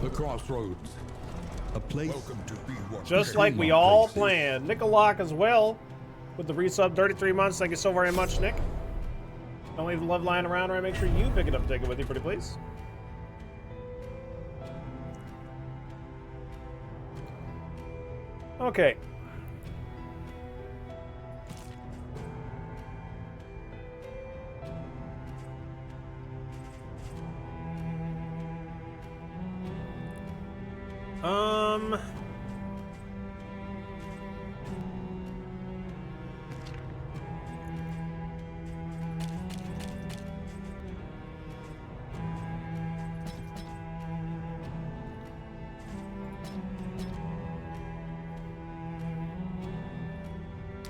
The crossroads. A place. Welcome to be one. Just like we all planned. Nicolak as well with the resub 33 months. Thank you so very much, Nick. Don't leave the love lying around, right? Make sure you pick it up and take it with you, pretty please. Okay.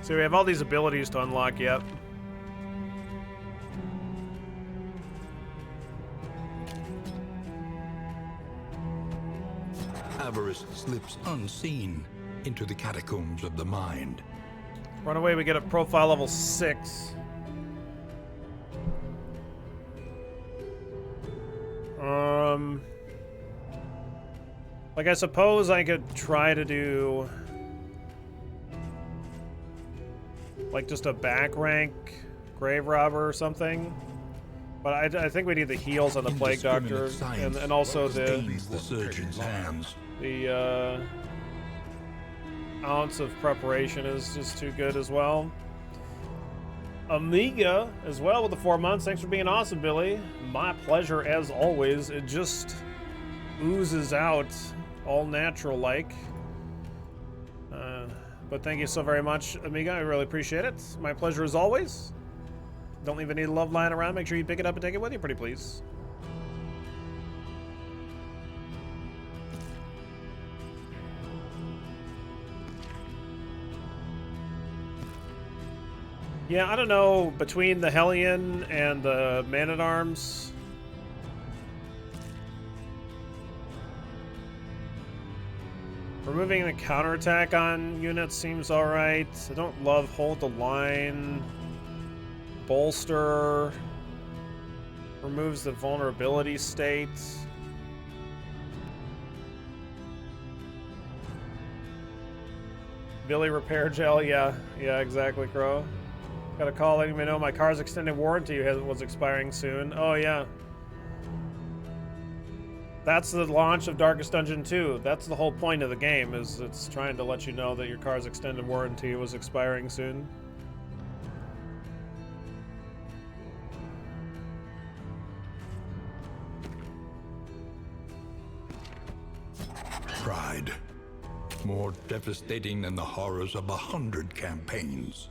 So we have all these abilities to unlock yet. Avarice slips unseen into the catacombs of the mind. Run away, we get a profile level 6. Like I suppose I could try to do like just a back rank grave robber or something. But I think we need the heals on the Plague Doctor and also the surgeon's hands. The ounce of preparation is just too good as well. Amiga as well with the 4 months. Thanks for being awesome, Billy. My pleasure as always. It just oozes out all natural like. But thank you so very much, Amiga. I really appreciate it. My pleasure as always. Don't leave any love lying around. Make sure you pick it up and take it with you, pretty please. Yeah, I don't know, between the Hellion and the Man-at-Arms, removing the counterattack on units seems alright. I don't love hold the line. Bolster removes the vulnerability state. Billy repair gel, yeah, exactly, Crow. Got a call letting me know my car's extended warranty was expiring soon. Oh yeah. That's the launch of Darkest Dungeon 2. That's the whole point of the game, is it's trying to let you know that your car's extended warranty was expiring soon. Pride. More devastating than the horrors of 100 campaigns.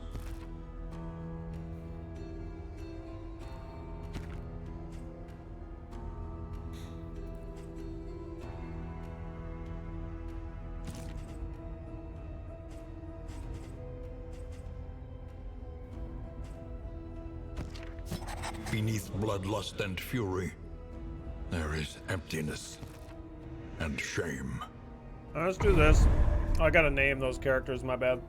Beneath bloodlust and fury, there is emptiness and shame. Let's do this. Oh, I gotta name those characters, my bad.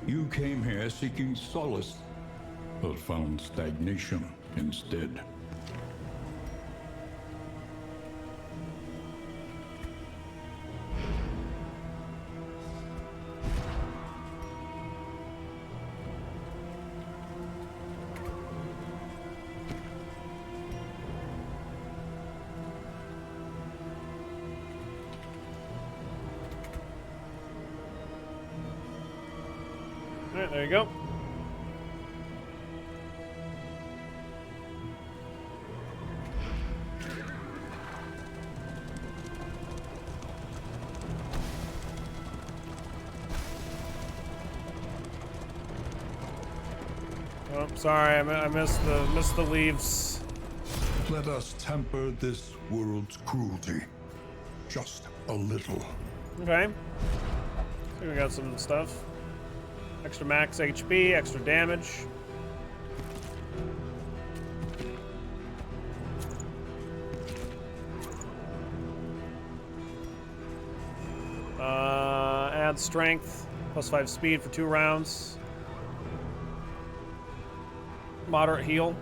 You came here seeking solace, but found stagnation instead. Alright, there you go. Oh, sorry, I missed the leaves. Let us temper this world's cruelty. Just a little. Okay. So we got some stuff. Extra max HP, extra damage. Add strength, +5 speed for 2 rounds. Moderate heal.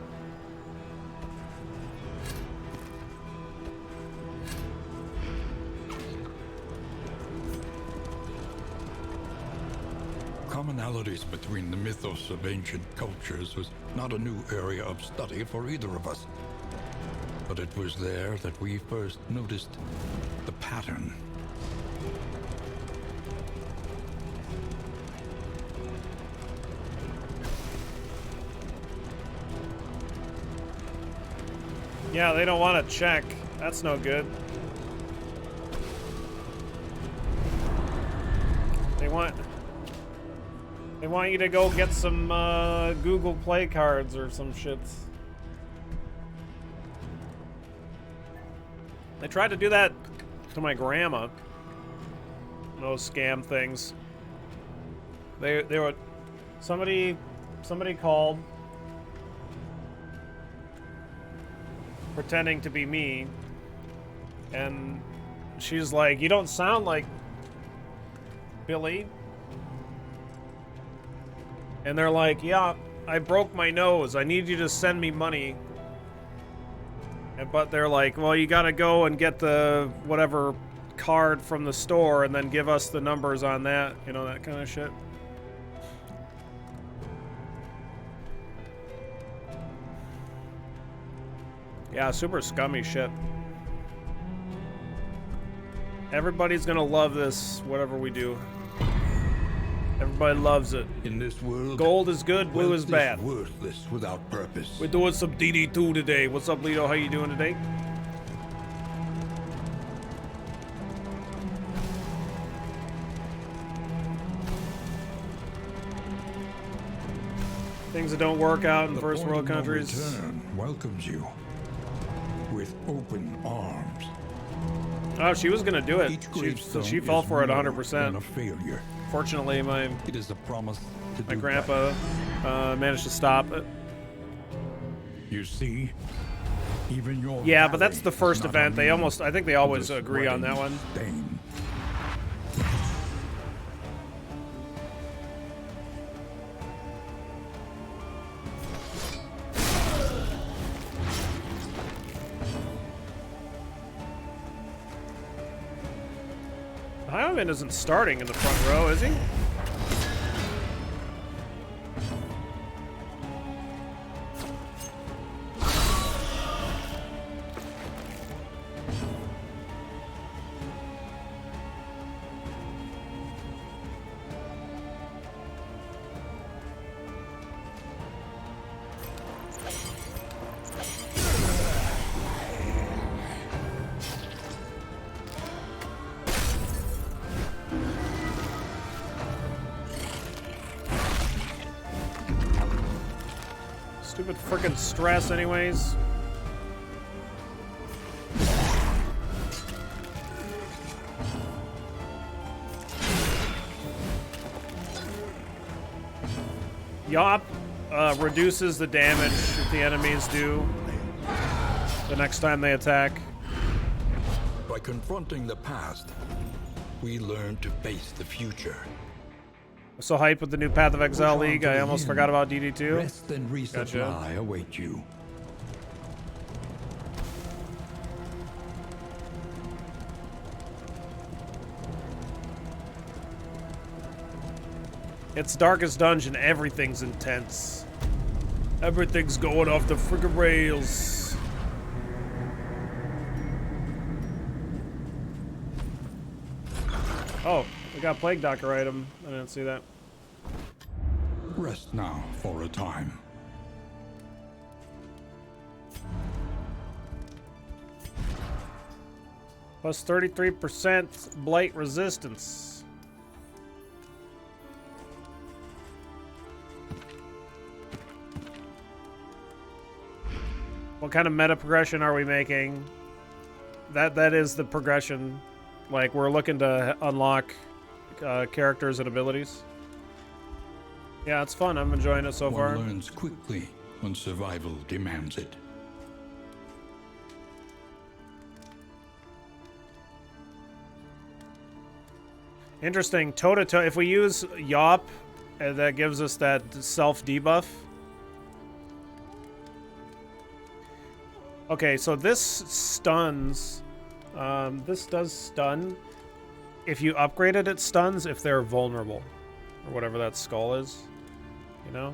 Commonalities between the mythos of ancient cultures was not a new area of study for either of us. But it was there that we first noticed the pattern. Yeah, they don't want to check. That's no good. They want you to go get some Google Play cards or some shit. They tried to do that to my grandma. Those scam things. They were somebody called pretending to be me, and she's like, "You don't sound like Billy." And they're like, "Yeah, I broke my nose. I need you to send me money." But they're like, "Well, you gotta go and get the whatever card from the store and then give us the numbers on that." You know, that kind of shit. Yeah, super scummy shit. Everybody's gonna love this, whatever we do. Everybody loves it. In this world, gold is good, blue is bad. Worthless without purpose. We're doing some DD2 today. What's up, Lito? How you doing today? Things that don't work out in first world countries. Return welcomes you with open arms. Oh, she was gonna do it. She fell for it 100%. A failure. Fortunately, It is a promise to my do grandpa managed to stop it. You see, even your Yeah, but that's the valley first is not event. immune I think they always to this agree on that wedding one. stain. The Highwayman isn't starting in the front row, is he? Stupid frickin' stress anyways. Yop reduces the damage that the enemies do the next time they attack. By confronting the past, we learn to face the future. So hype with the new Path of Exile League. I almost Begin. forgot about DD2. Rest and resupply await you. It's Darkest Dungeon. Everything's intense. Everything's going off the friggin' rails. Oh, we got Plague Doctor item. I didn't see that. Rest now for a time. Plus 33% blight resistance. What kind of meta progression are we making? That is the progression. Like, we're looking to unlock characters and abilities. Yeah, it's fun. I'm enjoying it so far. One learns quickly when survival demands it. Interesting. Toe-to-toe. If we use Yop, that gives us that self-debuff. Okay, so this stuns. This does stun. If you upgrade it, it stuns if they're vulnerable. Or whatever that skull is. You know?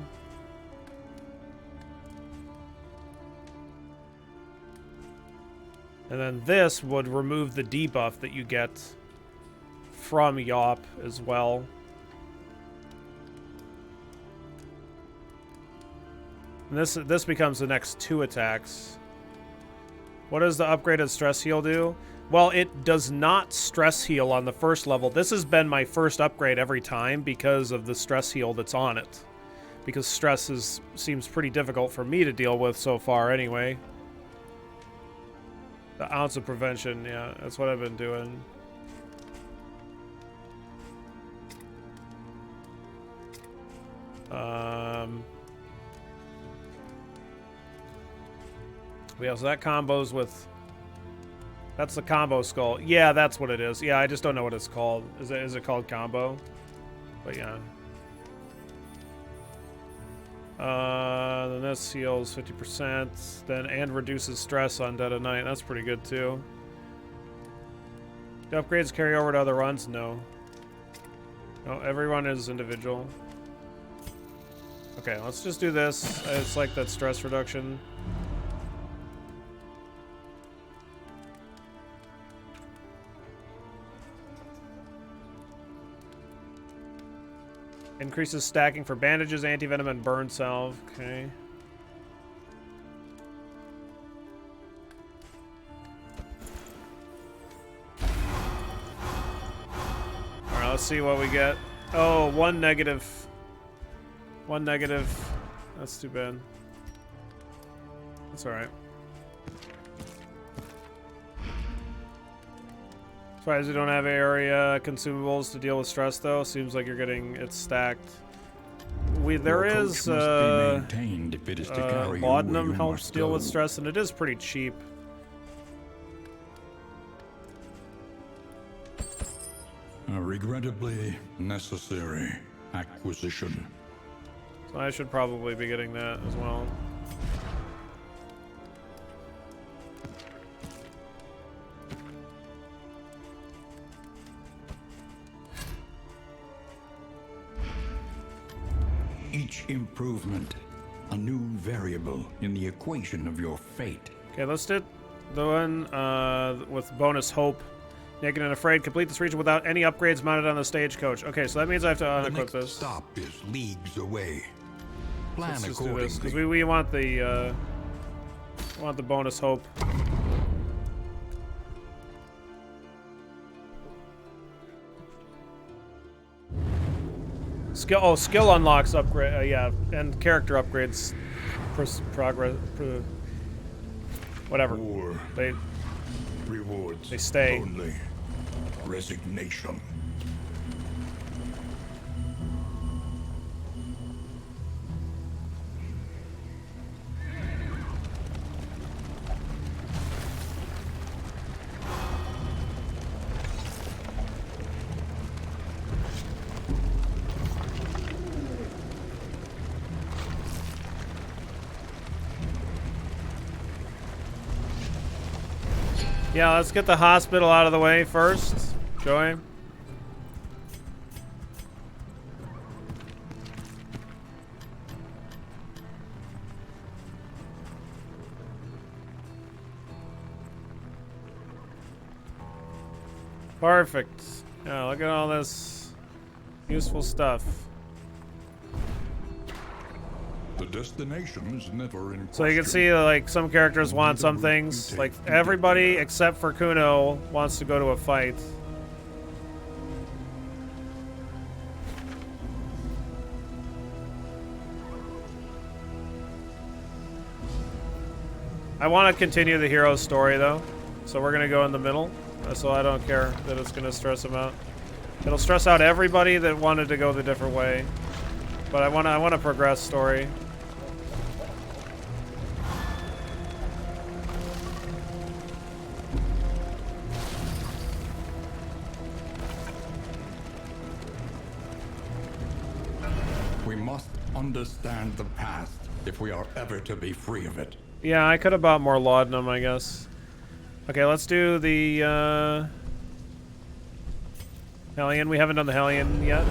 And then this would remove the debuff that you get from Yop as well. And this becomes the next 2 attacks. What does the upgraded stress heal do? Well, it does not stress heal on the first level. This has been my first upgrade every time because of the stress heal that's on it. Because stress seems pretty difficult for me to deal with so far anyway. The ounce of prevention, yeah, that's what I've been doing. Yeah, so that combos with... That's the combo skull. Yeah, that's what it is. Yeah, I just don't know what it's called. Is it called combo? But yeah. Then this heals 50%. Then and reduces stress on Dead of Night. That's pretty good too. Do upgrades carry over to other runs? No. No, every run is individual. Okay, let's just do this. It's like that stress reduction. Increases stacking for bandages, anti-venom, and burn salve. Okay. Alright, let's see what we get. Oh, 1 negative. 1 negative. That's too bad. That's alright. Surprised we don't have area consumables to deal with stress, though. Seems like you're getting it stacked. There is laudanum helps deal with stress, and it is pretty cheap. A regrettably necessary acquisition. So I should probably be getting that as well. Each improvement, a new variable in the equation of your fate. Okay, let's do the one with bonus hope. Naked and Afraid. Complete this region without any upgrades mounted on the stagecoach. Okay, so that means I have to unequip this. The stop is leagues away. Plan Let's just accordingly. do this, because we want the bonus hope. Skill unlocks upgrade. Yeah, and character upgrades. Progress. Whatever. Or They rewards. They stay. Only resignation. Yeah, let's get the hospital out of the way first, Joey. Perfect. Yeah, look at all this useful stuff. The destination is never in So you can question. see, like, some characters want some things. Like, everybody except for Kuno wants to go to a fight. I want to continue the hero's story, though. So we're going to go in the middle. So I don't care that it's going to stress him out. It'll stress out everybody that wanted to go the different way. But I want to progress story. must understand the past if we are ever to be free of it. Yeah, I could have bought more laudanum, I guess. Okay, let's do the Hellion. We haven't done the Hellion yet.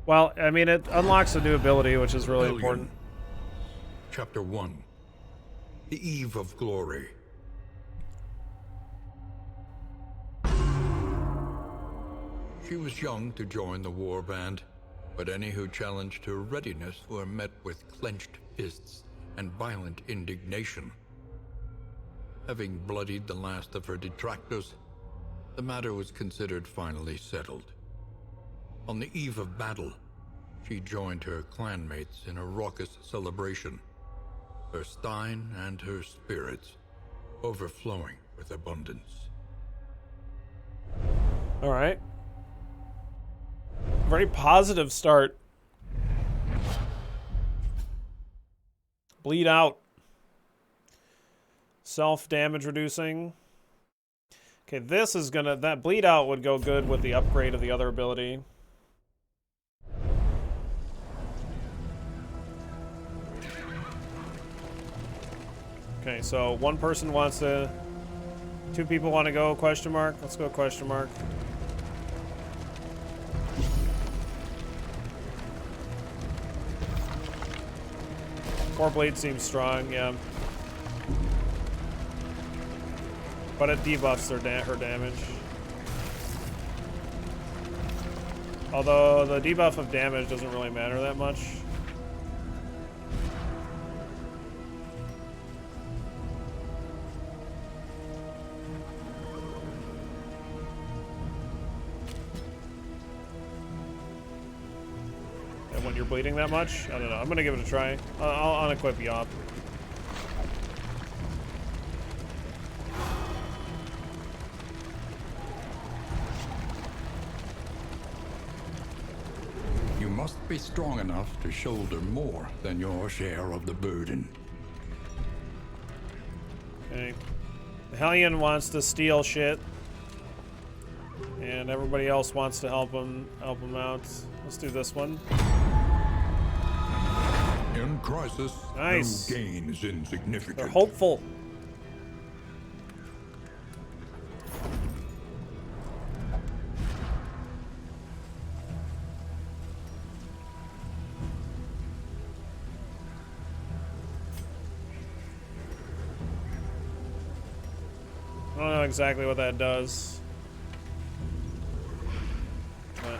Well, I mean, it unlocks a new ability, which is really Hellion. important. Chapter 1. The Eve of Glory. She was young to join the war band, but any who challenged her readiness were met with clenched fists and violent indignation. Having bloodied the last of her detractors, the matter was considered finally settled. On the eve of battle, she joined her clanmates in a raucous celebration, her stein and her spirits overflowing with abundance. All right. Very positive start. Bleed out. Self-damage reducing. Okay, this is gonna... That bleed out would go good with the upgrade of the other ability. Okay, so one person wants to... 2 people want to go, question mark? Let's go question mark. Core blade seems strong, yeah. But it debuffs her damage. Although the debuff of damage doesn't really matter that much. And when you're bleeding that much? I don't know. I'm gonna give it a try. I'll unequip Yop. You must be strong enough to shoulder more than your share of the burden. Okay. The Hellion wants to steal shit. And everybody else wants to help him out. Let's do this one. In crisis, Nice. no gain is insignificant. They're hopeful. I don't know exactly what that does. But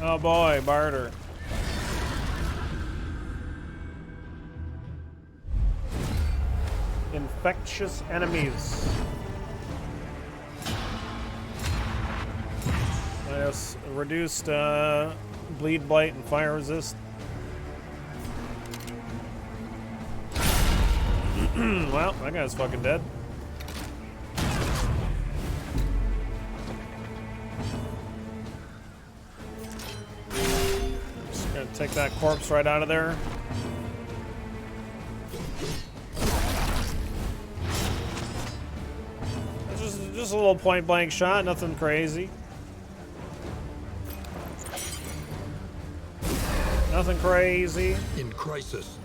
oh boy, barter. Infectious enemies. Yes, reduced bleed, blight, and fire resist. Well, that guy's fucking dead. Just gonna take that corpse right out of there. Just a little point blank shot, nothing crazy. Nothing crazy. In crisis,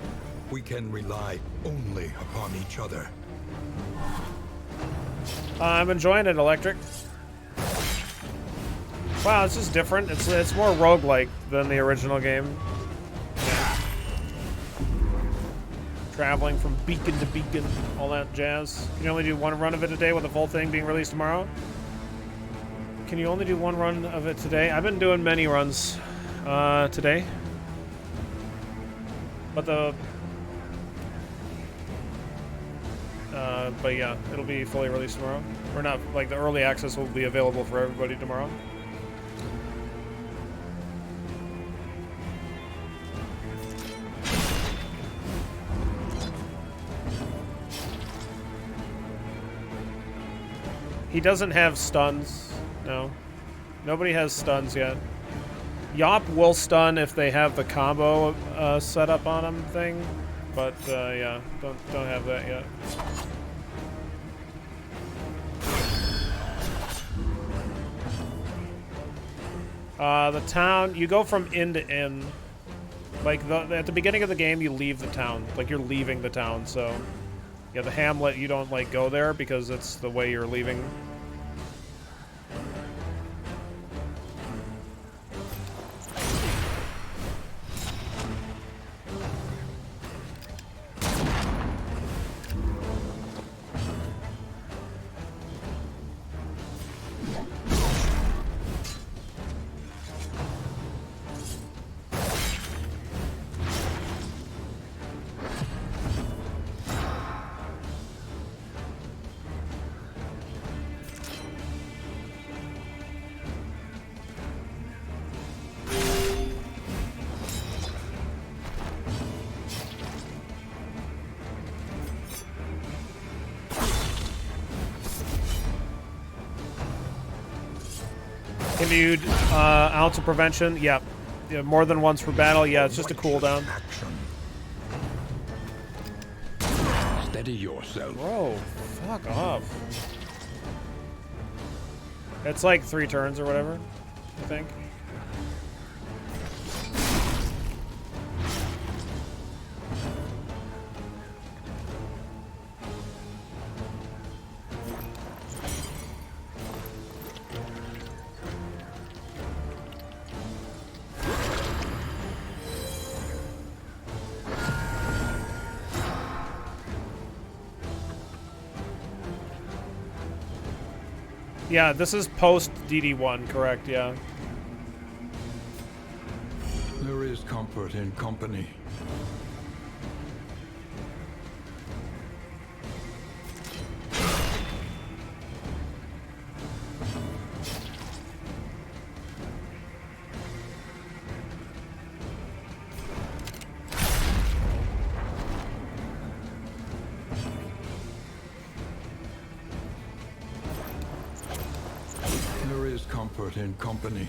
we can rely only upon each other. I'm enjoying it, Electric. Wow, it's just different. It's more roguelike than the original game. Traveling from beacon to beacon, all that jazz. Can you only do one run of it a day with the full thing being released tomorrow? Can you only do one run of it today? I've been doing many runs today. But yeah, it'll be fully released tomorrow. Or not, like the early access will be available for everybody tomorrow. He doesn't have stuns. No. Nobody has stuns yet. Yop will stun if they have the combo set up on him thing. But, yeah, don't have that yet. The town, you go from inn to inn. Like, at the beginning of the game, you leave the town. Like, you're leaving the town, so... Yeah, the hamlet, you don't, like, go there because it's the way you're leaving. Continued ounce of prevention. Yep. Yeah, more than once per battle. Yeah, it's just a cooldown. Steady yourself. Bro, fuck off. It's like 3 turns or whatever, I think. Yeah, this is post DD1, correct, yeah. There is comfort in company. There is comfort in company.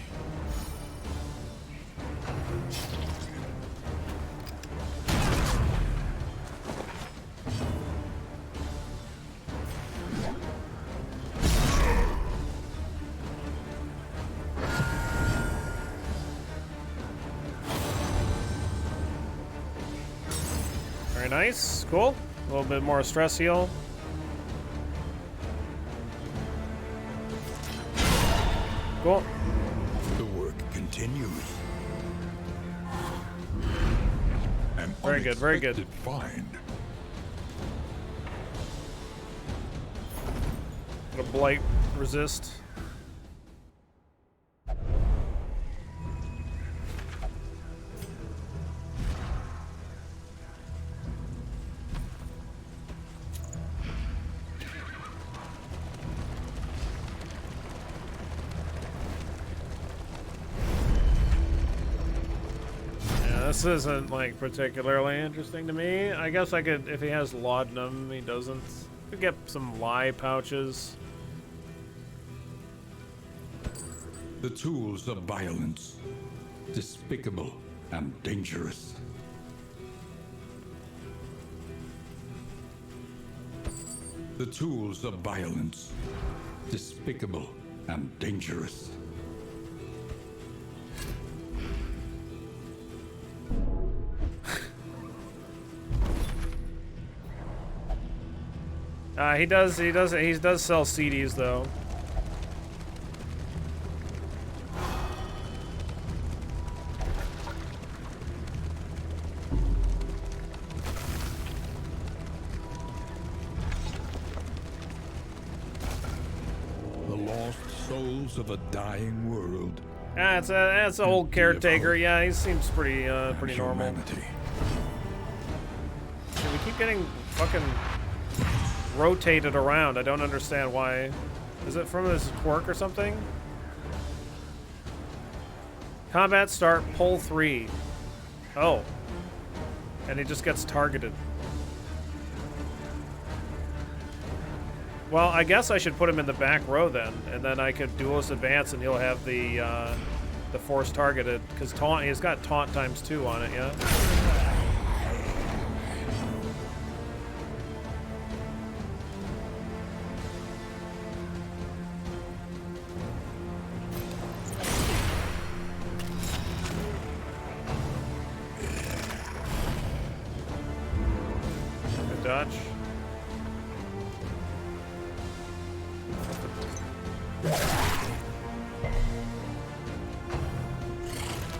Very nice, cool. A little bit more stress heal. Cool. The work continues. An Very good, very good. unexpected find. Got a blight resist. This isn't, like, particularly interesting to me. I guess I could, if he has laudanum, he doesn't. Could get some lye pouches. The tools of violence, despicable and dangerous. The tools of violence, despicable and dangerous. He does sell CDs though. The lost souls of a dying world. It's an old caretaker. Yeah, he seems pretty normal. Humanity. Yeah, we keep getting fucking rotated around. I don't understand why. Is it from his quirk or something? Combat start, pull 3. Oh. And he just gets targeted. Well, I guess I should put him in the back row then, and then I could duelist advance, and he'll have the force targeted, because taunt. He's got taunt ×2 on it, yeah. Good dodge.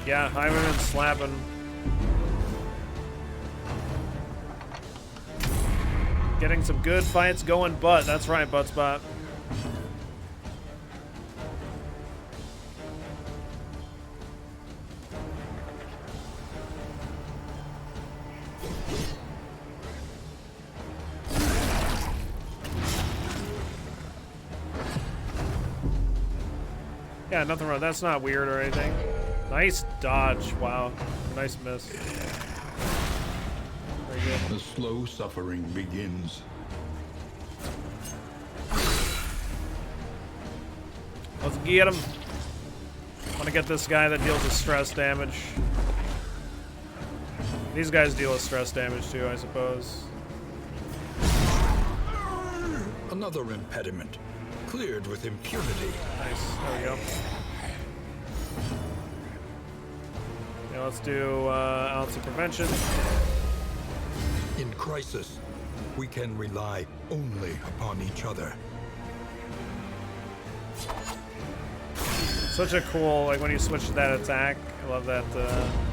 Yeah, I'm in slapping. Getting some good fights going, but that's right, butt spot. Yeah, nothing wrong. That's not weird or anything. Nice dodge. Wow. Nice miss. Very good. The slow suffering begins. Let's get him. I want to get this guy that deals with stress damage. These guys deal with stress damage too, I suppose. Another impediment. Cleared with impunity. Nice. There we go. Yeah, let's do ounce of prevention. In crisis, we can rely only upon each other. Such a cool, like when you switch to that attack. I love that.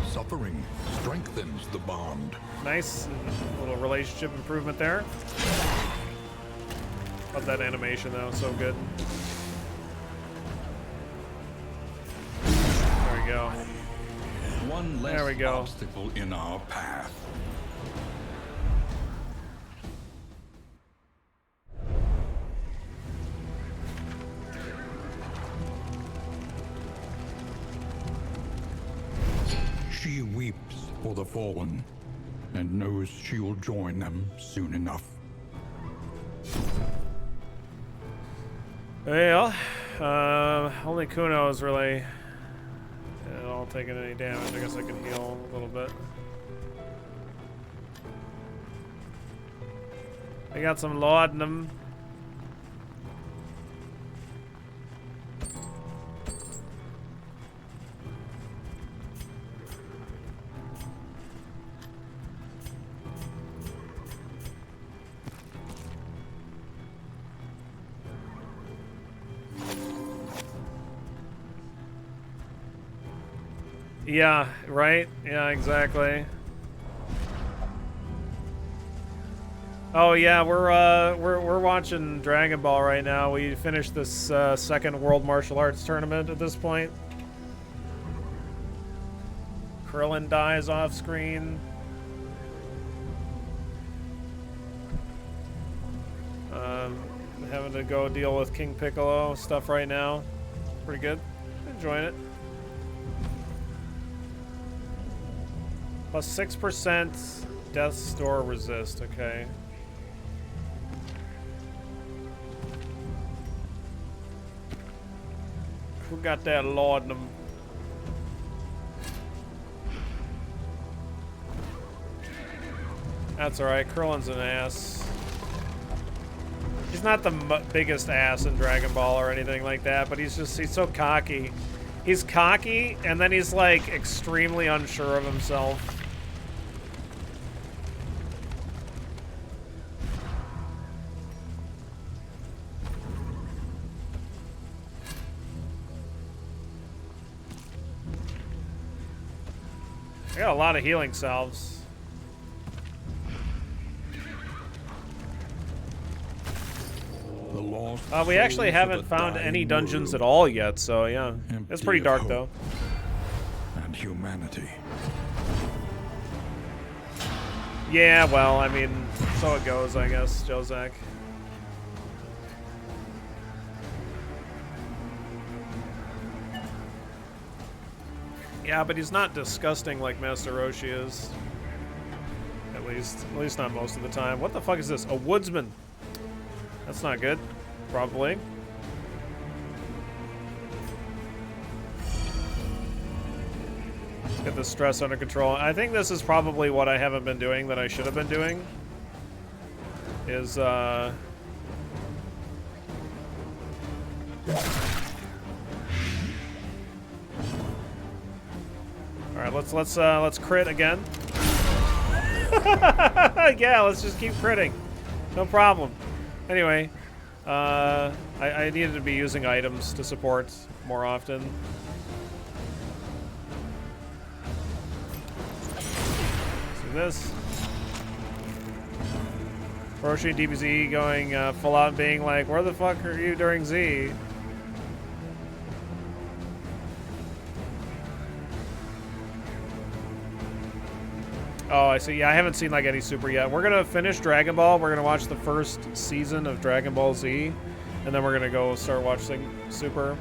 Suffering strengthens the bond. Nice little relationship improvement there. Love that animation though, so good. There we go. One less There we go. obstacle in our path. She weeps for the fallen and knows she'll join them soon enough. Well, only Kuno is really at all taking any damage. I guess I can heal a little bit. I got some laudanum. Yeah, right? Yeah, exactly. Oh yeah, we're watching Dragon Ball right now. We finished this second World Martial Arts tournament at this point. Krillin dies off screen. Having to go deal with King Piccolo stuff right now. Pretty good. Enjoying it. Plus 6% Death Store resist, okay. Who got that laudanum? That's alright, Krillin's an ass. He's not the biggest ass in Dragon Ball or anything like that, but he's so cocky. He's cocky, and then he's like extremely unsure of himself. I got a lot of healing salves. We actually haven't found any dungeons at all yet, so yeah. It's pretty dark though. And humanity. Yeah, well, I mean, so it goes, I guess, Jozak. Yeah, but he's not disgusting like Master Roshi is. At least not most of the time. What the fuck is this? A woodsman. That's not good. Probably. Let's get the stress under control. I think this is probably what I haven't been doing that I should have been doing. Is, Alright, let's crit again. Yeah, let's just keep critting. No problem. Anyway, I needed to be using items to support more often. See this. Roshi and DBZ going full out and being like, where the fuck are you during Z? Oh, I see. Yeah, I haven't seen like any Super yet. We're gonna finish Dragon Ball. We're gonna watch the first season of Dragon Ball Z, and then we're gonna go start watching Super.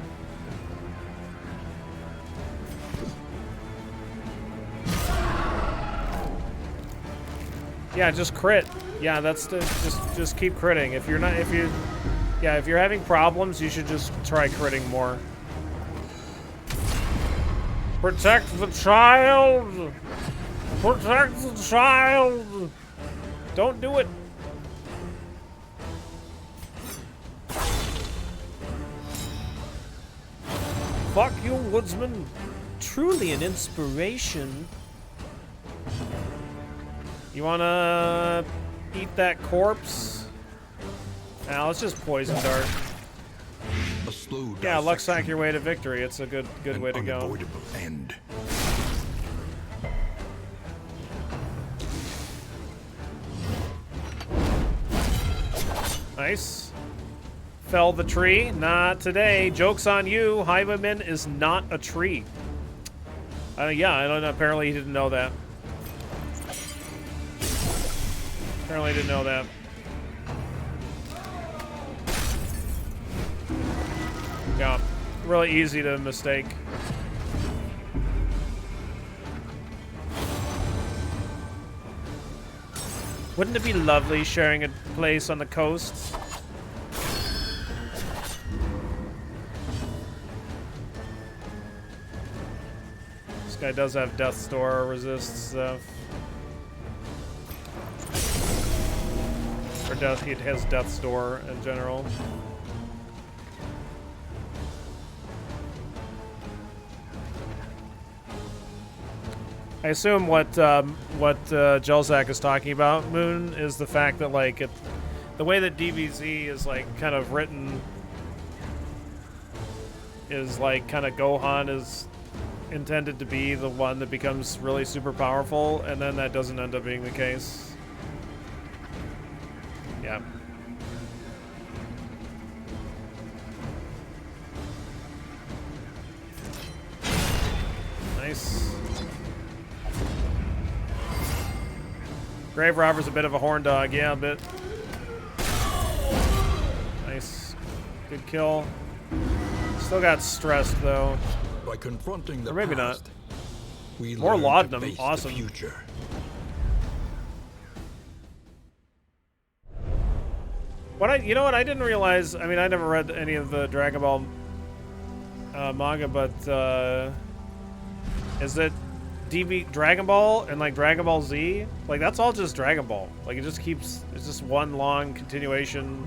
Yeah, just crit. Yeah, that's the, just keep critting. If you're having problems, you should just try critting more. Protect the child. Protect the child! Don't do it! Fuck you, woodsman! Truly an inspiration. You wanna eat that corpse? Now let's just poison dart. A slow yeah, luck's like your way to victory. It's a good way to go. Unavoidable end. Nice. Fell the tree. Not today. Joke's on you. Hivamin is not a tree. Yeah, I don't know. Apparently he didn't know that. Apparently he didn't know that. Yeah. Really easy to mistake. Wouldn't it be lovely sharing a place on the coast? This guy does have Death's Door resist stuff. Or he has Death's Door in general. I assume what Jelzak is talking about, Moon, is the fact that like the way that DBZ is like kind of written is like kind of Gohan is intended to be the one that becomes really super powerful, and then that doesn't end up being the case. Yeah. Nice. Grave Robber's a bit of a horn dog, yeah, a bit. Nice. Good kill. Still got stressed, though. By confronting the or maybe past, not. We More learn to laudanum, face awesome. the future. You know what? I didn't realize. I mean, I never read any of the Dragon Ball manga, but is that Dragon Ball and like Dragon Ball Z? Like that's all just Dragon Ball. Like it just keeps. It's just one long continuation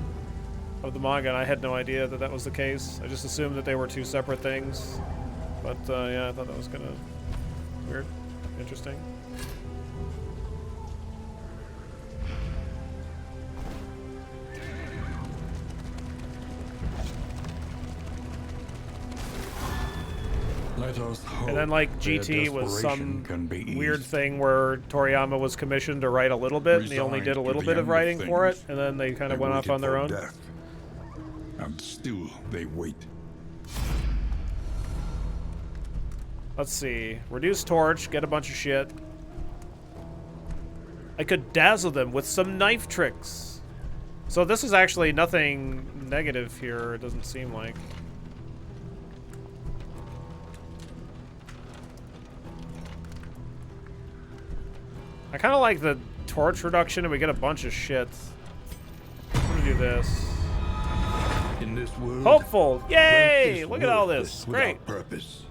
of the manga, and I had no idea that that was the case. I just assumed that they were two separate things. But yeah, I thought that was kind of weird, interesting. Let us hope And then like their GT was some desperation can be weird eased. thing where Toriyama was commissioned to write a little bit, and he only did a Resigned little to bit the of end of writing for it, things, and then they kind of They went off waited on their for own. death, and still they wait. Let's see. Reduce torch, get a bunch of shit. I could dazzle them with some knife tricks. So this is actually nothing negative here, it doesn't seem like. I kind of like the torch reduction and we get a bunch of shit. I'm gonna do this. In this world, Hopeful! wealth Yay! is Look at all worthless this. Great. without purpose.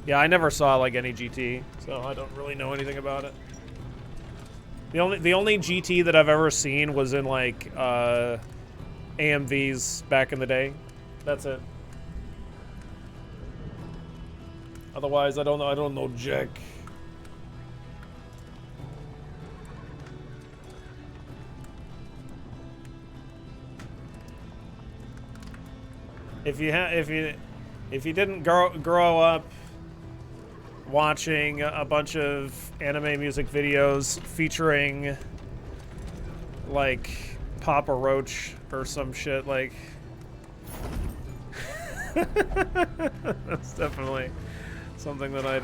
Yeah, I never saw like any GT, so I don't really know anything about it. The only GT that I've ever seen was in like AMVs back in the day. That's it. Otherwise, I don't know jack. If you didn't grow up watching a bunch of anime music videos featuring like Papa Roach or some shit, like that's definitely something that I'd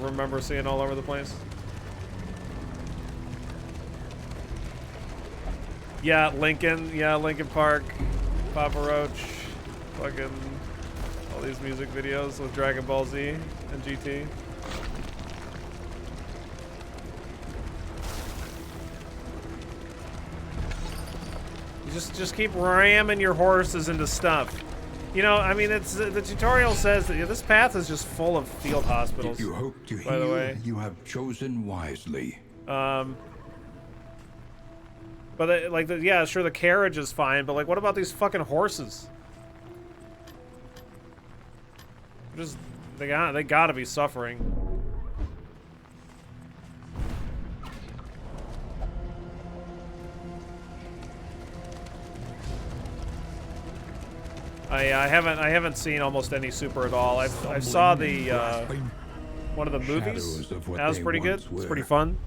remember seeing all over the place. Yeah, Lincoln. Yeah, Lincoln Park, Papa Roach, fucking all these music videos with Dragon Ball Z and GT. Just keep ramming your horses into stuff. You know, I mean, it's the tutorial says that this path is just full of field hospitals. If you hope to by the heal, way, you have chosen wisely. But like, yeah, sure, the carriage is fine, but like, what about these fucking horses? Just they gotta be suffering. I haven't seen almost any Super at all. I saw the one of the movies. That was pretty good. It's pretty fun.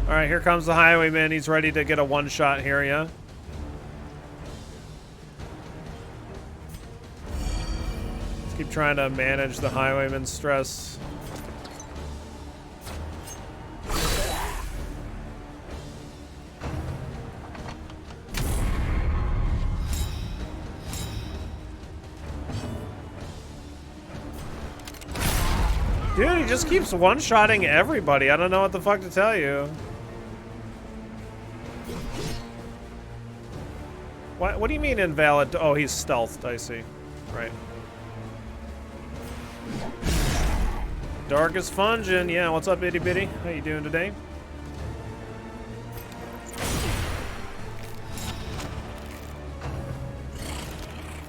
All right, here comes the highwayman. He's ready to get a one-shot here, yeah. Let's keep trying to manage the highwayman's stress. Dude, he just keeps one-shotting everybody. I don't know what the fuck to tell you. What do you mean invalid? Oh, he's stealthed, I see. Right. Darkest Fungin. Yeah, what's up, itty bitty? How you doing today?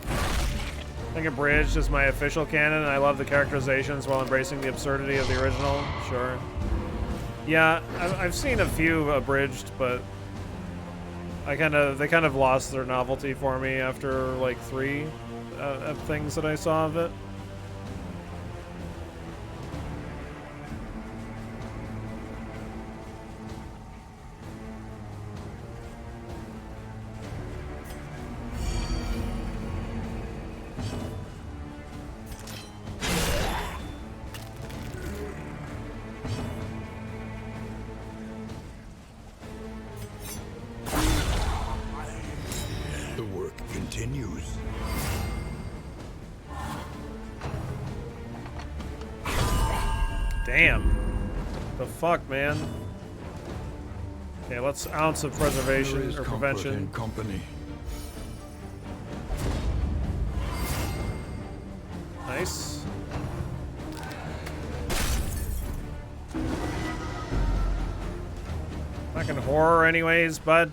I think Abridged is my official canon, and I love the characterizations while embracing the absurdity of the original. Sure. Yeah, I've seen a few Abridged, but they kind of lost their novelty for me after like 3 things that I saw of it. Continues. Damn. The fuck, man. Okay, let's ounce of preservation or prevention. And company. Nice. Fucking horror anyways, bud.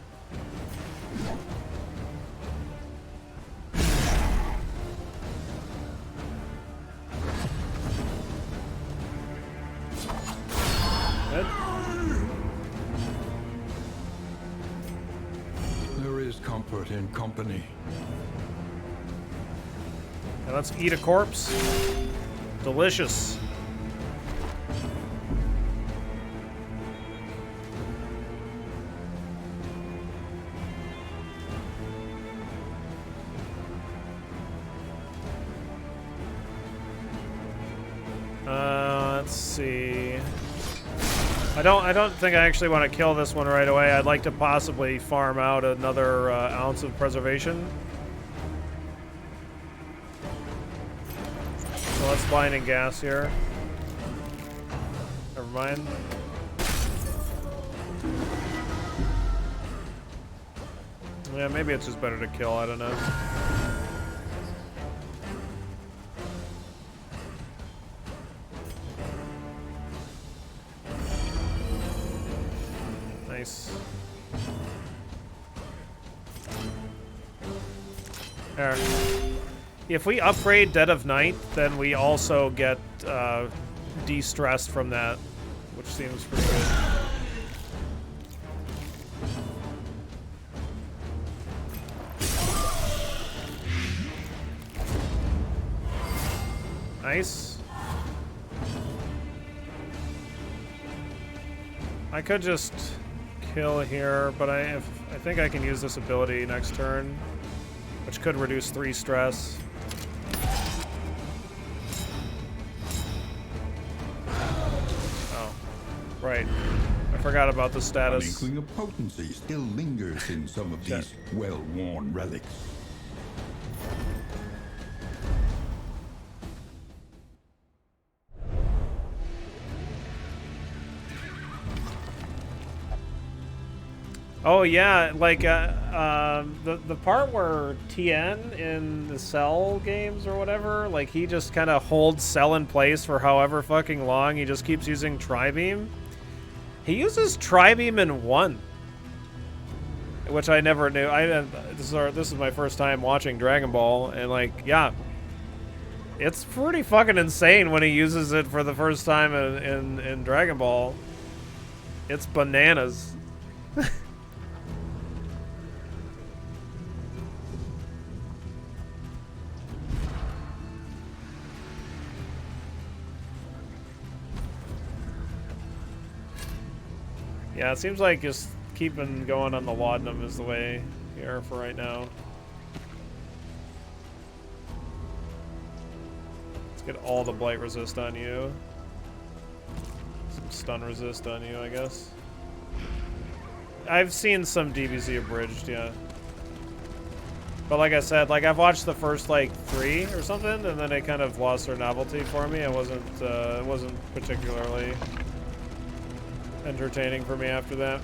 Comfort in company. Now let's eat a corpse. Delicious. Let's see. I don't think I actually want to kill this one right away. I'd like to possibly farm out another ounce of preservation. So let's blinding gas here. Never mind. Yeah, maybe it's just better to kill, I don't know. Nice. There. If we upgrade Dead of Night, then we also get de-stressed from that, which seems pretty good. Nice. I could just kill here, but I think I can use this ability next turn, which could reduce 3 stress. Oh, right. I forgot about the status. An inkling of potency still lingers in some of these well-worn relics. Oh yeah, like the part where Tien in the Cell games or whatever, like he just kind of holds Cell in place for however fucking long. He just keeps using Tri-Beam. He uses Tri-Beam in 1, which I never knew. This is my first time watching Dragon Ball, and like, yeah, it's pretty fucking insane when he uses it for the first time in Dragon Ball. It's bananas. Yeah, it seems like just keeping going on the laudanum is the way here for right now. Let's get all the blight resist on you. Some stun resist on you, I guess. I've seen some DBZ abridged, yeah. But like I said, like I've watched the first like 3 or something, and then it kind of lost their novelty for me. It wasn't particularly entertaining for me after that.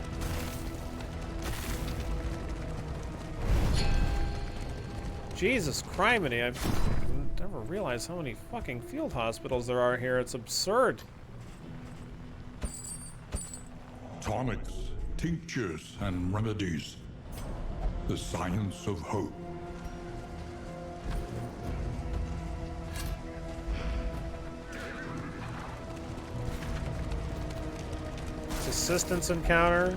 Jesus criminy, I've never realized how many fucking field hospitals there are here. It's absurd. Tonics, tinctures, and remedies. The science of hope. Assistance encounter.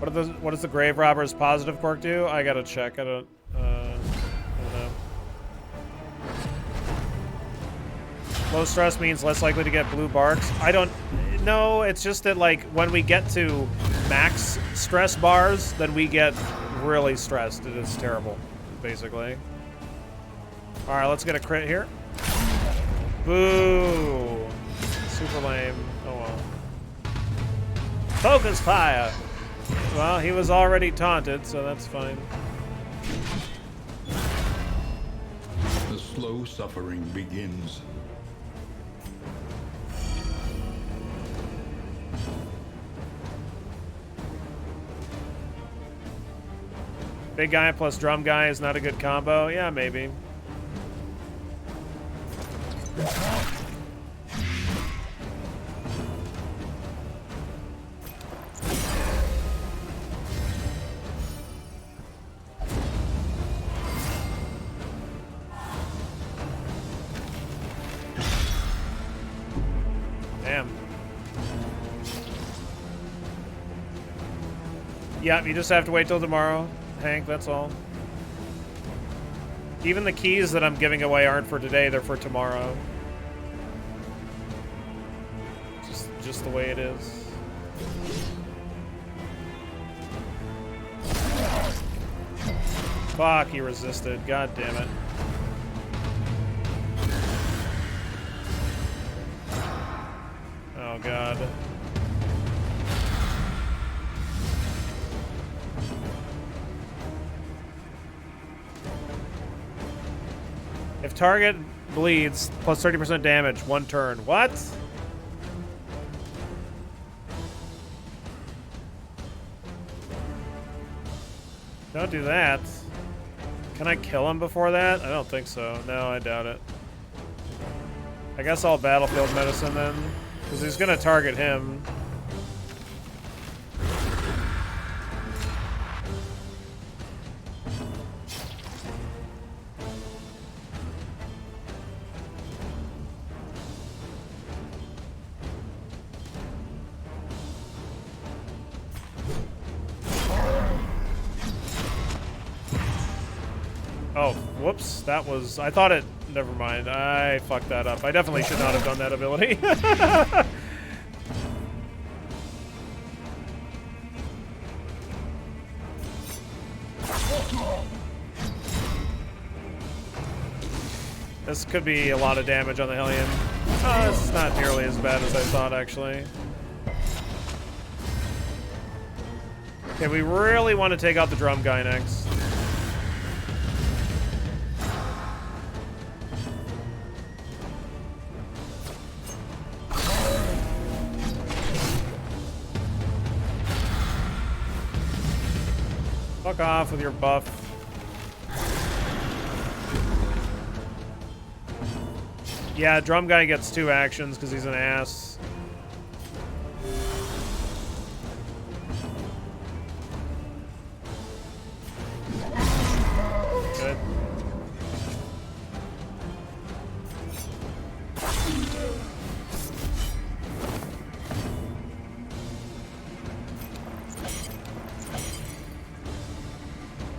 What does the Grave Robber's positive quirk do? I gotta check. I don't know. Low stress means less likely to get blue barks. I don't know. It's just that like when we get to max stress bars, then we get really stressed. It's terrible, basically. All right, let's get a crit here. Boo! Super lame. Oh well. Focus fire. Well, he was already taunted, so that's fine. The slow suffering begins. Big guy plus drum guy is not a good combo. Yeah, maybe. Damn. Yeah, you just have to wait till tomorrow, Hank, that's all. Even the keys that I'm giving away aren't for today, they're for tomorrow. Just the way it is. Fuck, he resisted. God damn it. Oh, God. If target bleeds, plus 30% damage, 1 turn. What? Don't do that. Can I kill him before that? I don't think so. No, I doubt it. I guess I'll battlefield medicine then, because he's gonna target him. Oh, whoops. That was... I thought it... Never mind. I fucked that up. I definitely should not have done that ability. This could be a lot of damage on the Hellion. Oh, this is not nearly as bad as I thought, actually. Okay, we really want to take out the drum guy next. Fuck off with your buff. Yeah, drum guy gets 2 actions because he's an ass. Good.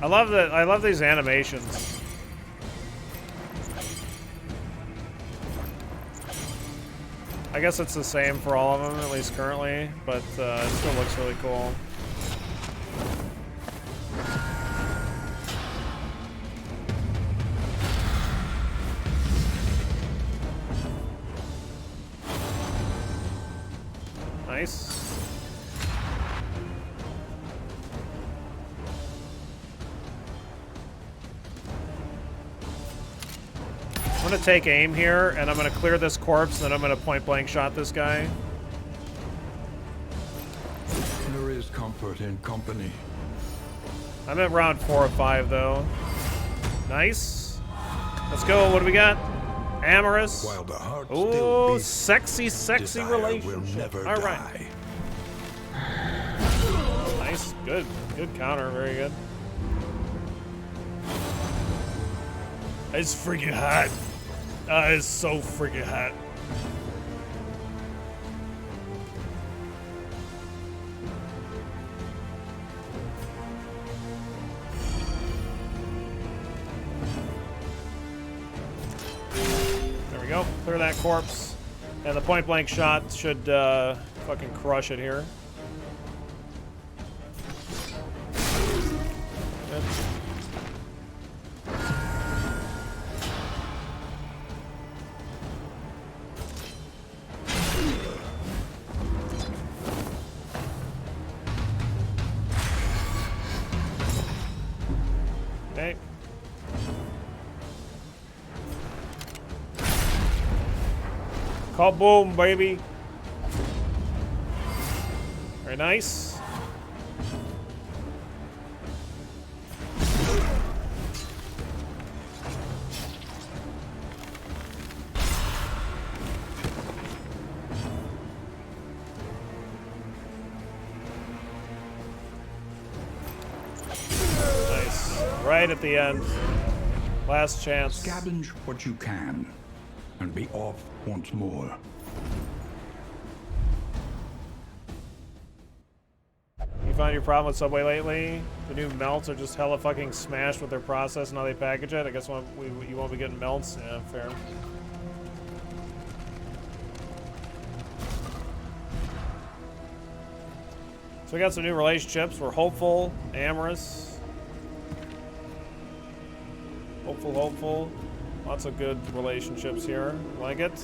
I love that. I love these animations. I guess it's the same for all of them, at least currently, but it still looks really cool. Nice. I'm gonna take aim here, and I'm gonna clear this corpse, and then I'm gonna point-blank shot this guy. There is comfort in company. I'm at round 4 of 5, though. Nice. Let's go. What do we got? Amorous. While the heart Ooh, still beats, sexy desire relationship. will never All right. die. Nice. Good. Good counter. Very good. It's freaking hot. It's so freaking hot. There we go. Clear that corpse. And the point blank shot should fucking crush it here. Good. Okay. Kaboom, baby. Very nice. Nice. Right at the end. Last chance. Scavenge what you can, and be off once more. You found your problem with Subway lately? The new melts are just hella fucking smashed with their process and how they package it. I guess you won't be getting melts. Yeah, fair. So we got some new relationships. We're hopeful, amorous. Hopeful. Lots of good relationships here. Like it.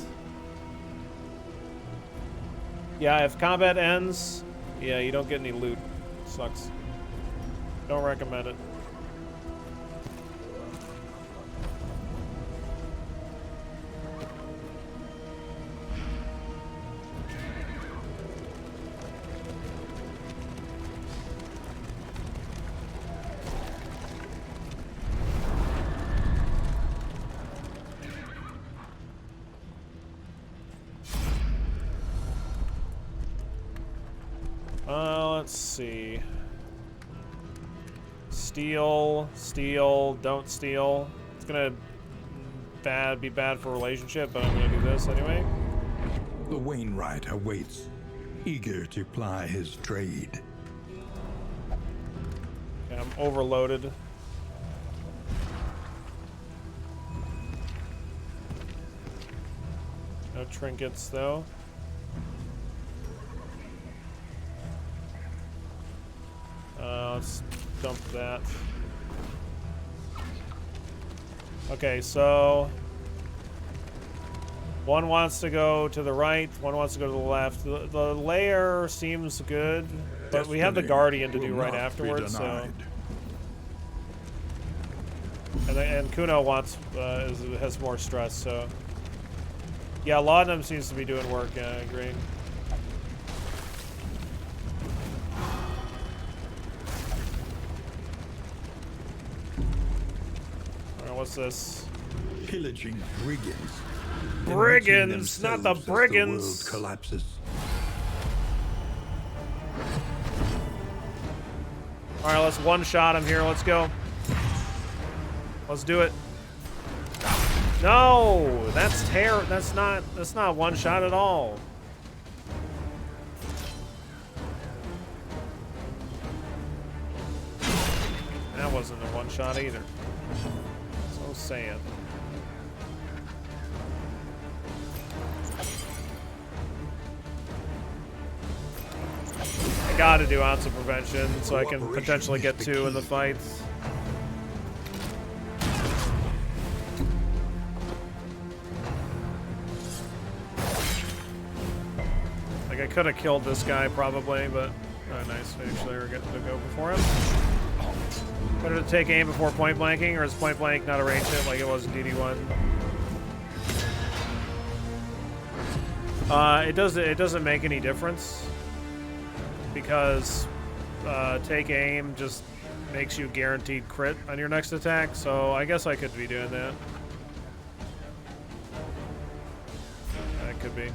Yeah, if combat ends, yeah, you don't get any loot. Sucks. Don't recommend it. Let's see. Steal, steal, don't steal. It's gonna be bad for relationship, but I'm gonna do this anyway. The Wainwright awaits, eager to ply his trade. Okay, I'm overloaded. No trinkets though. Let's dump that. Okay, so one wants to go to the right, one wants to go to the left. The lair seems good, but we have the Guardian to do right afterwards, so. And Kuno wants has more stress, so. Yeah, Laudanum seems to be doing work, green. What's this? Pillaging brigands. Brigands, not the brigands. The world collapses. All right, let's one-shot him here. Let's go. Let's do it. No, that's terrible. That's not one shot at all. That wasn't a one shot either. So sad. I gotta do ounce of prevention so I can potentially get two in the fights. Like, I could have killed this guy probably, but oh, nice. Actually, we're getting to go before him. Better to take aim before point blanking, or is point blank not a range hit like it was in DD1? It doesn't make any difference because take aim just makes you guaranteed crit on your next attack. So I guess I could be doing that. That could be.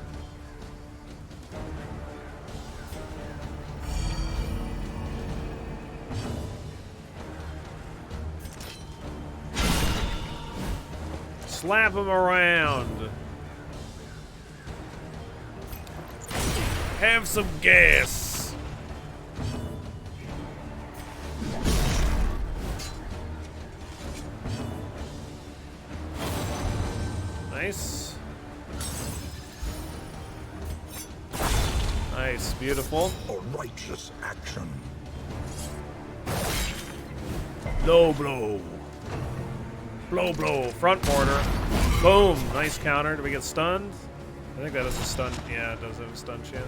Slap him around. Have some gas. Nice. Nice, beautiful. A righteous action. Low blow. Blow, blow, front mortar. Boom, nice counter. Do we get stunned? I think that is a stun. Yeah, it does have a stun chance.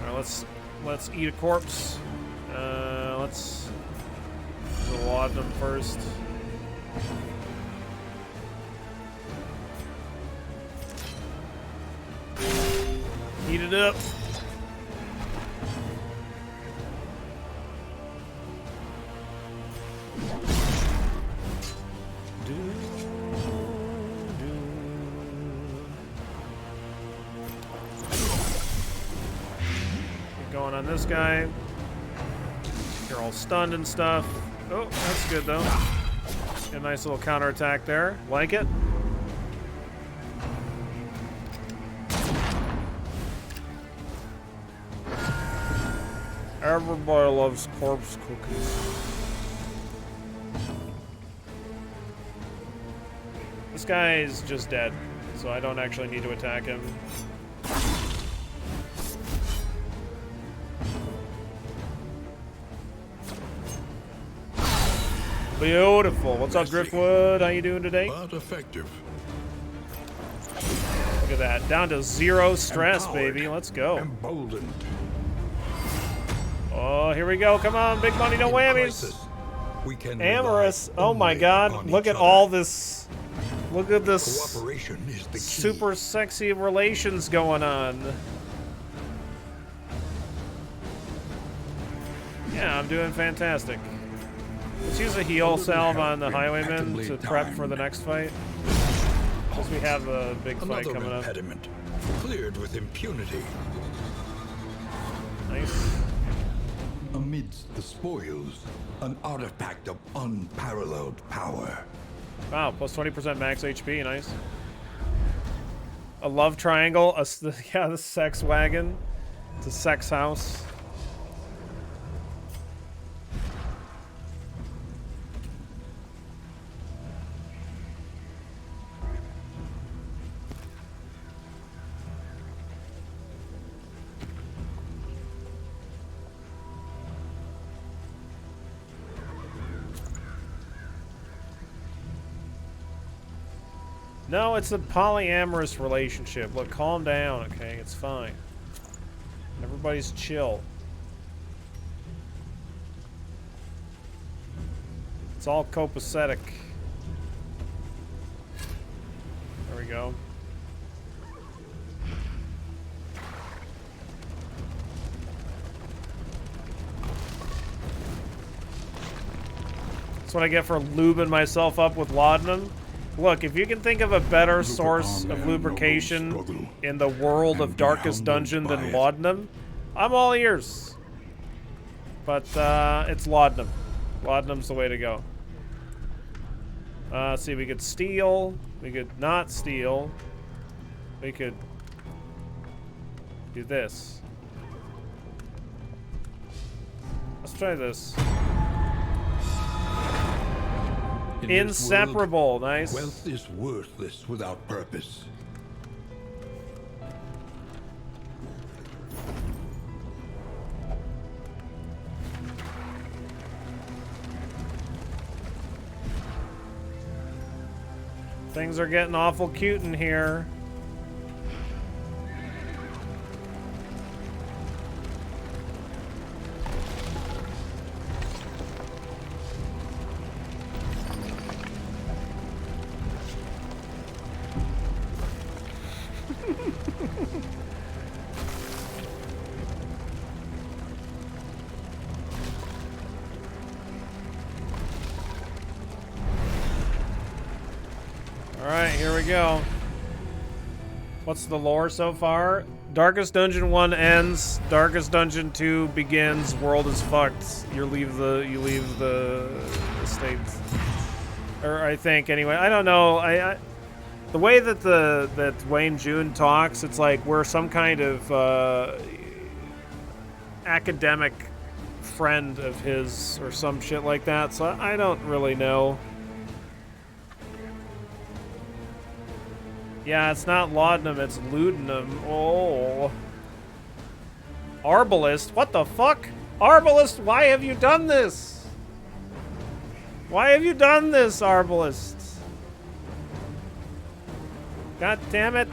All right, let's eat a corpse. Let's use a laudanum first. Heat it up. Going on this guy. You're all stunned and stuff. Oh, that's good though. Get a nice little counterattack there. Like it. Everybody loves corpse cookies. This guy is just dead, so I don't actually need to attack him. Beautiful. What's up, Driftwood? How you doing today? But effective. Look at that. Down to 0 stress, Empowered. baby. Let's go. Emboldened. Oh, here we go. Come on, big money, no In whammies. crisis, we can Amorous. rely Oh my only god. on Look each at other. all this. Look at this Cooperation is the key. super sexy relations going on. Yeah, I'm doing fantastic. Let's use a heal salve on the Highwayman to prep for the next fight. Because we have a big fight Another coming up. impediment cleared with impunity. Amidst the spoils, an artifact of unparalleled power. Wow, plus 20% max HP, nice. A love triangle, yeah, the sex wagon. It's a sex house. No, it's a polyamorous relationship. Look, calm down, okay? It's fine. Everybody's chill. It's all copacetic. There we go. That's what I get for lubing myself up with laudanum. Look, if you can think of a better source of lubrication in the world of Darkest Dungeon than laudanum, I'm all ears. But it's laudanum. Laudanum's the way to go. Let's see, we could steal. We could not steal. We could do this. Let's try this. Inseparable, nice. Wealth is worthless without purpose. Things are getting awful cute in here. Alright, here we go. What's the lore so far? Darkest Dungeon 1 ends, Darkest Dungeon 2 begins, world is fucked. You leave the state. Or I think anyway. I don't know. I the way that that Wayne June talks, it's like we're some kind of academic friend of his or some shit like that. So I don't really know. Yeah, it's not laudanum, it's laudanum. Oh. Arbalist? What the fuck? Arbalist, why have you done this? Why have you done this, Arbalist? God damn it.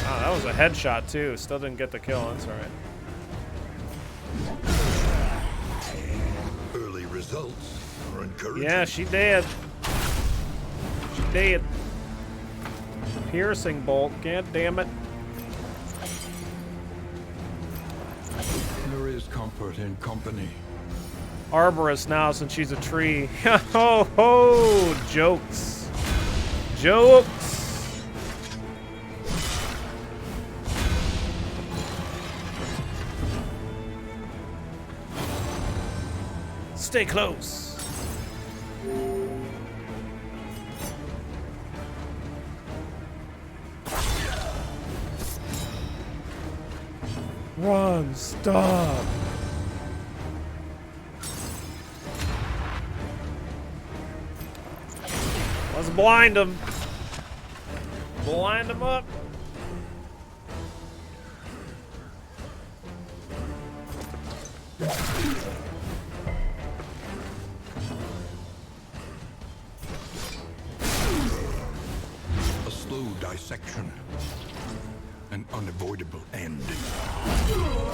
Oh, that was a headshot too. Still didn't get the kill. That's alright. Early results are encouraging. Yeah, she did. She did. Piercing bolt. God damn it. There is comfort in company. Arborist now since she's a tree. Ho ho! Jokes. Jokes! Stay close. Run, stop. Let's blind him. Blind him up. A slow dissection. An unavoidable end.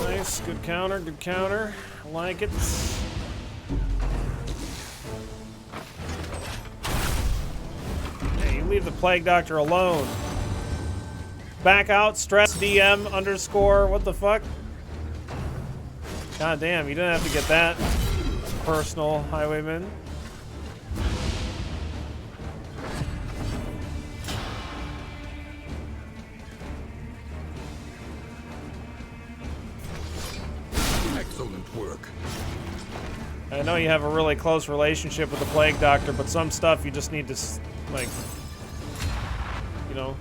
Nice, good counter, good counter. I like it. Hey, you leave the Plague Doctor alone. Back out, stress DM underscore, what the fuck? God damn, you didn't have to get that personal, Highwayman. I know you have a really close relationship with the Plague Doctor, but some stuff you just need to, like, you know,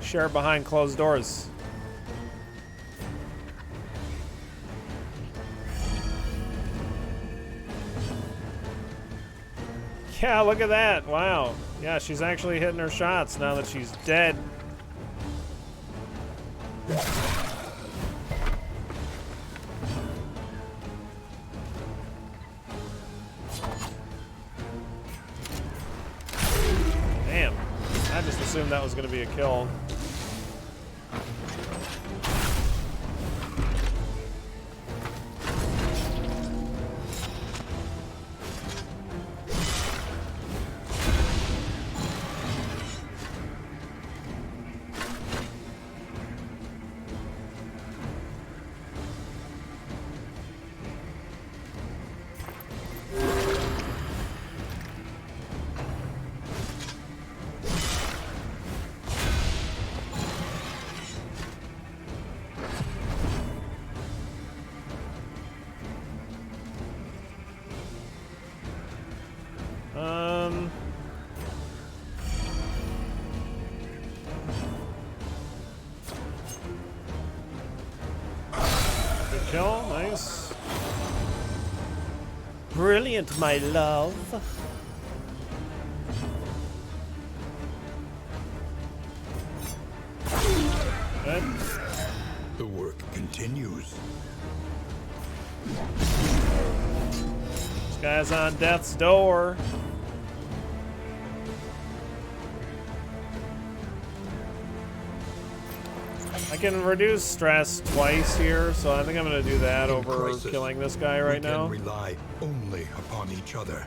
share behind closed doors. Yeah, look at that. Wow. Yeah, she's actually hitting her shots now that she's dead. Damn. I just assumed that was going to be a kill. Good kill, nice. Brilliant, my love. Good. The work continues. This guy's on death's door. I can reduce stress twice here, so I think I'm going to do that In over crisis, killing this guy right now. We can rely only upon each other.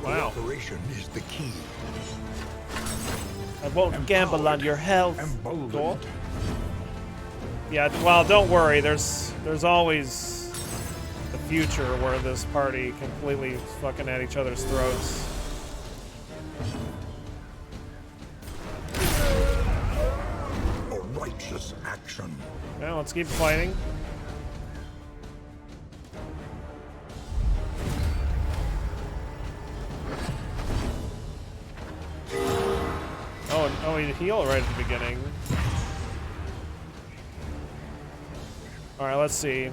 Wow. Cooperation is the key. I won't gamble on your health. Emboldened. Cool. Yeah, well, don't worry. There's always the future where this party completely fucking at each other's throats. A righteous action. Now let's keep fighting. Oh, he healed right at the beginning. All right, let's see.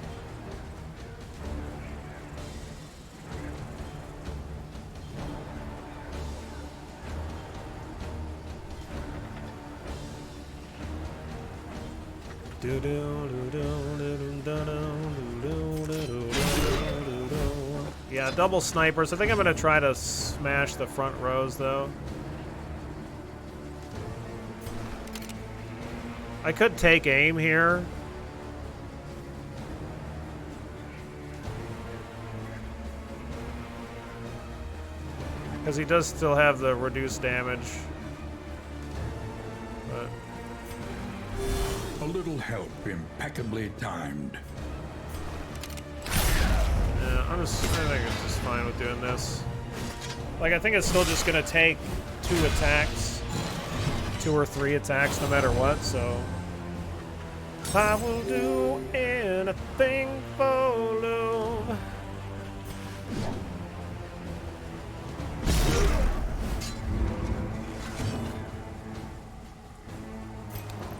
Yeah, double snipers. I think I'm gonna try to smash the front rows though. I could take aim here. Because he does still have the reduced damage. But A little help impeccably timed. yeah, I think it's just fine with doing this. Like, I think it's still just gonna take 2 attacks. 2 or 3 attacks no matter what, so I will do anything for love.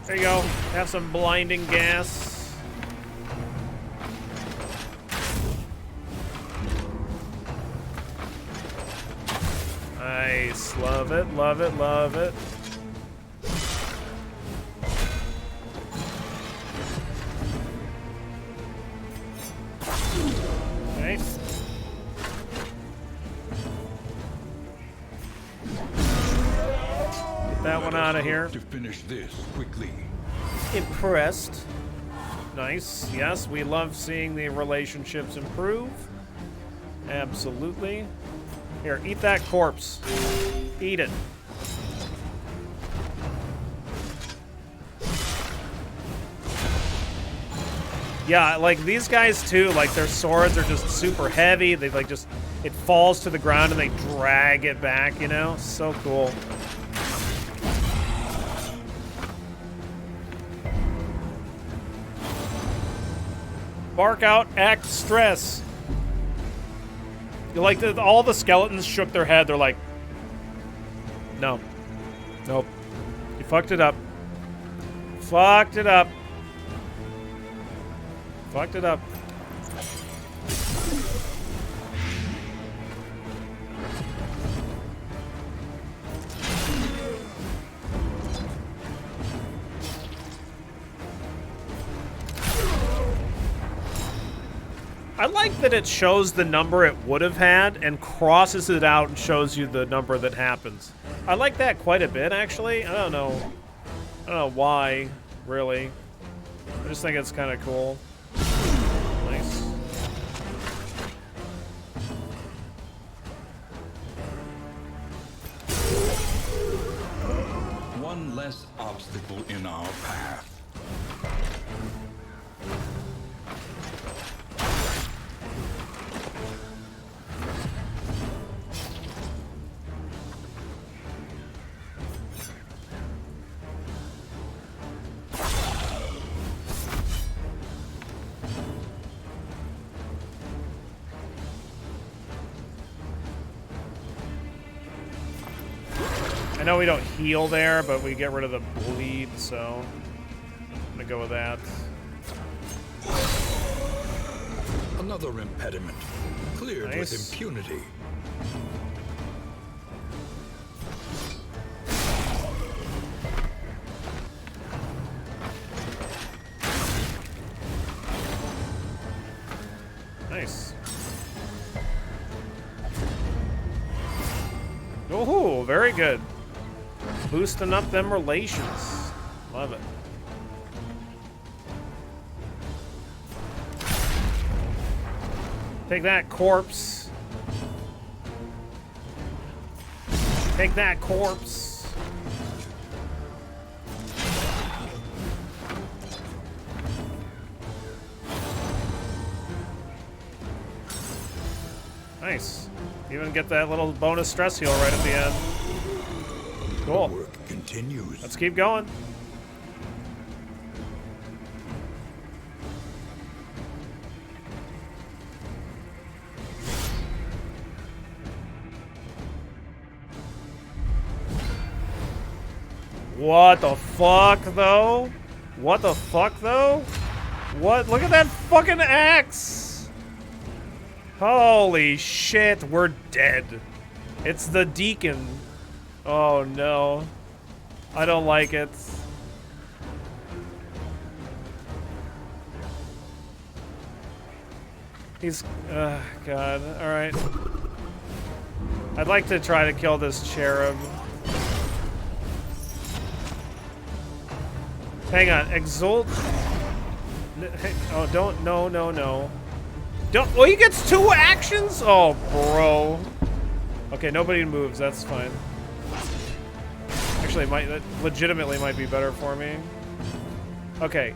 There you go. Have some blinding gas. Nice. Love it, love it, love it. Okay. Get that one out of here. To finish this quickly. Impressed. Nice. Yes, we love seeing the relationships improve. Absolutely. Here, eat that corpse. Eat it. Yeah, like these guys too, like their swords are just super heavy. They like just, it falls to the ground and they drag it back, you know? So cool. Bark out, act, stress. Like, all the skeletons shook their head. They're like, no. Nope. You fucked it up. Fucked it up. Fucked it up. I like that it shows the number it would have had and crosses it out and shows you the number that happens. I like that quite a bit, actually. I don't know why, really. I just think it's kind of cool. Nice. One less obstacle in our path. I know we don't heal there, but we get rid of the bleed, so I'm gonna go with that. Another impediment, cleared Nice. with impunity. Nice. Oh, very good. Boosting up them relations. Love it. Take that, corpse. Take that, corpse. Nice. Even get that little bonus stress heal right at the end. Cool. The work continues. Let's keep going. What the fuck, though? What the fuck, though? What? Look at that fucking axe! Holy shit, we're dead. It's the deacon. Oh no. I don't like it. He's... God. Alright. I'd like to try to kill this cherub. Hang on. Exalt... Oh, don't... No, no, no. Don't... Oh, he gets 2 actions? Oh, bro. Okay, nobody moves. That's fine. Actually, that legitimately might be better for me. Okay.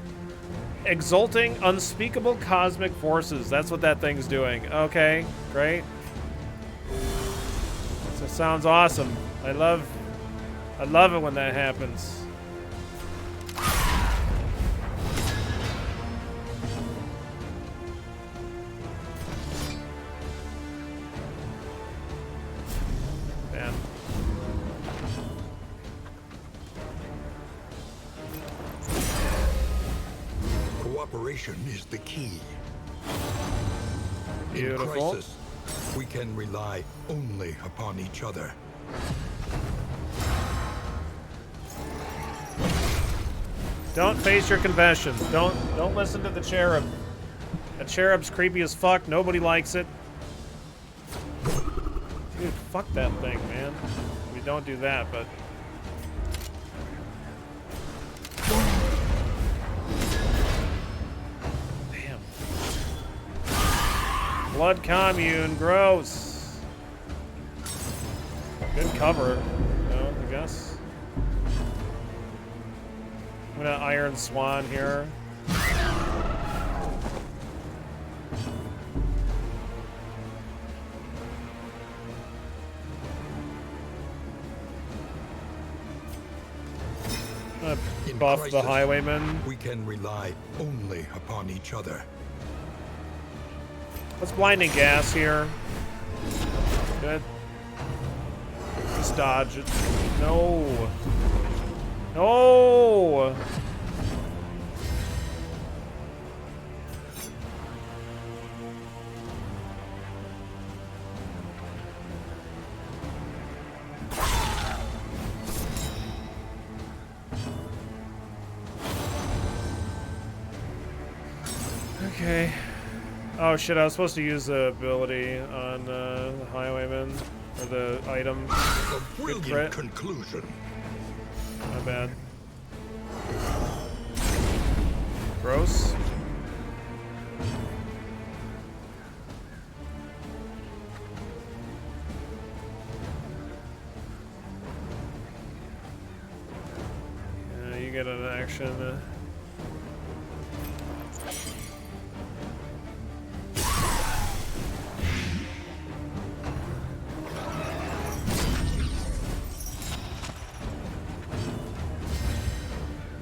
Exulting unspeakable cosmic forces. That's what that thing's doing. Okay, great. So sounds awesome. I love it when that happens. Man. Cooperation is the key. Beautiful. In crisis, we can rely only upon each other. Don't face your confession. Don't listen to the cherub. That cherub's creepy as fuck. Nobody likes it. Dude, fuck that thing, man. We don't do that, but... Damn. Blood commune, gross. Good cover, though, I guess. I'm gonna Iron Swan here. In Buff crisis, the Highwayman. we can rely only upon each other. Let's blinding gas here. Good. Just dodge it. No. No. Okay. Oh shit, I was supposed to use the ability on the highwayman, or the item. A brilliant conclusion. My bad. Gross. Yeah, you get an action.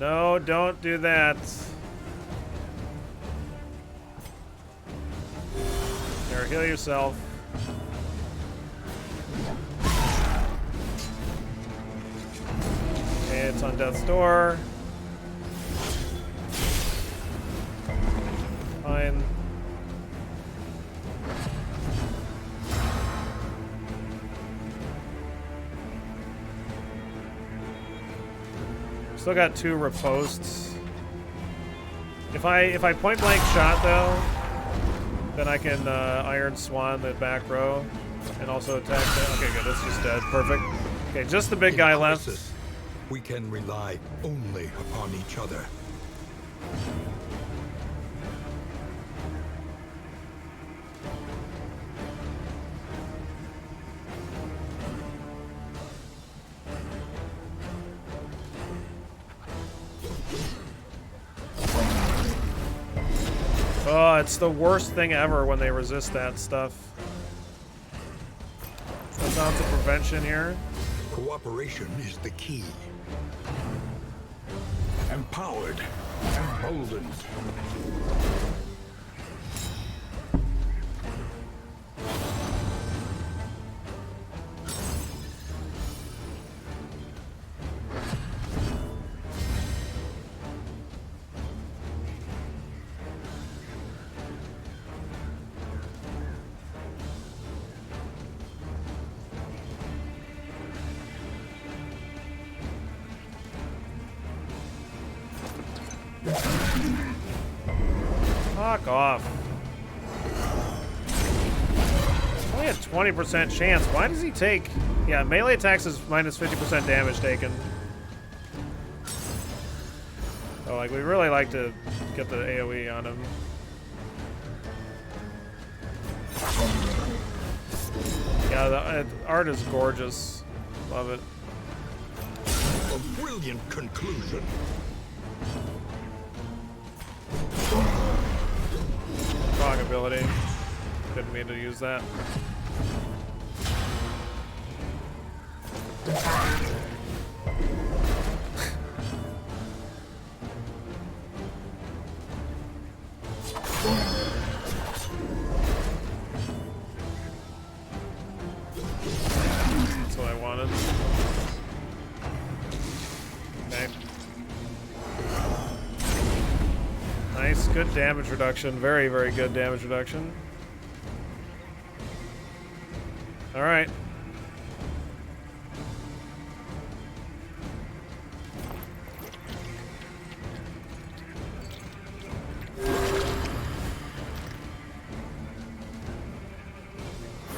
No, don't do that. Here, heal yourself. Okay, it's on death's door. Fine. Still got 2 riposts. If I point blank shot though, then I can Iron Swan the back row and also attack that. Okay, good. It's just dead. Perfect. Okay, just the big guy left. We can rely only upon each other. Oh, it's the worst thing ever when they resist that stuff. That's on to prevention here. Cooperation is the key. Empowered, emboldened. Fuck off. Only a 20% chance. Why does he take... Yeah, melee attacks is minus 50% damage taken. Oh, like, we really like to get the AoE on him. Yeah, the art is gorgeous. Love it. A brilliant conclusion. Wrong ability. Didn't mean to use that. That's what I wanted. Okay. Nice, good damage reduction. Very, very good damage reduction. All right.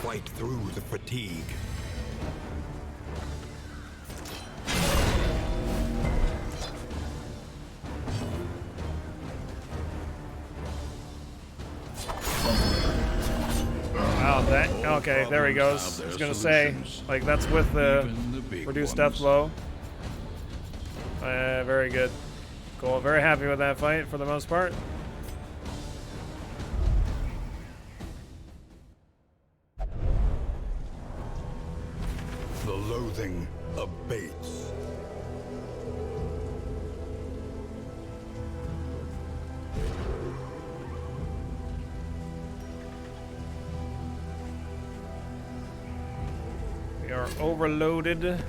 Fight through the fatigue. Wow, that okay, there he goes. I was gonna say, like, that's with the reduced death blow. Very good. Cool, very happy with that fight for the most part. The loathing abates. We are overloaded.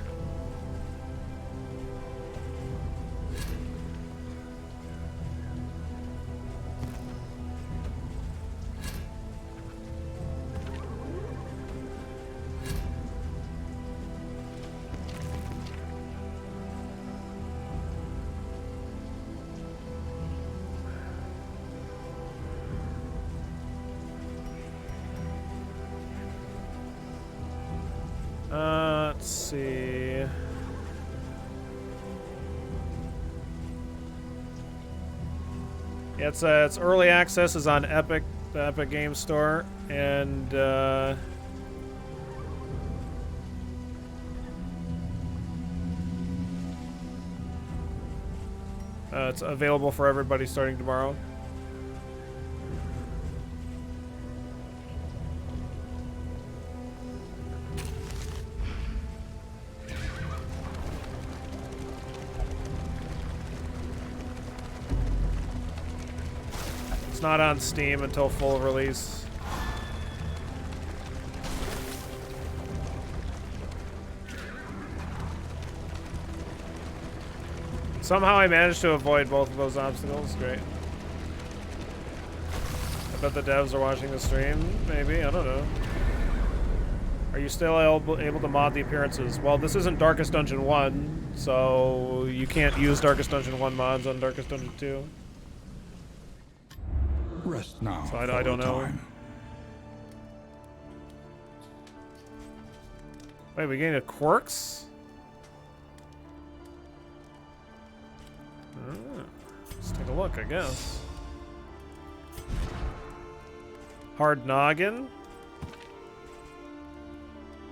Let's see. Yeah, it's early access is on Epic, the Epic Game Store, and it's available for everybody starting tomorrow. It's not on Steam until full release. Somehow I managed to avoid both of those obstacles. Great. I bet the devs are watching the stream. Maybe. I don't know. Are you still able to mod the appearances? Well, this isn't Darkest Dungeon 1, so you can't use Darkest Dungeon 1 mods on Darkest Dungeon 2. Rest now. So I don't know. Time. Wait, we gained a quirks? Let's take a look, I guess. Hard noggin.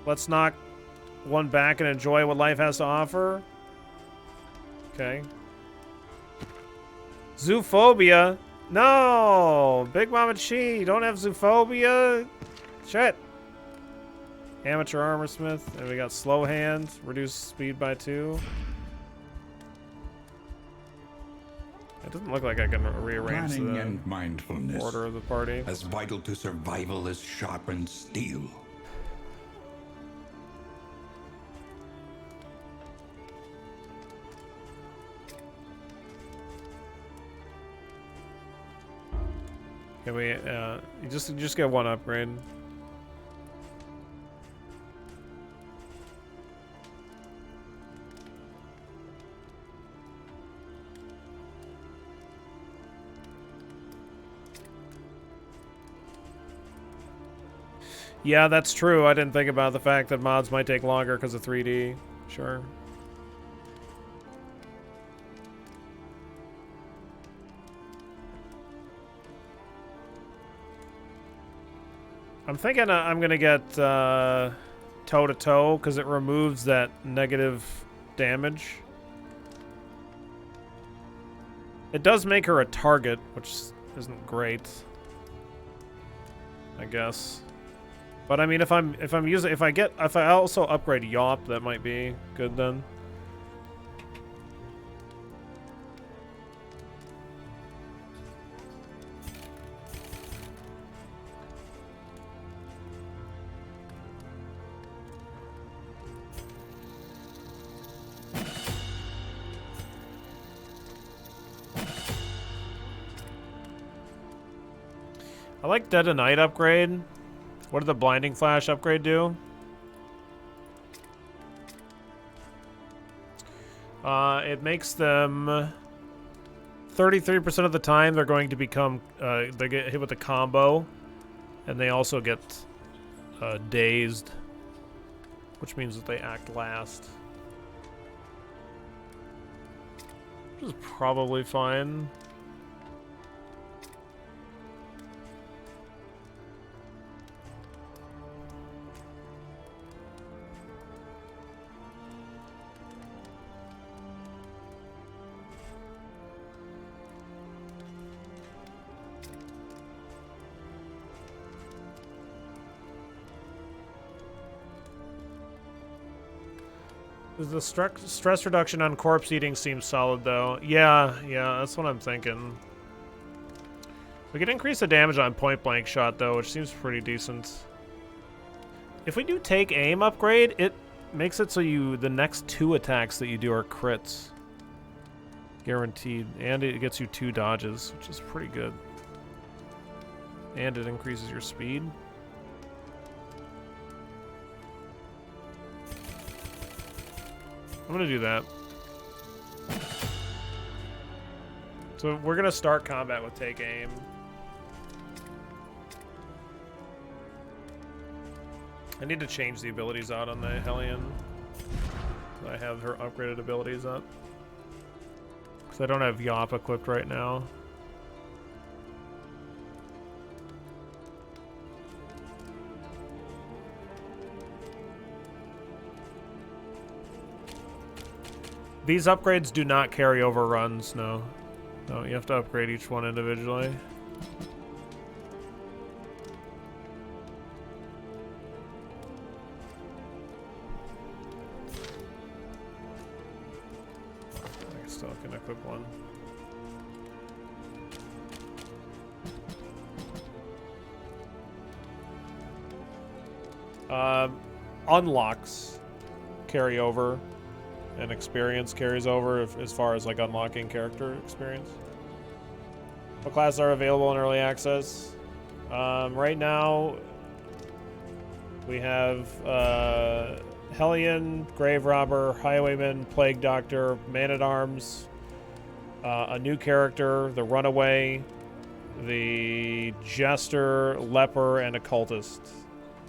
Let's knock one back and enjoy what life has to offer. Okay. Zoophobia. No! Big Mama Chi, don't have zoophobia. Shit. Amateur armorsmith. And we got slow hand. Reduce speed by 2. It doesn't look like I can rearrange Planning the and mindfulness, order of the party. as vital to survival as sharpened steel. Can we, you just get one upgrade. Yeah, that's true. I didn't think about the fact that mods might take longer because of 3D. Sure. I'm thinking I'm going to get toe-to-toe because it removes that negative damage. It does make her a target, which isn't great, I guess. But I mean, if I also upgrade Yawp, that might be good then. I like Dead of Night upgrade. What did the Blinding Flash upgrade do? It makes them 33% of the time they're going to become they get hit with a combo, and they also get dazed, which means that they act last, which is probably fine. The stress reduction on corpse eating seems solid, though. Yeah, that's what I'm thinking. We can increase the damage on point blank shot, though, which seems pretty decent. If we do take aim upgrade, it makes it so the next 2 attacks that you do are crits. Guaranteed. And it gets you 2 dodges, which is pretty good. And it increases your speed. I'm gonna do that. So we're gonna start combat with take aim. I need to change the abilities out on the Hellion. So I have her upgraded abilities up. Because I don't have Yop equipped right now. These upgrades do not carry over runs, no. No, you have to upgrade each one individually. I still can equip one. Unlocks carry over. And experience carries over as far as like unlocking character experience. What classes are available in early access? Right now, we have Hellion, Grave Robber, Highwayman, Plague Doctor, Man-at-Arms, a new character, the Runaway, the Jester, Leper, and Occultist.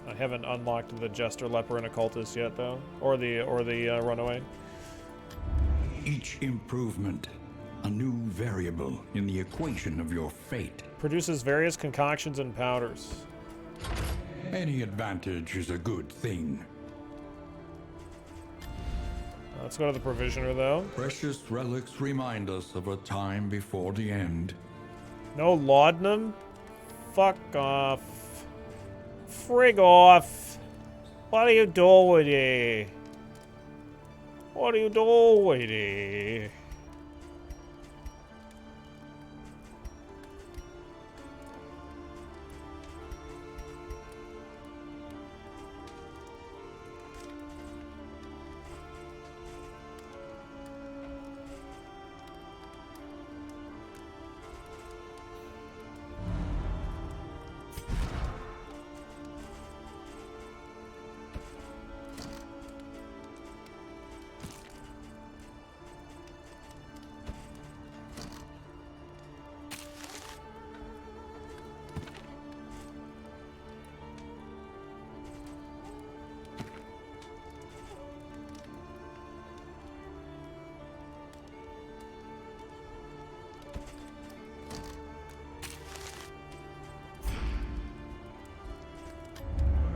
I haven't unlocked the Jester, Leper, and Occultist yet, though, or the Runaway. Each improvement, a new variable in the equation of your fate. Produces various concoctions and powders. Any advantage is a good thing. Let's go to the Provisioner, though. Precious relics remind us of a time before the end. No laudanum? Fuck off. Frig off. What are you doing here? What are you doing here?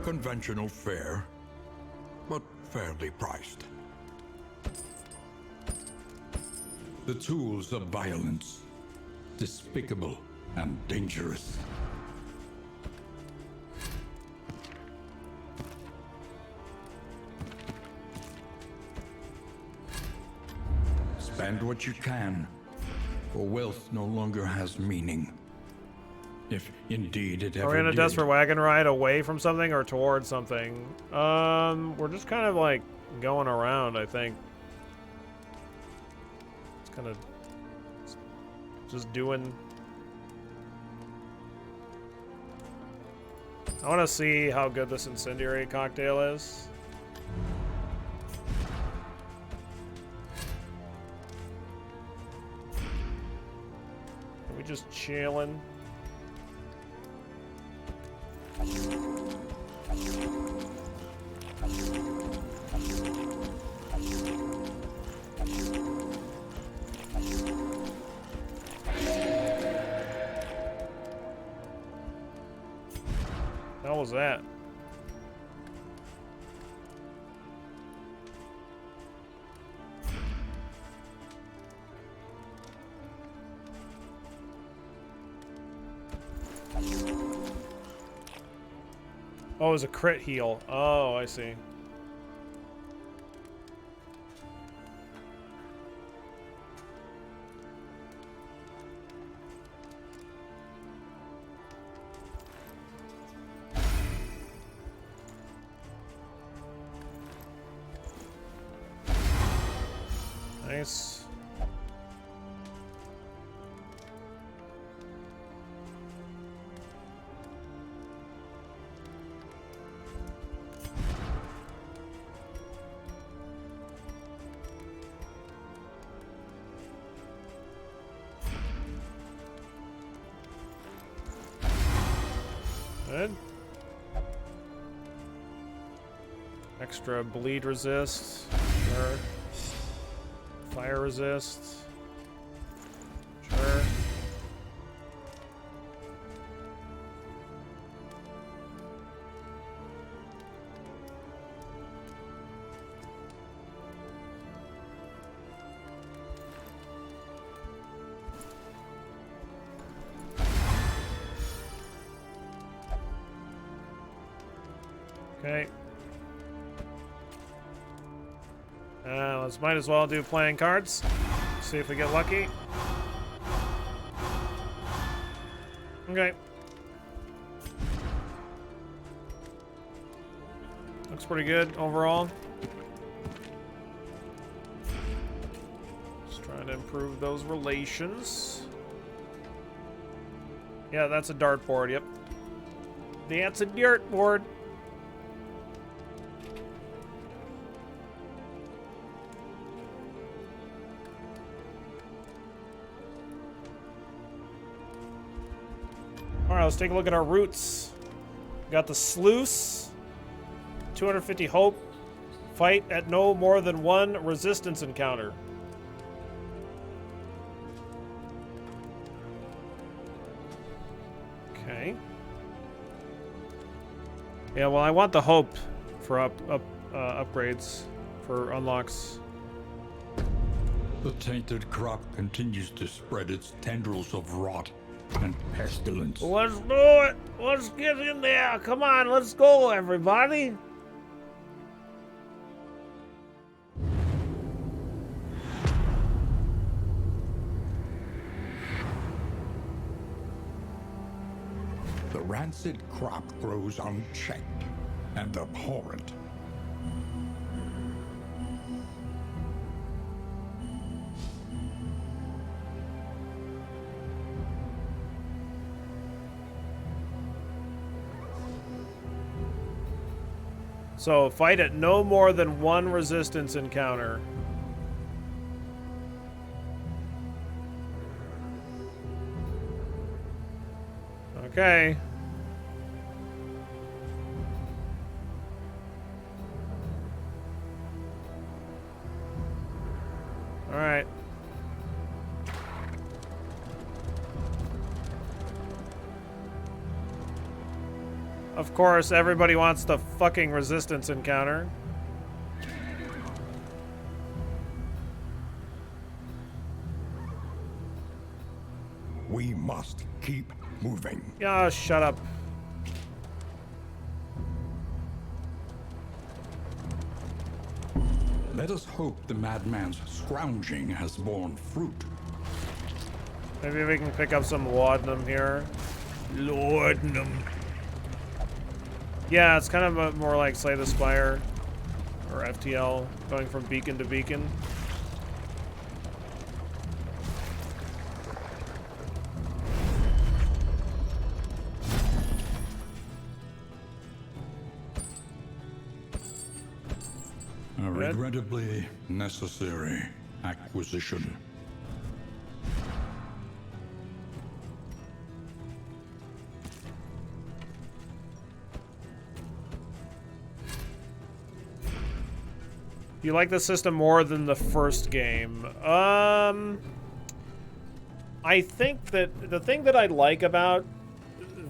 Conventional fare, but fairly priced. The tools of violence, despicable and dangerous. Spend what you can, for wealth no longer has meaning. If indeed it ever Are we on a did. desperate wagon ride away from something or towards something? We're just kind of like going around, I think. It's kind of just doing. I want to see how good this incendiary cocktail is. Are we just chilling? How was that? Oh, it was a crit heal. Oh, I see. Nice. Good. Extra bleed resist. Sure. Fire resist. Sure. Okay. Let's might as well do playing cards. See if we get lucky. Okay. Looks pretty good overall. Just trying to improve those relations. Yeah, that's a dartboard, yep. That's a dartboard. Alright, let's take a look at our routes. Got the sluice, 250 hope, fight at no more than one resistance encounter. Okay. Yeah, well, I want the hope for upgrades, for unlocks. The tainted crop continues to spread its tendrils of rot and pestilence. Let's do it! Let's get in there! Come on, let's go, everybody! The rancid crop grows unchecked and abhorrent. So, fight at no more than one resistance encounter. Okay. All right. Of course, everybody wants the fucking resistance encounter. We must keep moving. Yeah, shut up. Let us hope the madman's scrounging has borne fruit. Maybe we can pick up some laudanum here. Laudanum. Yeah, it's kind of more like Slay the Spire or FTL, going from beacon to beacon. A regrettably necessary acquisition. You like the system more than the first game? I think that the thing that I like about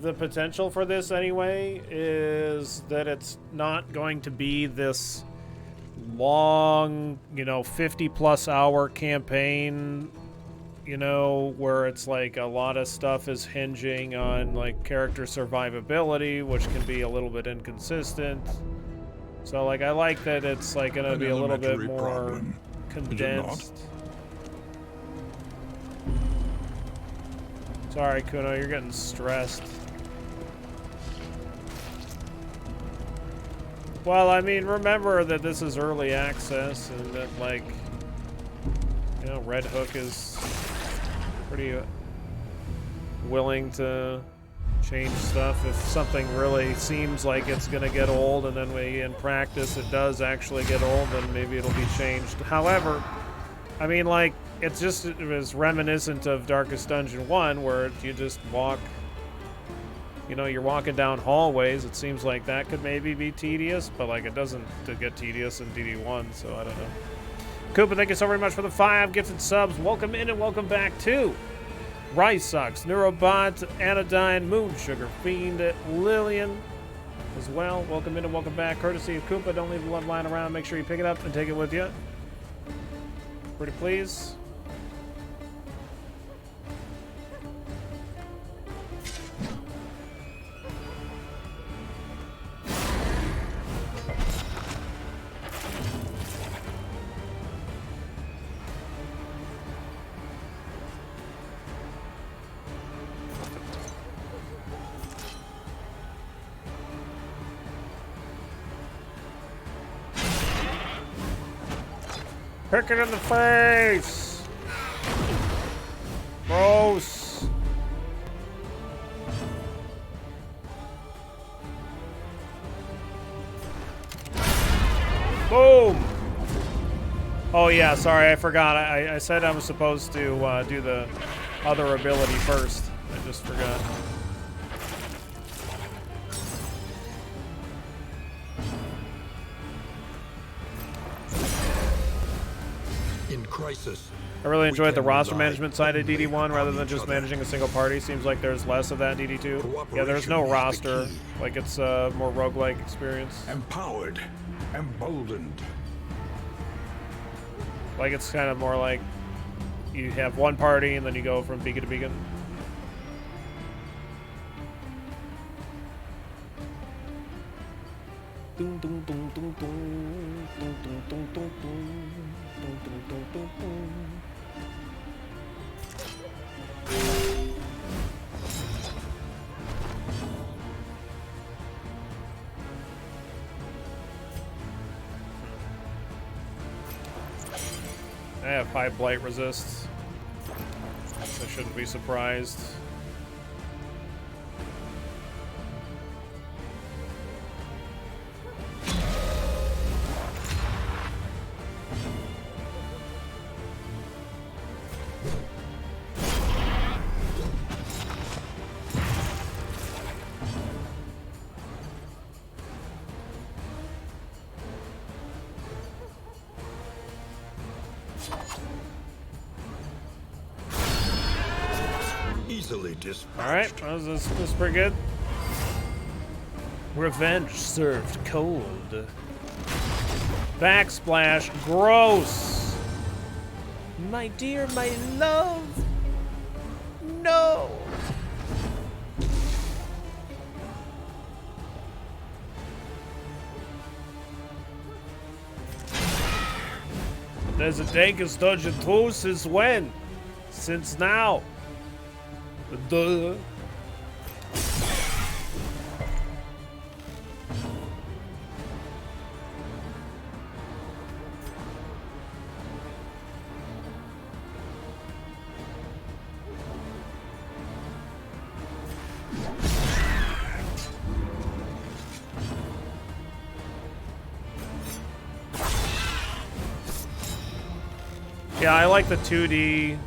the potential for this anyway is that it's not going to be this long, 50+ hour campaign, where it's like a lot of stuff is hinging on like character survivability, which can be a little bit inconsistent. So, like, I like that it's, like, gonna be a little bit more condensed. Sorry, Kuno, you're getting stressed. Well, I mean, remember that this is early access and that, like, You know, Red Hook is pretty willing to change stuff if something really seems like it's gonna get old, and then in practice it does actually get old, then maybe it'll be changed. However, I mean, like, it was reminiscent of Darkest Dungeon 1, where you just walk, you know, you're walking down hallways. It seems like that could maybe be tedious, but like it doesn't get tedious in DD1, so I don't know. Koopa, thank you so very much for the 5 gifted subs. Welcome in and welcome back to Rice Sucks, Neurobot, Anodyne, Moon Sugar Fiend, Lillian as well. Welcome in and welcome back. Courtesy of Koopa, don't leave the love line around. Make sure you pick it up and take it with you. Pretty please. Pick it in the face! Gross! Boom! Oh yeah, sorry, I forgot. I said I was supposed to do the other ability first. I just forgot. In crisis, I really enjoyed the roster management side of DD1 rather than just managing a single party. Seems like there's less of that in DD2. Yeah, there's no roster. Like, it's a more roguelike experience. Empowered, emboldened. Like, it's kind of more like you have one party and then you go from beacon to beacon. Dun, dun, dun, dun, dun, dun, dun, dun, dun, dun. I have high blight resist. I shouldn't be surprised. Alright, this is pretty good. Revenge served cold. Backsplash, gross. My dear, my love. No. There's a Darkest Dungeon 2 since when? Since now. Duh. Yeah, I like the 2D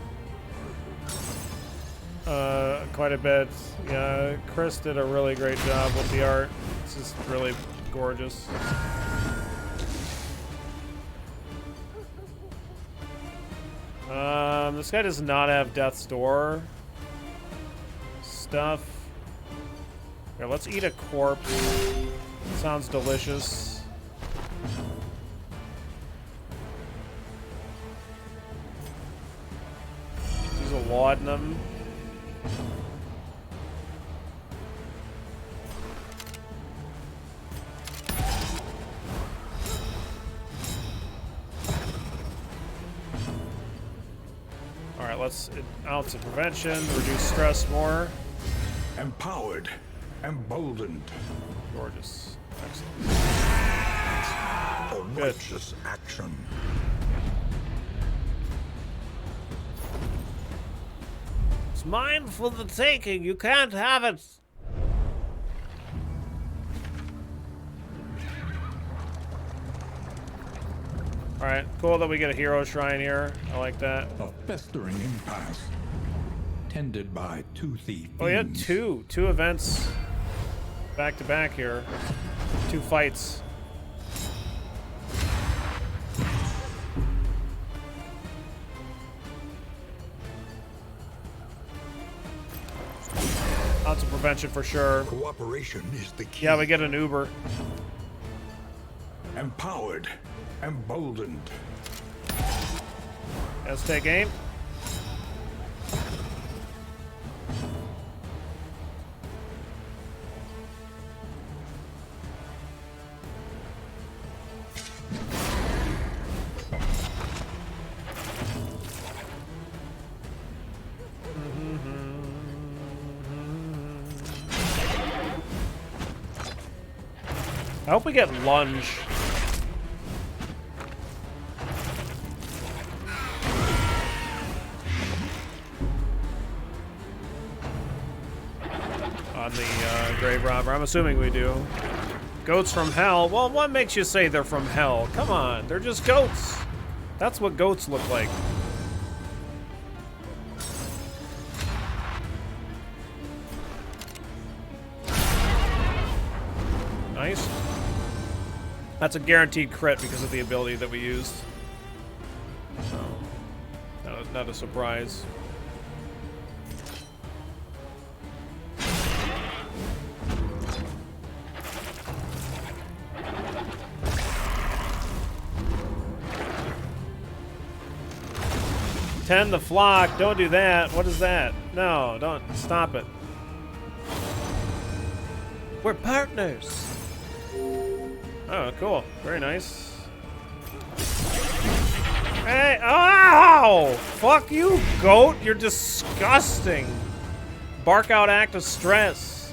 quite a bit. Yeah, Chris did a really great job with the art. It's just really gorgeous. This guy does not have Death's Door stuff. Here, let's eat a corpse. Sounds delicious. Use a laudanum. Alright, let's ounce of prevention, reduce stress more. Empowered, emboldened. Gorgeous. Excellent. A righteous action. mine for the taking. You can't have it. Alright, cool that we get a hero shrine here. I like that. A festering impasse, tended by toothy Oh, yeah, fiends. two events back to back here. 2 fights. Lots of prevention for sure. Cooperation is the key. Yeah, we get an Uber. Empowered, emboldened. Let's take aim. I hope we get lunge. On the grave robber. I'm assuming we do. Goats from hell. Well, what makes you say they're from hell? Come on, they're just goats. That's what goats look like. Nice. That's a guaranteed crit because of the ability that we used. So, not a surprise. Tend the flock. Don't do that. What is that? No, don't. Stop it. We're partners. Oh, cool. Very nice. Hey, ow! Fuck you, goat. You're disgusting. Bark out act of stress.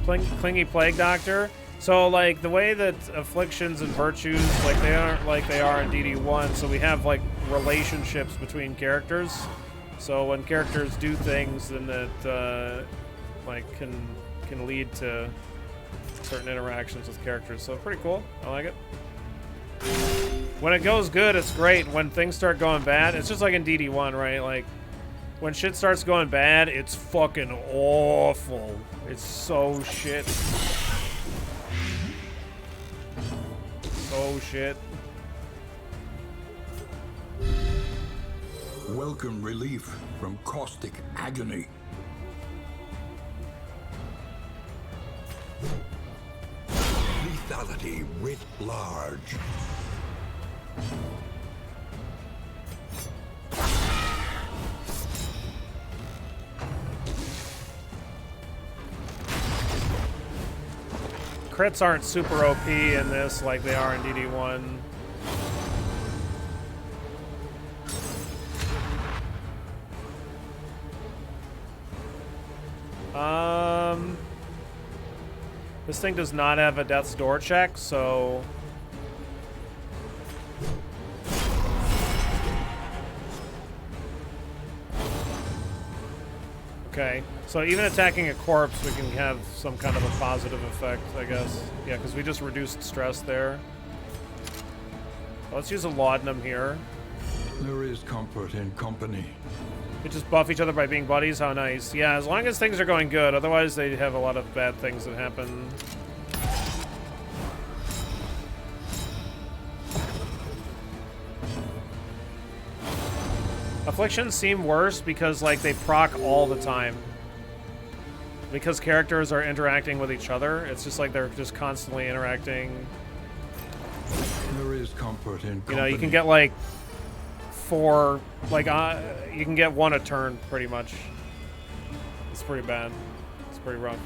Clingy plague doctor. So, like, the way that afflictions and virtues, like, they aren't like they are in DD1, so we have, like, relationships between characters. So when characters do things, then that, like, can lead to certain interactions with characters. So pretty cool. I like it. When it goes good, it's great. When things start going bad, it's just like in DD1, right? Like, when shit starts going bad, it's fucking awful. It's so shit. So shit. Welcome relief from caustic agony. Lethality writ large. Crits aren't super OP in this like they are in DD1. This thing does not have a death's door check, so okay. So even attacking a corpse, we can have some kind of a positive effect, I guess. Yeah, because we just reduced stress there. Let's use a laudanum here. There is comfort in company. They just buff each other by being buddies. How nice. Yeah, as long as things are going good. Otherwise, they have a lot of bad things that happen. Afflictions seem worse because, like, they proc all the time. Because characters are interacting with each other, it's just like they're just constantly interacting. There is comfort in company. You know, you can get, like, 4, like, you can get 1 a turn, pretty much. It's pretty bad. It's pretty rough.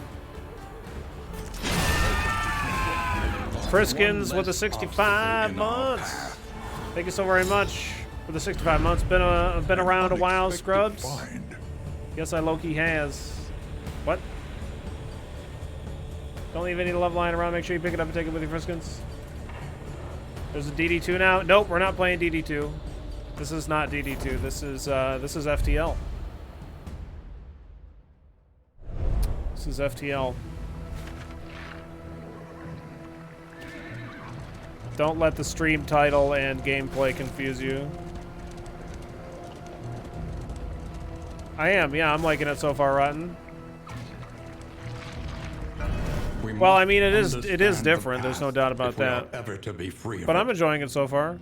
Friskins with the 65 months. Thank you so very much for the 65 months. Been around a while, Scrubs. Yes, I low-key has. What? Don't leave any love lying around. Make sure you pick it up and take it with you, Friskins. There's a DD2 now. Nope, we're not playing DD2. This is not DD2. This is FTL. is FTL. Don't let the stream title and gameplay confuse you. I am, yeah, I'm liking it so far, Rotten. Well, I mean, it is different. There's no doubt about that. Ever to be free but I'm enjoying it so far.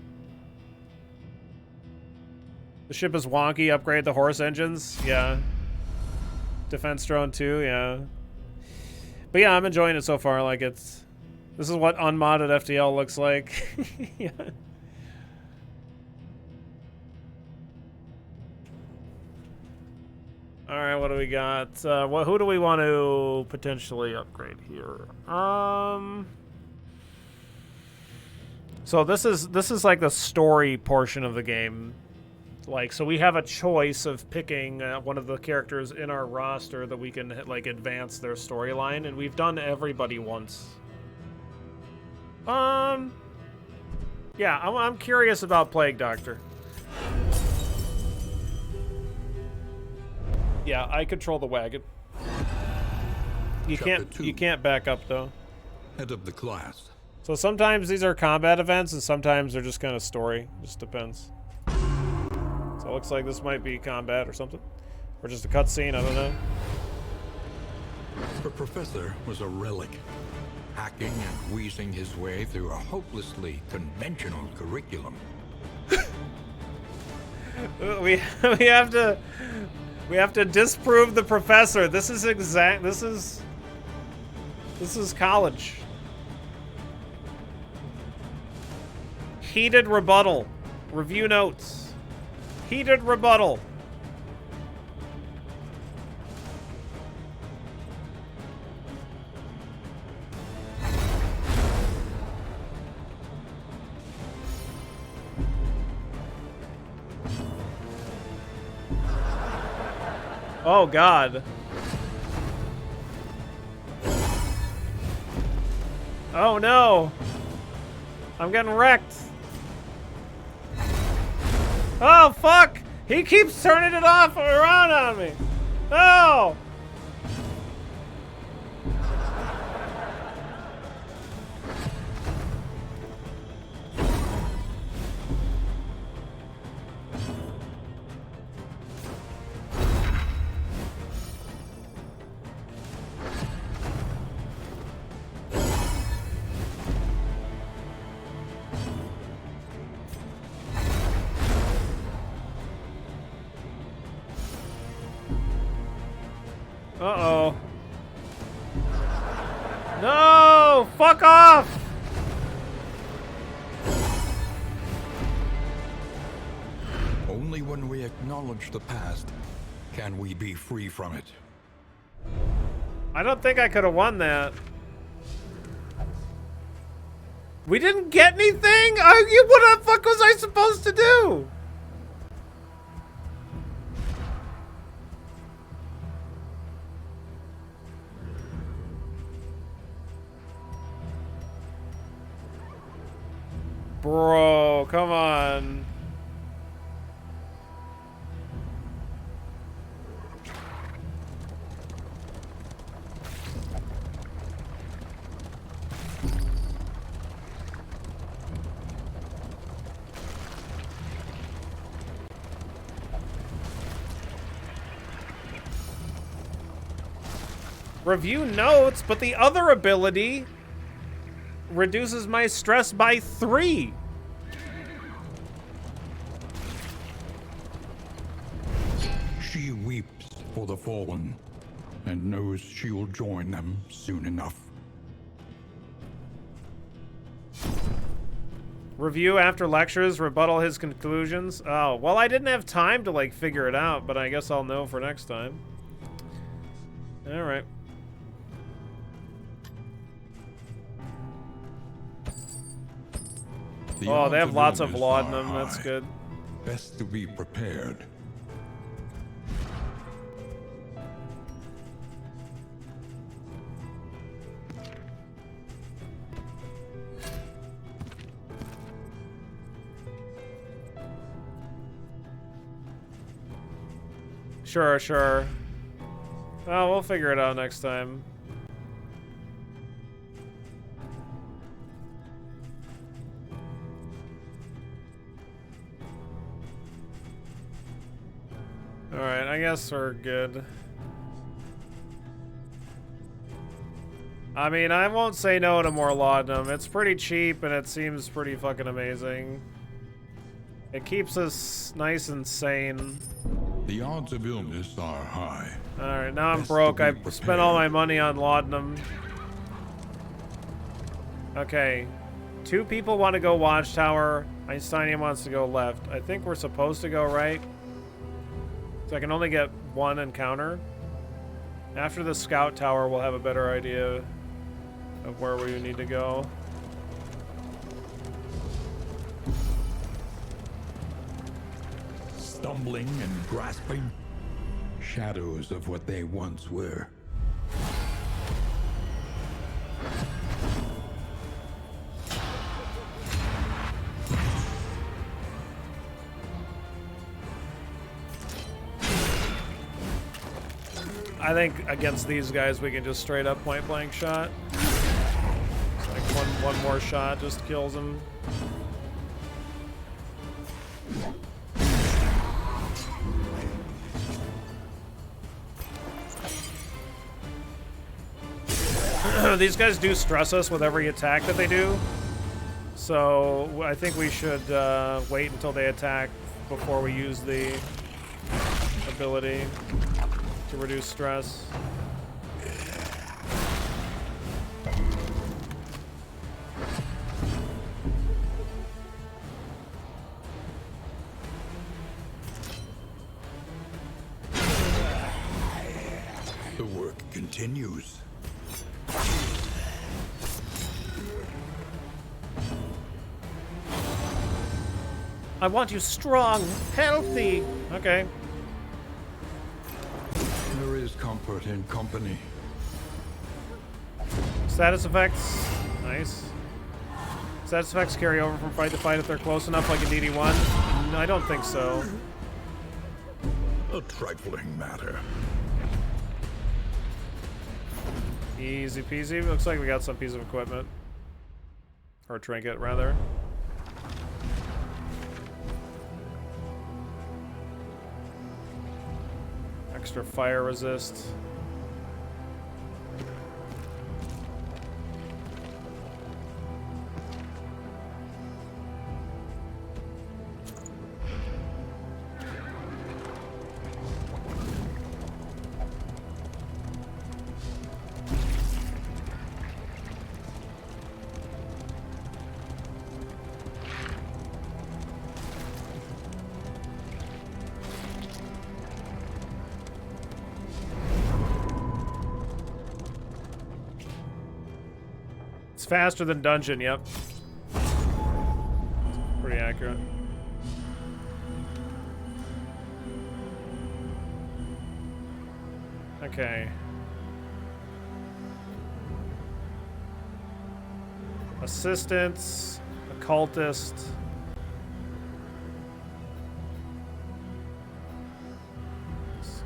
The ship is wonky. Upgrade the horse engines. Yeah. Defense drone too. Yeah. But yeah, I'm enjoying it so far. Like this is what unmodded FTL looks like. Yeah. All right, what do we got? Who do we want to potentially upgrade here? So this is like the story portion of the game. Like, so we have a choice of picking one of the characters in our roster that we can like advance their storyline, and we've done everybody once. Yeah, I'm curious about Plague Doctor. Yeah, I control the wagon. You can't back up though. Head of the class. So sometimes these are combat events, and sometimes they're just kind of story. Just depends. So it looks like this might be combat or something, or just a cutscene. I don't know. The professor was a relic, hacking and wheezing his way through a hopelessly conventional curriculum. we have to disprove the professor. This is college. Heated rebuttal. Review notes. Heated rebuttal. Oh, God. Oh, no. I'm getting wrecked. Oh, fuck! He keeps turning it off around on me. No! Uh-oh. No! Fuck off! Only when we acknowledge the past can we be free from it. I don't think I could have won that. We didn't get anything? What the fuck was I supposed to do? Bro, come on. Review notes, but the other ability reduces my stress by 3. She weeps for the fallen and knows she'll join them soon enough. Review after lectures, rebuttal his conclusions. Oh, well, I didn't have time to, like, figure it out, but I guess I'll know for next time. All right. Oh, they have lots of laudanum. That's good. Best to be prepared. Sure, sure. Oh, we'll figure it out next time. Alright, I guess we're good. I mean, I won't say no to more laudanum. It's pretty cheap and it seems pretty fucking amazing. It keeps us nice and sane. The odds of illness are high. Alright, now I'm Best broke. to I be spent all my prepared. money on laudanum. Okay. 2 people want to go Watchtower. Einsteinium wants to go left. I think we're supposed to go right. So I can only get 1 encounter. After the scout tower, we'll have a better idea of where we need to go. Stumbling and grasping. Shadows of what they once were. I think against these guys, we can just straight up point blank shot. Like one more shot just kills them. These guys do stress us with every attack that they do. So I think we should wait until they attack before we use the ability to reduce stress. The work continues. I want you strong, healthy. Okay. There is comfort in company. Status effects. Nice. Status effects carry over from fight to fight if they're close enough, like in DD1? No, I don't think so. A trifling matter. Easy peasy. Looks like we got some piece of equipment. Or trinket, rather. Extra fire resist. Faster than dungeon, yep. Pretty accurate. Okay. Assistance, occultist. Let's see.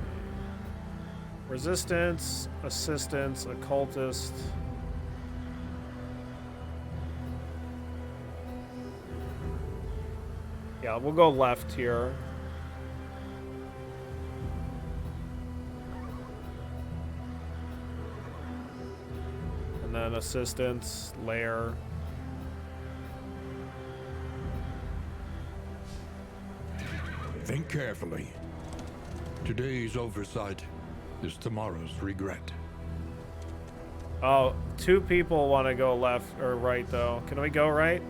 Resistance, assistance, occultist. Yeah, we'll go left here. And then assistance, lair. Think carefully. Today's oversight is tomorrow's regret. Oh, 2 people want to go left or right, though. Can we go right?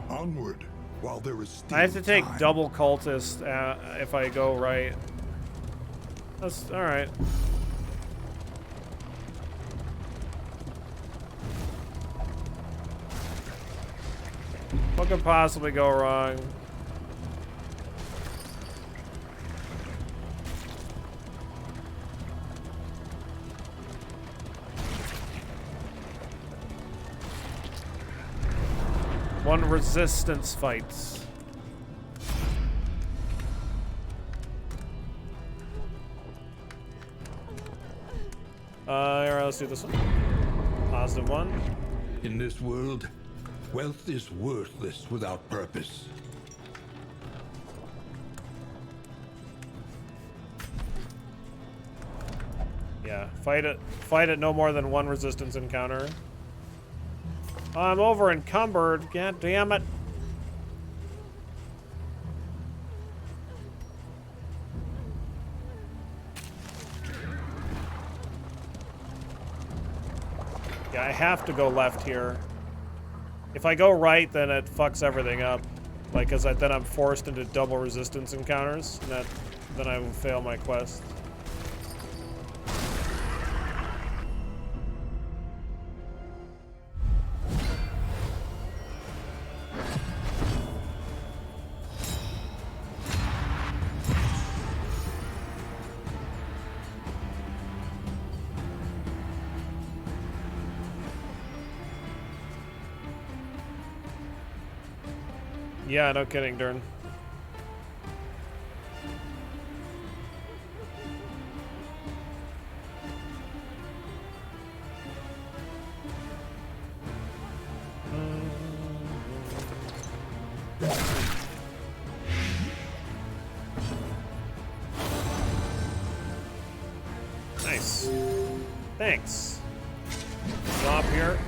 Onward, while there is still I have to take time. double cultist if I go right. That's alright. What could possibly go wrong? One resistance fights. Alright, let's do this one. Positive 1. In this world, wealth is worthless without purpose. Yeah, fight it. Fight it no more than 1 resistance encounter. I'm over encumbered. God damn it. Yeah, I have to go left here. If I go right, then it fucks everything up. Like, cause then I'm forced into double resistance encounters, and then I will fail my quest. Yeah, no kidding, Dern. Nice. Thanks. Drop here.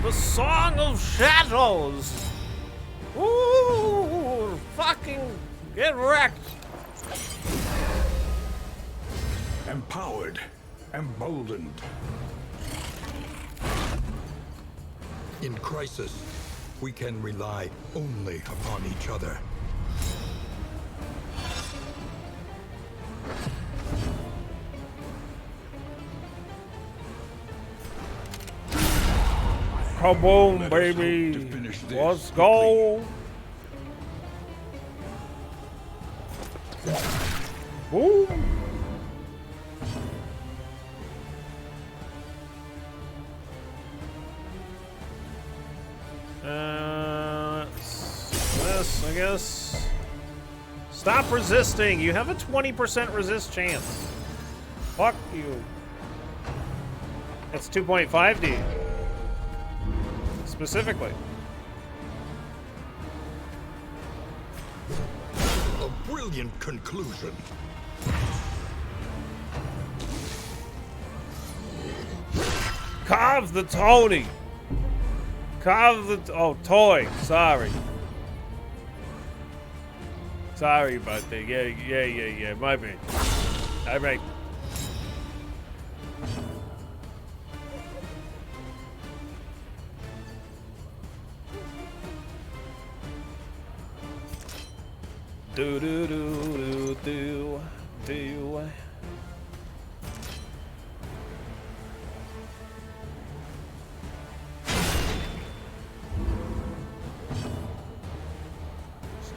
The Song of Shadows! Ooh, fucking get wrecked! Empowered, emboldened. In crisis, we can rely only upon each other. Kaboom, Let us baby! hope to finish this Let's quickly. go! Boom! This, I guess. Stop resisting! You have a 20% resist chance. Fuck you. It's 2.5D. Specifically. A brilliant conclusion. Carve the Tony! Carve the... Oh, toy. Sorry. Sorry about that. Yeah. My bad. All right. Do.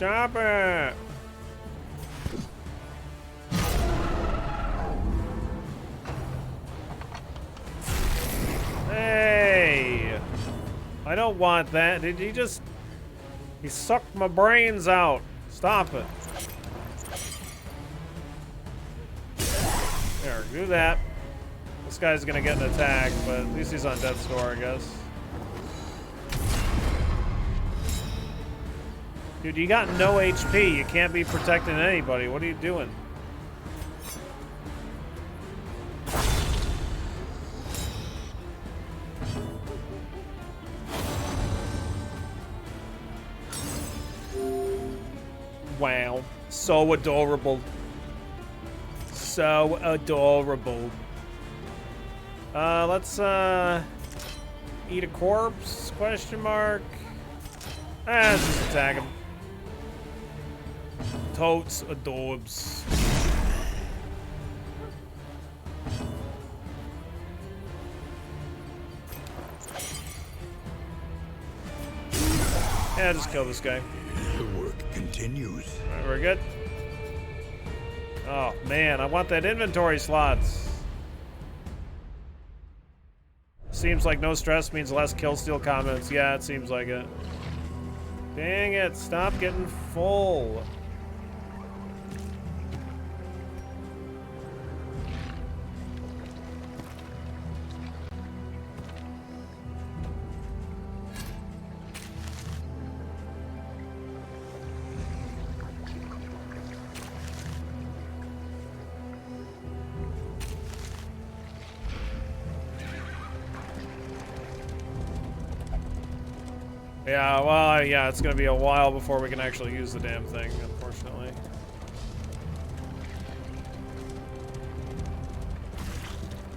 Stop it! Hey! I don't want that. Did he just... He sucked my brains out. Stop it. There, do that. This guy's gonna get an attack, but at least he's on death's door, I guess. Dude, you got no HP. You can't be protecting anybody. What are you doing? Wow. So adorable. So adorable. Let's, eat a corpse? Question mark. Let's just attack him. Totes adorbs. Yeah, just kill this guy. The work continues. Alright, we're good. Oh man, I want that inventory slots. Seems like no stress means less kill steal comments. Yeah, it seems like it. Dang it, stop getting full. Yeah, well, yeah, it's gonna be a while before we can actually use the damn thing, unfortunately.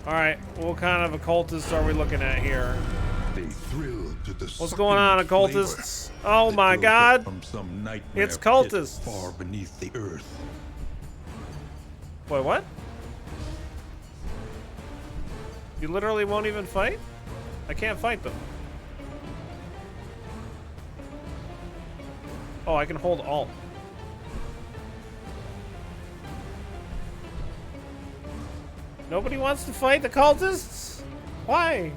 Alright, what kind of occultists are we looking at here? They thrilled to the What's going on, succulent occultists? flavor Oh that my built up god! From some nightmare It's pit cultists! far beneath the earth. Wait, what? You literally won't even fight? I can't fight them. Oh, I can hold Alt. Nobody wants to fight the cultists? Why?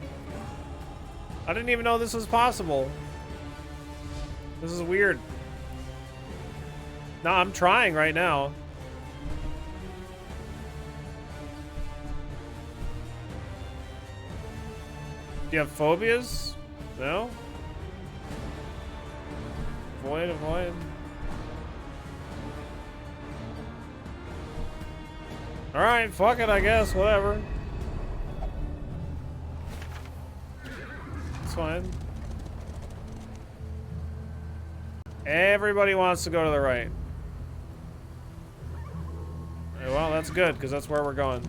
I didn't even know this was possible. This is weird. No, I'm trying right now. Do you have phobias? No? Avoid, avoid. Alright, fuck it, I guess, whatever. It's fine. Everybody wants to go to the right. Well, that's good, because that's where we're going.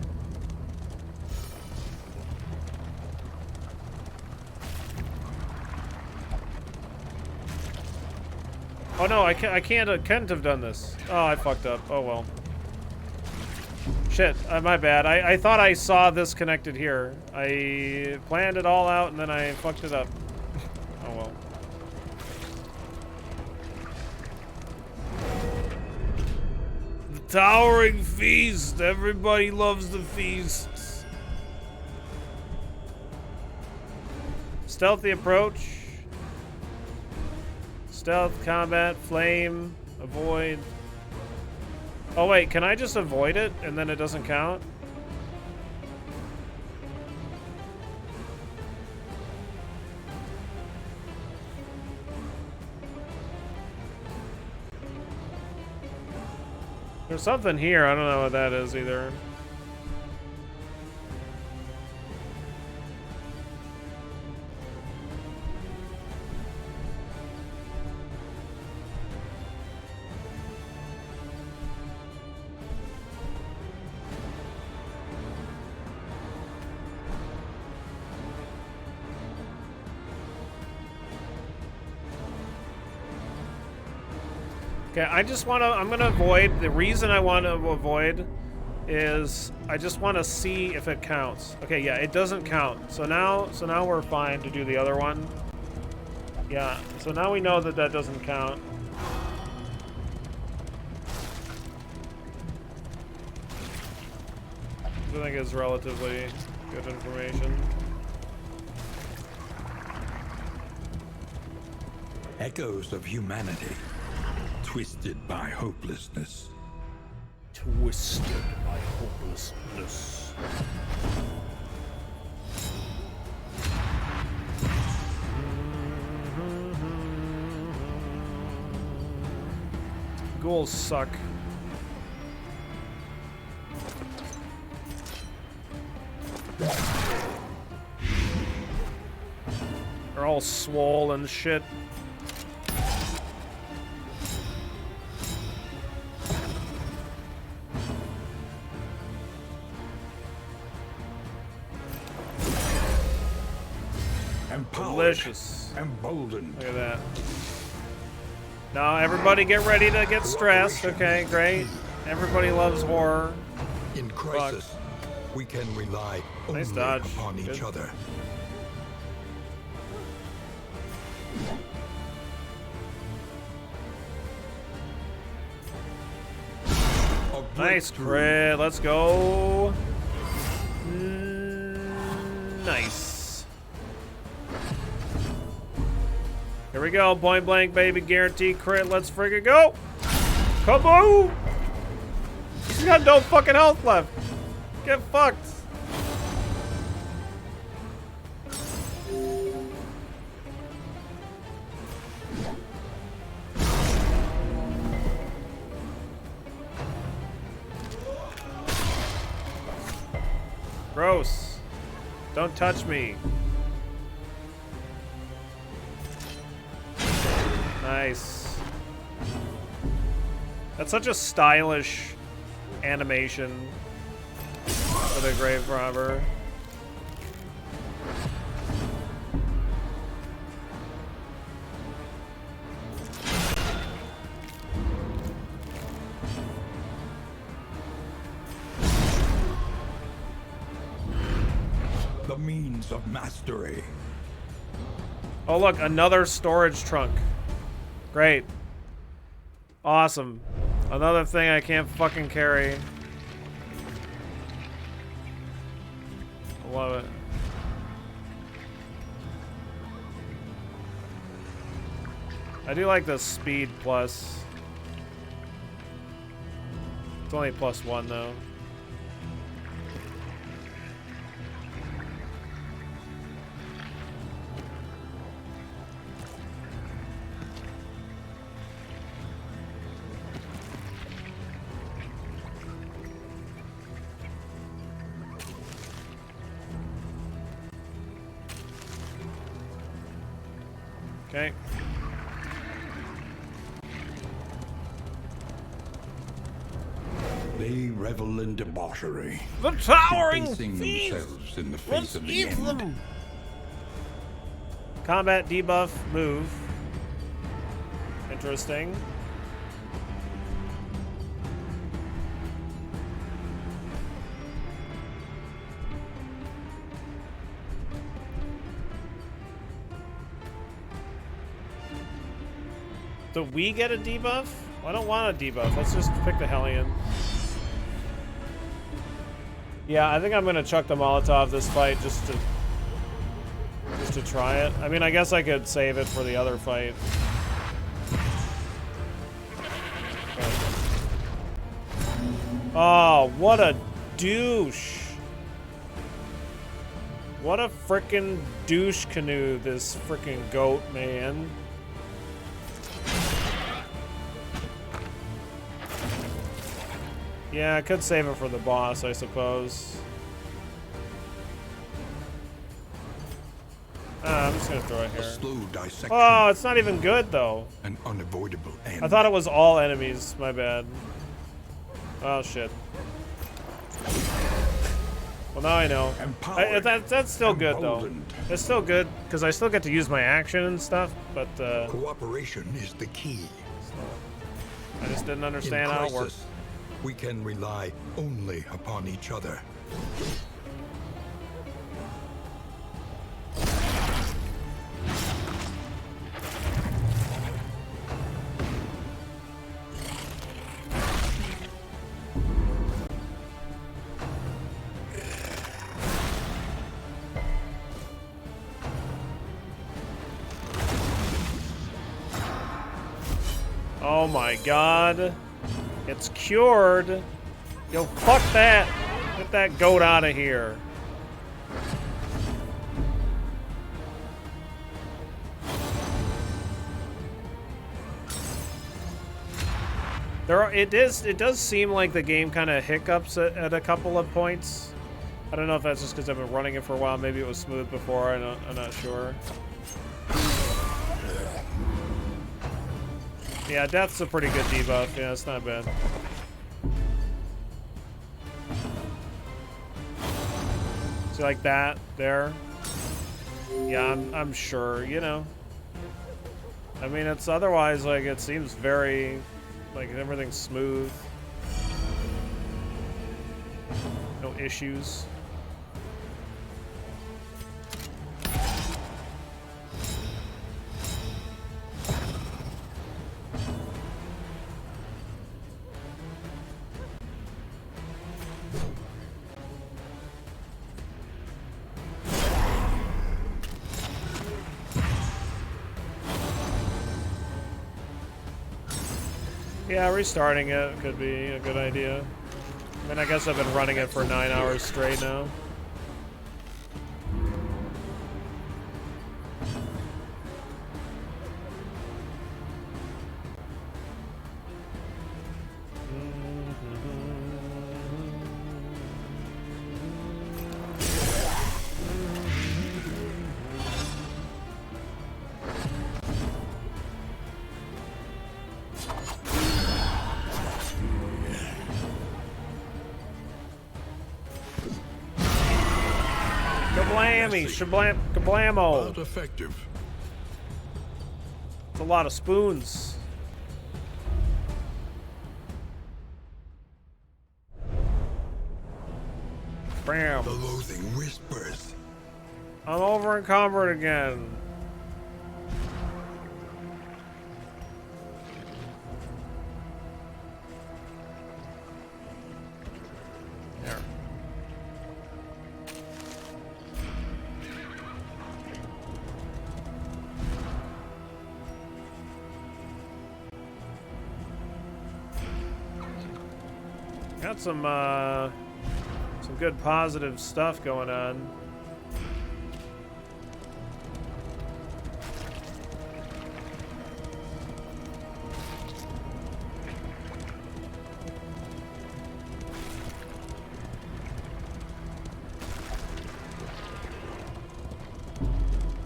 Oh no, I couldn't have done this. Oh, I fucked up. Oh well. Shit, my bad. I thought I saw this connected here. I planned it all out and then I fucked it up. Oh well. The towering feast. Everybody loves the feasts. Stealthy approach. Stealth, combat, flame, avoid. Oh wait, can I just avoid it and then it doesn't count? There's something here, I don't know what that is either. Okay, I'm gonna avoid. The reason I want to avoid is I just want to see if it counts. Okay, yeah, it doesn't count. So now we're fine to do the other one. Yeah, so now we know that that doesn't count. I think it's relatively good information. Echoes of humanity, twisted by hopelessness. Twisted by hopelessness. Ghouls suck. They're all swole and shit. Delicious. Emboldened. Look at that. Now everybody get ready to get stressed. Okay, great. Everybody loves horror. In crisis, we can rely only Nice dodge. upon Good. each other. Nice crit. Let's go. Nice. Here we go. Point blank, baby. Guarantee crit. Let's friggin' go. Kaboom! He's got no fucking health left. Get fucked. Gross. Don't touch me. Nice. That's such a stylish animation for the grave robber. The means of mastery. Oh look, another storage trunk. Great. Awesome. Another thing I can't fucking carry. I love it. I do like the speed plus. It's only +1 though. Okay. They revel in debauchery, The towering debasing thieves! themselves in the face Let's of the eat end. them! Combat debuff move. Interesting. Do we get a debuff? I don't want a debuff. Let's just pick the Hellion. Yeah, I think I'm gonna chuck the Molotov this fight just to try it. I mean, I guess I could save it for the other fight. Okay. Oh, what a douche. What a frickin' douche canoe, this frickin' goat, man. Yeah, I could save it for the boss, I suppose. I'm just gonna throw it A here. slow dissection. Oh, it's not even good, though. An unavoidable end. I thought it was all enemies. My bad. Oh, shit. Well, now I know. Empowered, That's still good, though. emboldened. It's still good, because I still get to use my action and stuff, but Cooperation is the key. I just didn't understand In how it worked. crisis, we can rely only upon each other. Oh my god. It's cured. Yo, fuck that. Get that goat out of here. It does seem like the game kind of hiccups at a couple of points. I don't know if that's just because I've been running it for a while. Maybe it was smooth before. I'm not sure. Yeah, death's a pretty good debuff. Yeah, it's not bad. So like that there. Yeah, I'm sure, you know. I mean, it's otherwise like it seems very like everything's smooth. No issues. Yeah, restarting it could be a good idea. I mean, I guess I've been running it for 9 hours straight now. Kablammy, kablamo. But effective. It's a lot of spoons. Bam. The loathing whispers. I'm over encumbered again. There. Got some good positive stuff going on.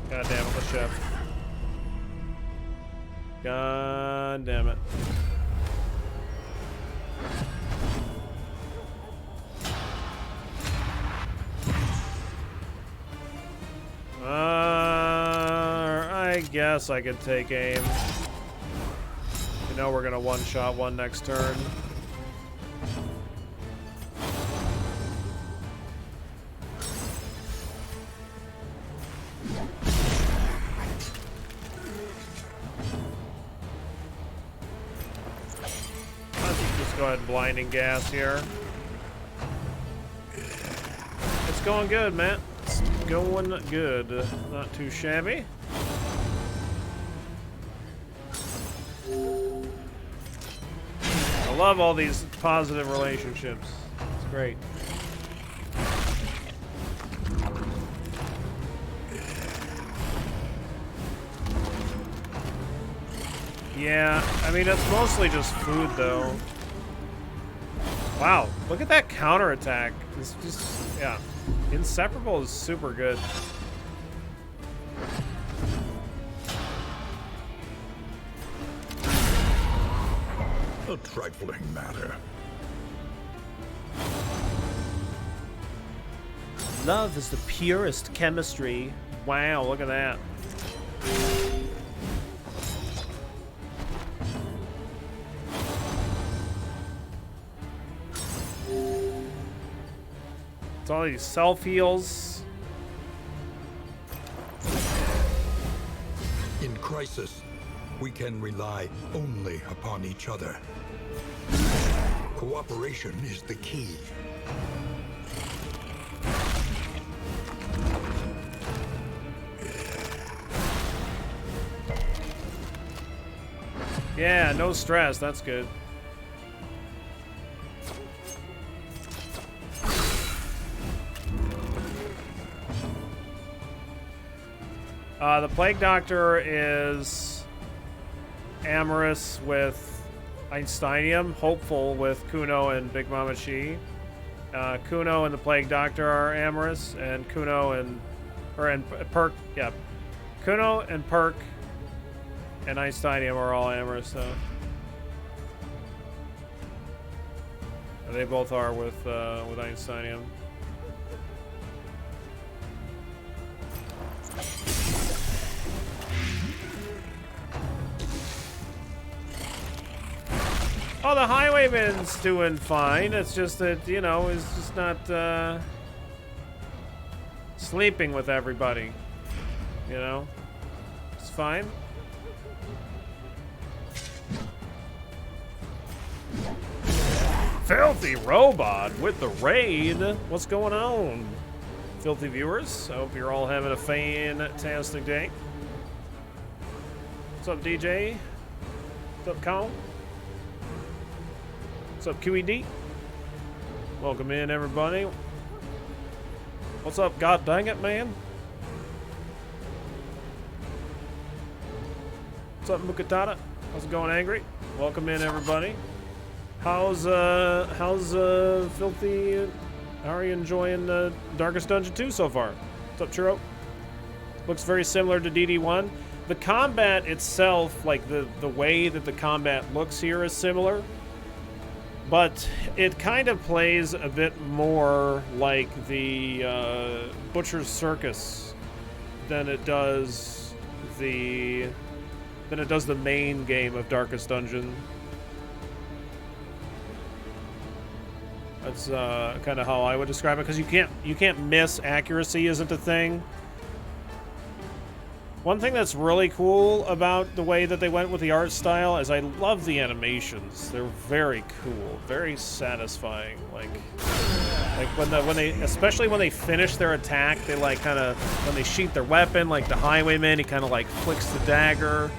God damn it, the ship. God damn it. I guess I could take aim. You know we're gonna one-shot one next turn. Let's just go ahead and blinding gas here. It's going good, man. It's going good. Not too shabby. I love all these positive relationships. It's great. Yeah, I mean, it's mostly just food, though. Wow, look at that counterattack. It's just, yeah. Inseparable is super good. A trifling matter. Love is the purest chemistry. Wow, look at that. It's all these self-heals. In crisis, we can rely only upon each other. Cooperation is the key. Yeah, no stress. That's good. The Plague Doctor is amorous with Einsteinium, hopeful with Kuno and Big Mama Chi. Kuno and the Plague Doctor are amorous, and Kuno and Perk, yeah, Kuno and Perk and Einsteinium are all amorous, so they both are with Einsteinium. Oh, the Highwayman's doing fine. It's just that, you know, he's just not sleeping with everybody. You know? It's fine. Filthy Robot with the raid. What's going on? Filthy viewers, I hope you're all having a fantastic day. What's up, DJ? What's up, Colin? What's up, QED? Welcome in, everybody. What's up, god dang it, man? What's up, Mukatata? How's it going, Angry? Welcome in, everybody. How's Filthy? How are you enjoying Darkest Dungeon 2 so far? What's up, Churro? Looks very similar to DD1. The combat itself, like the way that the combat looks here is similar, but it kind of plays a bit more like the Butcher's Circus than it does the main game of Darkest Dungeon. That's kind of how I would describe it, because you can't miss. Accuracy isn't a thing. One thing that's really cool about the way that they went with the art style is I love the animations. They're very cool, very satisfying. Like when they especially when they finish their attack, they like kind of when they sheath their weapon, like the highwayman, he kind of like flicks the dagger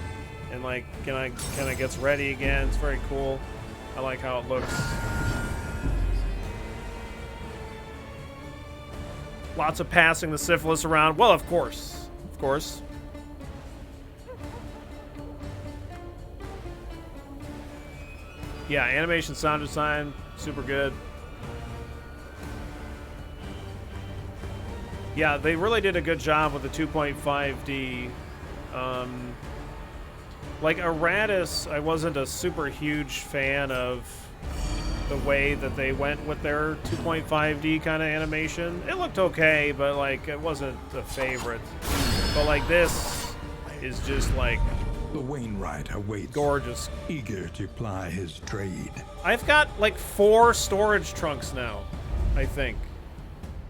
and like kind of gets ready again. It's very cool. I like how it looks. Lots of passing the syphilis around. Well, of course. Of course. Yeah, animation, sound design, super good. Yeah, they really did a good job with the 2.5D. Like Aratus, I wasn't a super huge fan of the way that they went with their 2.5D kind of animation. It looked okay, but like it wasn't a favorite. But like this is just like The Wainwright awaits, gorgeous. eager to ply his trade. I've got like 4 storage trunks now, I think.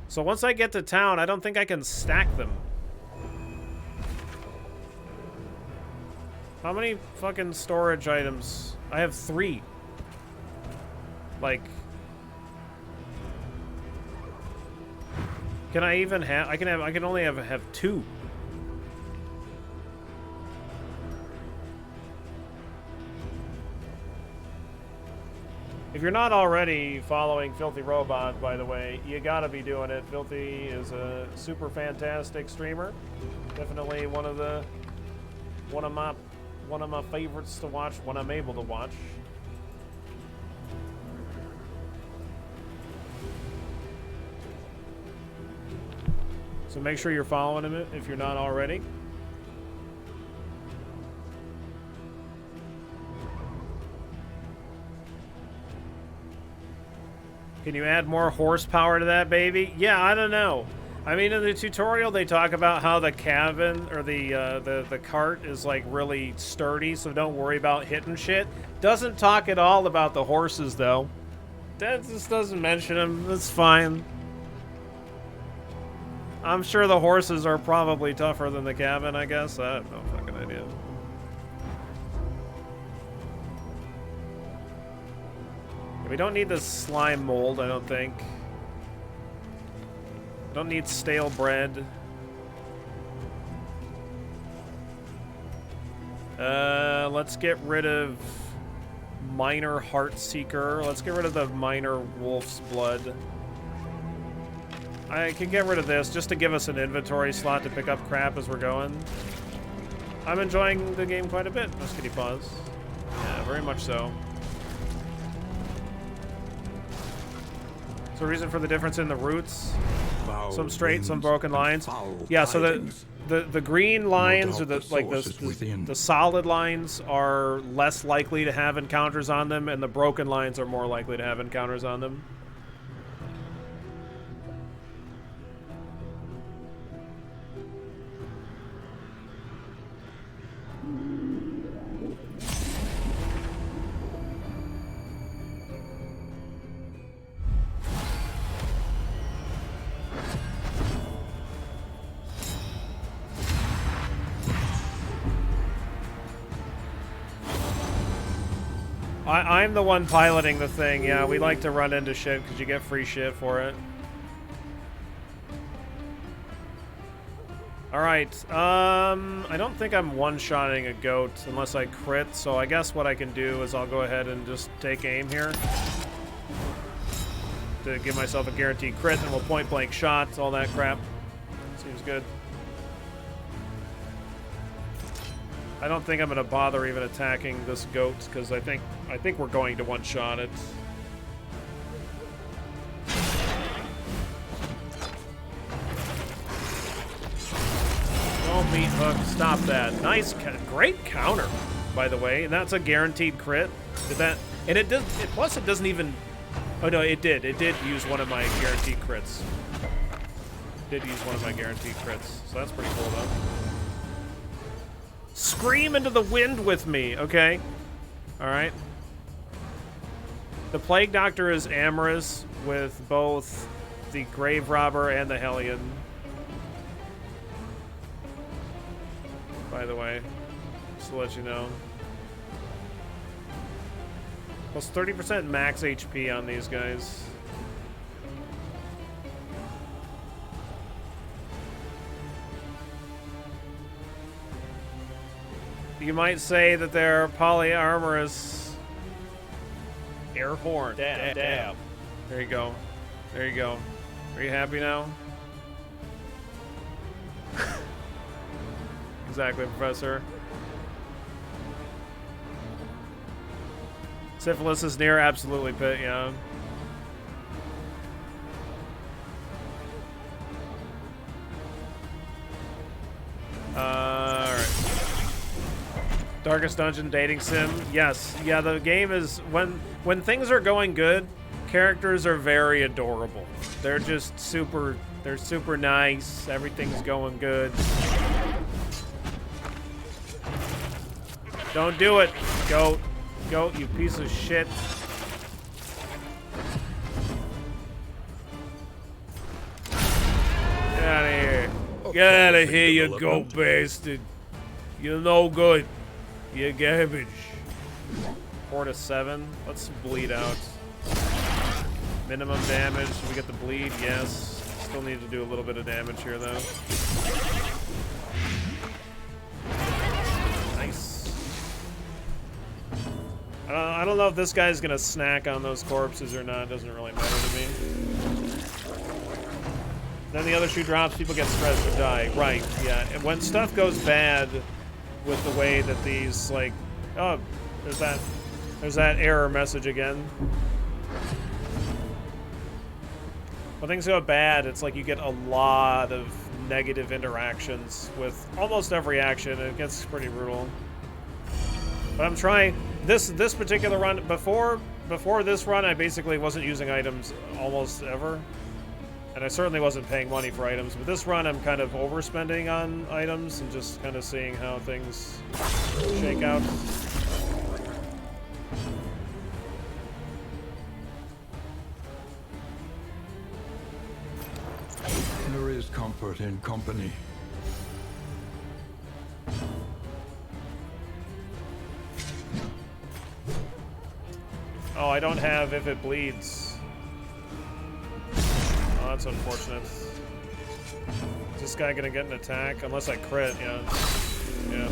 So once I get to town, I don't think I can stack them. How many fucking storage items? I have 3. Like, can I even have? I can only have 2. If you're not already following Filthy Robot, by the way, you gotta be doing it. Filthy is a super fantastic streamer. Definitely one of my favorites to watch when I'm able to watch. So make sure you're following him if you're not already. Can you add more horsepower to that, baby? Yeah, I don't know. I mean, in the tutorial, they talk about how the cabin or the cart is like really sturdy, so don't worry about hitting shit. Doesn't talk at all about the horses, though. That just doesn't mention them. That's fine. I'm sure the horses are probably tougher than the cabin, I guess. I have no fucking idea. We don't need this slime mold, I don't think. Don't need stale bread. Let's get rid of Minor Heartseeker. Let's get rid of the Minor Wolf's Blood. I can get rid of this just to give us an inventory slot to pick up crap as we're going. I'm enjoying the game quite a bit. Let's kitty pause. Yeah, very much so. So reason for the difference in the routes? Some straight, some broken lines. Yeah, so the green lines or the solid lines are less likely to have encounters on them, and the broken lines are more likely to have encounters on them. I'm the one piloting the thing, yeah. We like to run into shit because you get free shit for it. Alright, I don't think I'm one-shotting a goat unless I crit, so I guess what I can do is I'll go ahead and just take aim here. to give myself a guaranteed crit, and we'll point blank shots, all that crap. Seems good. I don't think I'm gonna bother even attacking this goat because I think we're going to one-shot it. Oh, meat hook! Stop that! Nice, great counter, by the way, and that's a guaranteed crit. Did that? And it does. Plus, it doesn't even. Oh no, it did. It did use one of my guaranteed crits. It did use one of my guaranteed crits, so that's pretty cool, though. Scream into the wind with me, okay? All right. The Plague Doctor is amorous with both the Grave Robber and the Hellion. By the way, just to let you know. Plus 30% max HP on these guys. You might say that they're polyamorous. Air horn. Dab, dab. There you go. There you go. Are you happy now? Exactly, Professor. Syphilis is near, absolutely, Pit, yeah. Alright. Darkest Dungeon dating sim. Yes. Yeah, the game is when things are going good, characters are very adorable. They're just super nice. Everything's going good. Don't do it. Goat, you piece of shit. Get out of here. Get out of here, you goat bastard. You're no good. You garbage. 4 to 7. Let's bleed out. Minimum damage. Do we get the bleed? Yes. Still need to do a little bit of damage here, though. Nice. I don't know if this guy's gonna snack on those corpses or not. Doesn't really matter to me. Then the other shoe drops. People get stressed or die. Right. Yeah. And when stuff goes bad with the way that these, like, oh, there's that error message again. When things go bad, it's like you get a lot of negative interactions with almost every action. It gets pretty brutal. But I'm trying this particular run. Before this run, I basically wasn't using items almost ever. And I certainly wasn't paying money for items, but this run I'm kind of overspending on items and just kind of seeing how things shake out. There is comfort in company. Oh, I don't have if it bleeds. Oh, that's unfortunate. Is this guy gonna get an attack? Unless I crit, yeah. Yeah.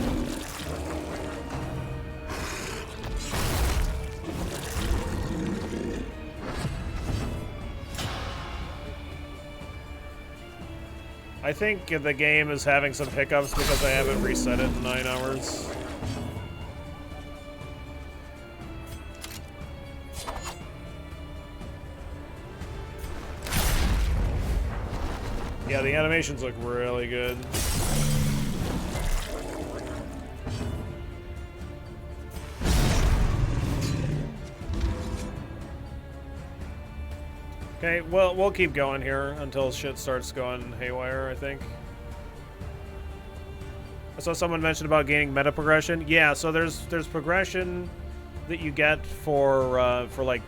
I think the game is having some hiccups because I haven't reset it in 9 hours. Yeah, the animations look really good. Okay, well, we'll keep going here until shit starts going haywire, I think. I saw someone mention about gaining meta progression. Yeah, so there's progression that you get for like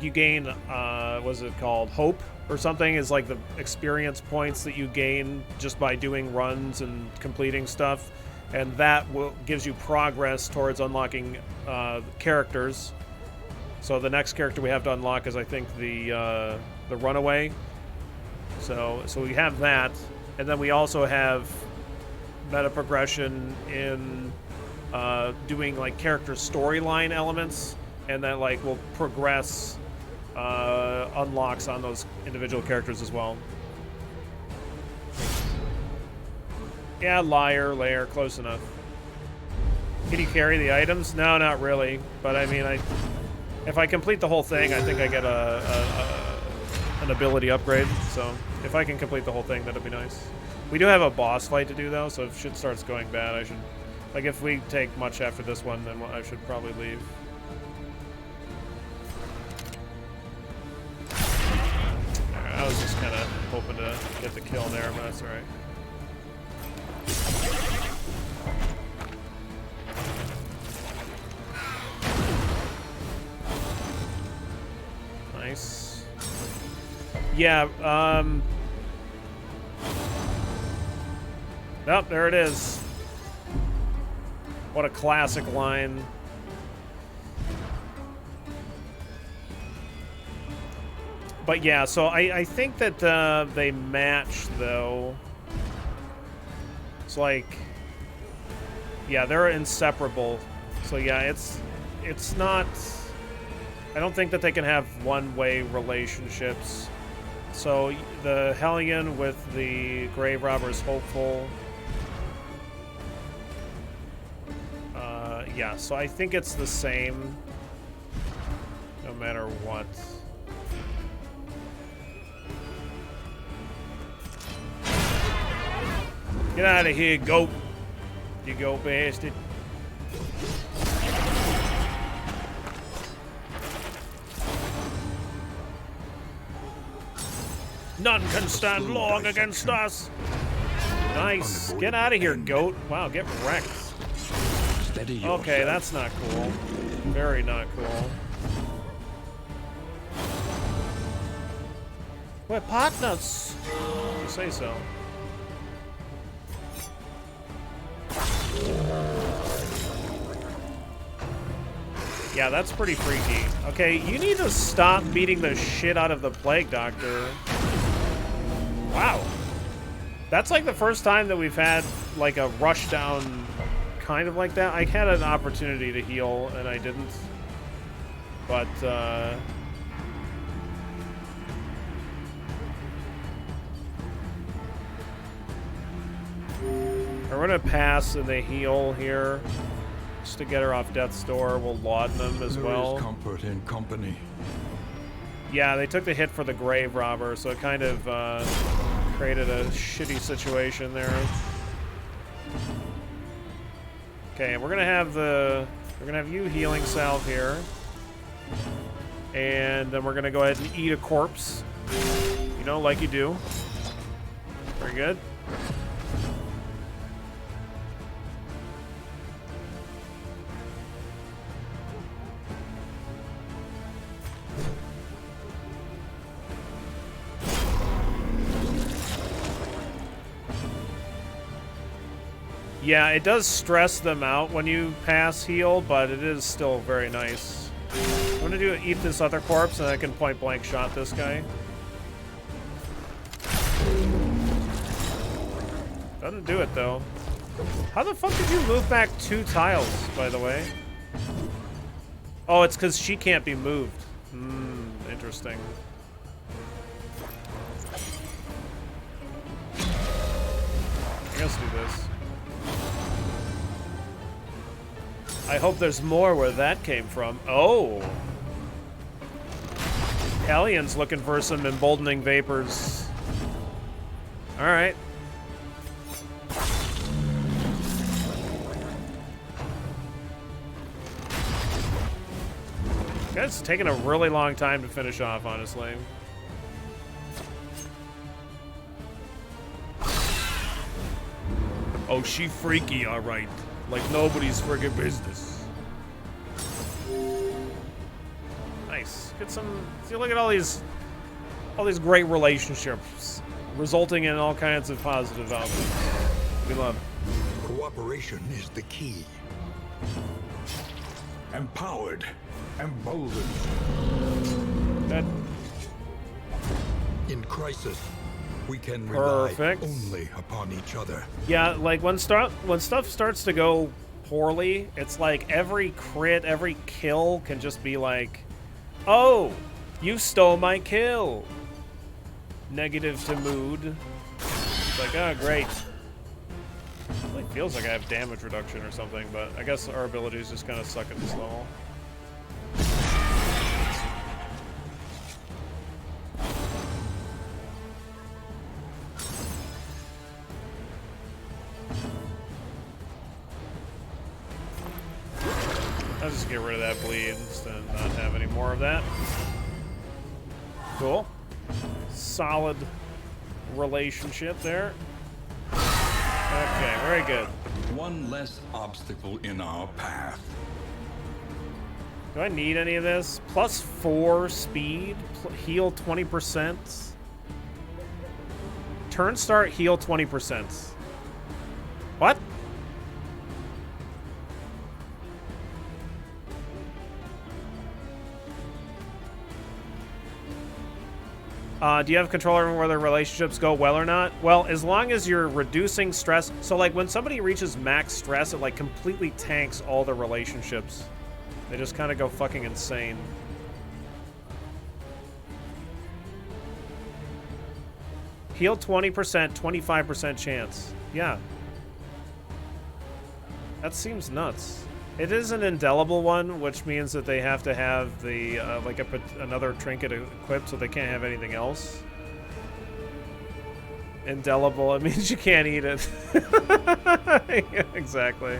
you gain, what's it called? Hope or something is like the experience points that you gain just by doing runs and completing stuff. And that gives you progress towards unlocking characters. So the next character we have to unlock is, I think, the Runaway. So we have that, and then we also have meta progression in doing like character storyline elements, and that like will progress unlocks on those individual characters as well. Yeah, liar, lair, close enough. Can you carry the items? No, not really. But I mean, if I complete the whole thing, I think I get an ability upgrade. So if I can complete the whole thing, that'd be nice. We do have a boss fight to do though, so if shit starts going bad, I should, like, if we take much after this one, then I should probably leave. Alright, I was just kind of hoping to get the kill there, but that's alright. Nice. Yeah, oh, there it is. What a classic line. But yeah, so I think that they match, though. It's like, yeah, they're inseparable. So yeah, it's not... I don't think that they can have one-way relationships. So the Hellion with the Grave Robber is hopeful. Yeah, so I think it's the same no matter what. Get out of here, goat. You goat bastard. None can stand long against us. Nice. Get out of here, goat. Wow, get wrecked. Okay, that's not cool. Very not cool. We're partners. You say so. Yeah, that's pretty freaky. Okay, you need to stop beating the shit out of the Plague Doctor. Wow. That's like the first time that we've had like a rush down kind of like that. I had an opportunity to heal and I didn't. But we're gonna pass and they heal here. Just to get her off death's door. We'll laudanum as well. There is comfort in company. Yeah, they took the hit for the Grave Robber, so it kind of created a shitty situation there. Okay, we're gonna have you healing salve here, and then we're gonna go ahead and eat a corpse. You know, like you do. Very good. Yeah, it does stress them out when you pass heal, but it is still very nice. I'm gonna eat this other corpse, and I can point blank shot this guy. Doesn't do it though. How the fuck did you move back 2 tiles, by the way? Oh, it's because she can't be moved. Interesting. Let's do this. I hope there's more where that came from. Oh. Hellion's looking for some emboldening vapors. Alright. It's taking a really long time to finish off, honestly. Oh, she freaky, alright. Like nobody's friggin' business. Nice. Get some. See, look at all these great relationships, resulting in all kinds of positive outcomes. We love it. Cooperation is the key. Empowered, emboldened. That. In crisis, we can rely Perfect. only upon each other. Yeah, like when stuff starts to go poorly, it's like every crit, every kill can just be like, oh, You stole my kill. Negative to mood. It's like, oh, great. It really feels like I have damage reduction or something, but I guess our abilities just kind of suck at this level. I'll just get rid of that bleed and not have any more of that. Cool. Solid relationship there. Okay, very good. One less obstacle in our path. Do I need any of this? +4 speed, heal 20%. Turn start, heal 20%. What? Do you have control over whether relationships go well or not? Well, as long as you're reducing stress. So, like, when somebody reaches max stress, it, like, completely tanks all the relationships. They just kind of go fucking insane. Heal 20%, 25% chance. Yeah. That seems nuts. It is an indelible one, which means that they have to have the like another trinket equipped, so they can't have anything else. Indelible, it means you can't eat it. Yeah, exactly.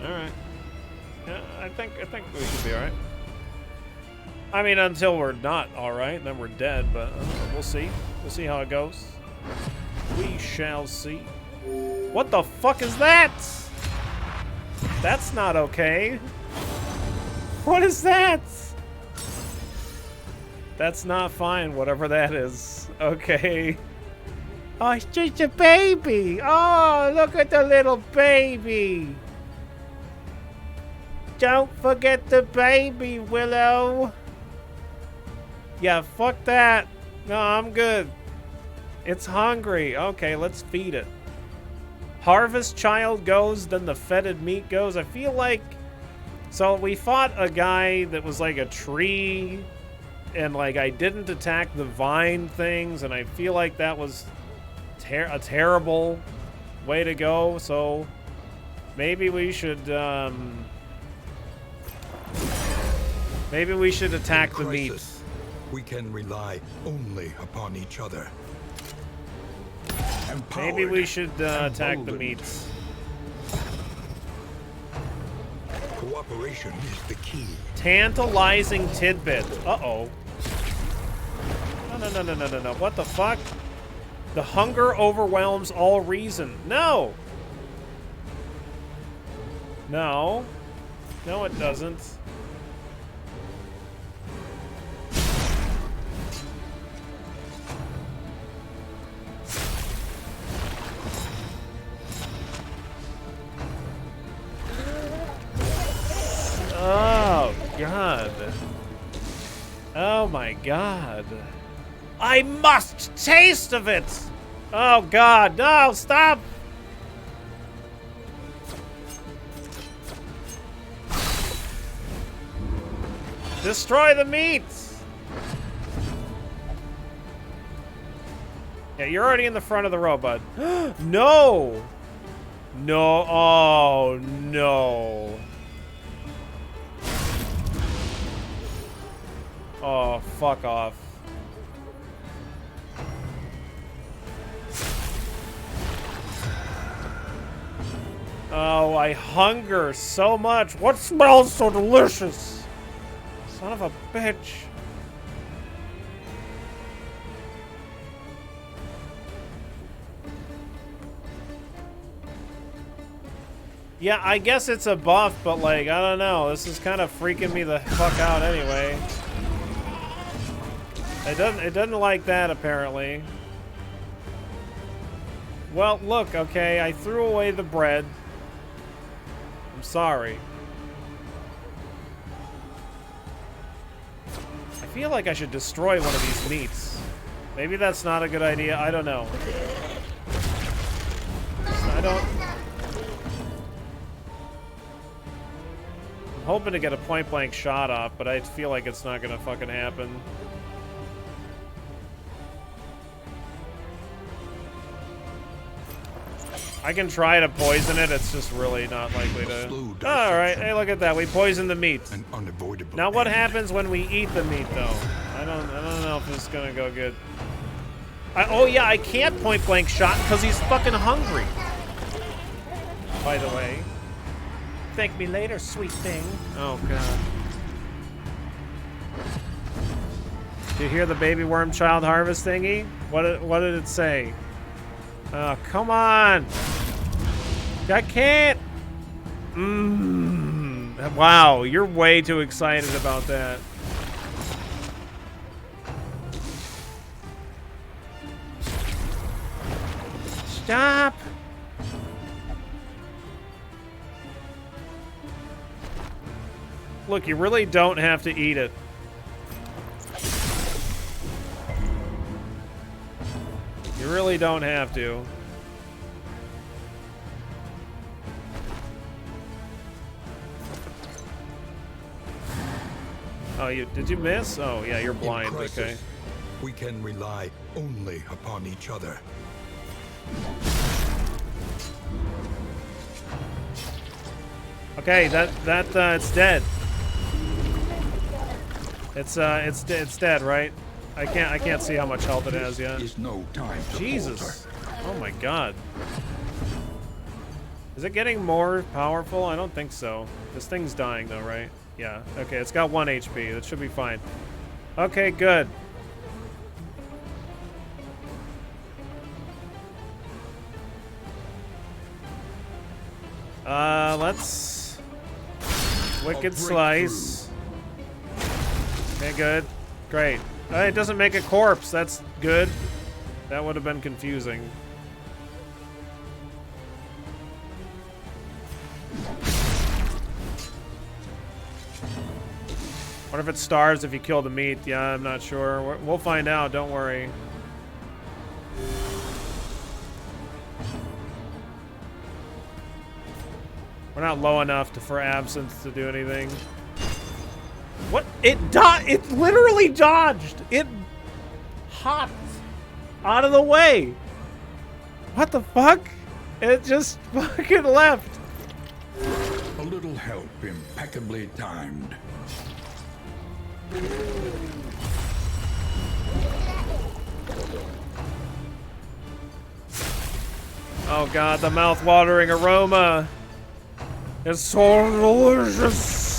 All right. Yeah, I think we should be all right. I mean, until we're not all right, then we're dead. But we'll see. We'll see how it goes. We shall see. What the fuck is that? That's not okay. What is that? That's not fine, whatever that is. Okay. Oh, it's just a baby. Oh, look at the little baby. Don't forget the baby, Willow. Yeah, fuck that. No, I'm good. It's hungry. Okay, let's feed it. Harvest child goes, then the fetid meat goes. I feel like... So we fought a guy that was like a tree, and like I didn't attack the vine things, and I feel like that was a terrible way to go. So maybe we should attack the meat. We can rely only upon each other. Maybe we should attack the meats. Cooperation is the key. Tantalizing tidbit. Uh-oh. No. What the fuck? The hunger overwhelms all reason. No! No. No, it doesn't. Oh, God. Oh, my God. I must taste of it! Oh, God. No, stop! Destroy the meat! Yeah, you're already in the front of the row, bud. No! No. Oh, no. Oh, fuck off. Oh, I hunger so much. What smells so delicious? Son of a bitch. Yeah, I guess it's a buff, but like, I don't know. This is kind of freaking me the fuck out anyway. It doesn't like that, apparently. Well, look, okay, I threw away the bread. I'm sorry. I feel like I should destroy one of these meats. Maybe that's not a good idea. I don't know. I don't... hoping to get a point-blank shot off, but I feel like it's not gonna fucking happen. I can try to poison it, it's just really not likely to... Alright, hey, look at that, we poisoned the meat. An unavoidable Now what end. happens when we eat the meat, though? I don't know if this is gonna go good. Oh yeah, I can't point-blank shot because he's fucking hungry. By the way. Thank me later, sweet thing. Oh, God. Do you hear the baby worm child harvest thingy? What did it say? Oh, come on. I can't. Wow, you're way too excited about that. Stop. Look, you really don't have to eat it. You really don't have to. Oh, did you miss? Oh, yeah, you're blind. Okay. We can rely only upon each other. Okay, it's dead. It's dead, right? I can't see how much health it has yet. Is no time to Jesus. Oh my God. Is it getting more powerful? I don't think so. This thing's dying though, right? Yeah. Okay, it's got 1 HP. That should be fine. Okay, good. Let's Wicked Slice. Okay, good. Great. It doesn't make a corpse. That's good. That would have been confusing. What if it starves if you kill the meat? Yeah, I'm not sure. We'll find out. Don't worry. We're not low enough for absinthe to do anything. What? It literally dodged. It hopped out of the way. What the fuck? It just fucking left. A little help, impeccably timed. Oh God, the mouth-watering aroma. It's so delicious.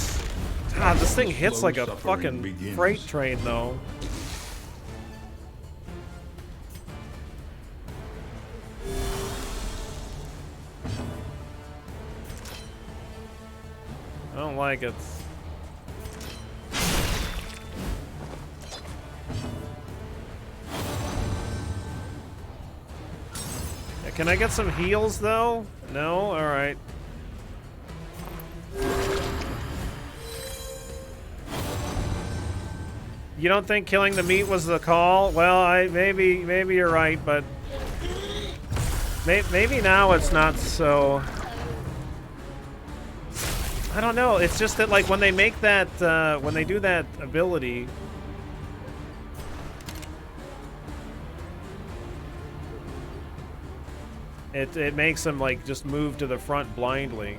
God, this thing hits like a fucking freight train, though. I don't like it. Can I get some heals, though? No? Alright. You don't think killing the meat was the call? Well, maybe you're right, but maybe now it's not so. I don't know. It's just that, like, when they make that, when they do that ability, it makes them like just move to the front blindly.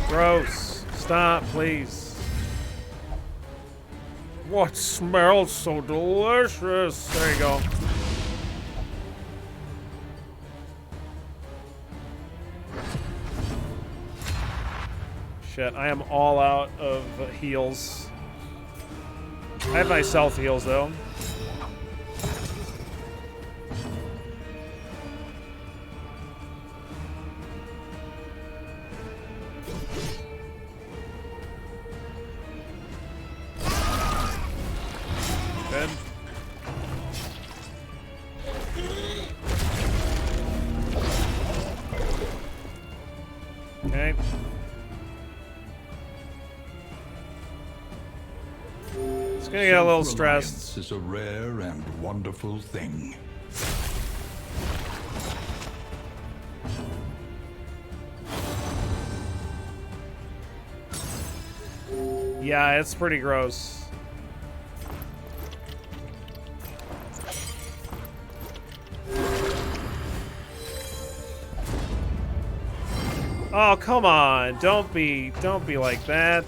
Gross. Stop, please. What smells so delicious? There you go. Shit, I am all out of heals. I have my self heals though. Good. Okay. It's gonna get a little stressed. Self-reliance is a rare and wonderful thing. Yeah, it's pretty gross. Oh, come on. Don't be like that.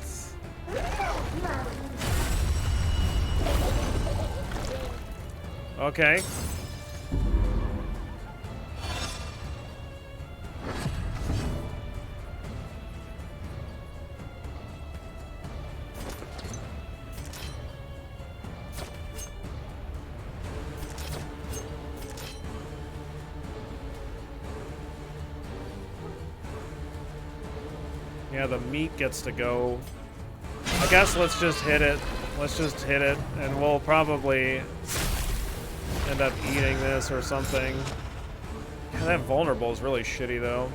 Okay. Yeah, the meat gets to go. I guess let's just hit it. Let's just hit it, and we'll probably end up eating this or something. Yeah, that vulnerable is really shitty, though.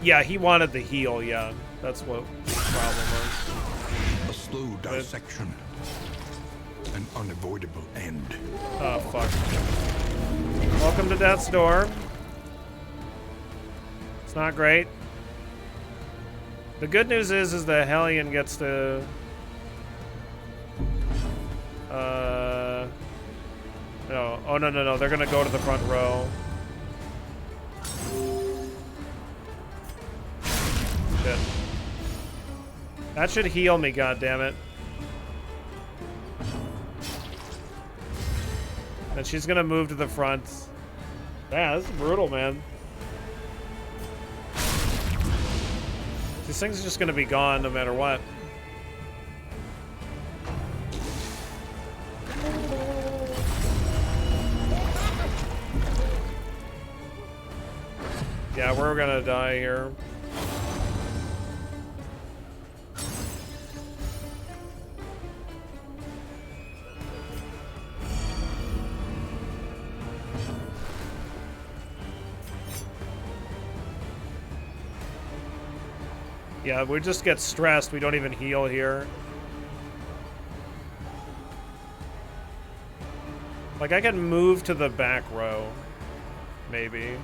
Yeah, he wanted the heal, yeah. That's what the problem was. A slow dissection. An unavoidable end. Oh, fuck. Welcome to Death's Door. It's not great. The good news is the Hellion gets to... No. Oh, no. They're gonna go to the front row. Shit. That should heal me, goddammit. And she's gonna move to the front. Yeah, this is brutal, man. These things are just gonna be gone no matter what. Yeah, we're gonna die here. Yeah, we just get stressed. We don't even heal here. Like, I can move to the back row. Maybe.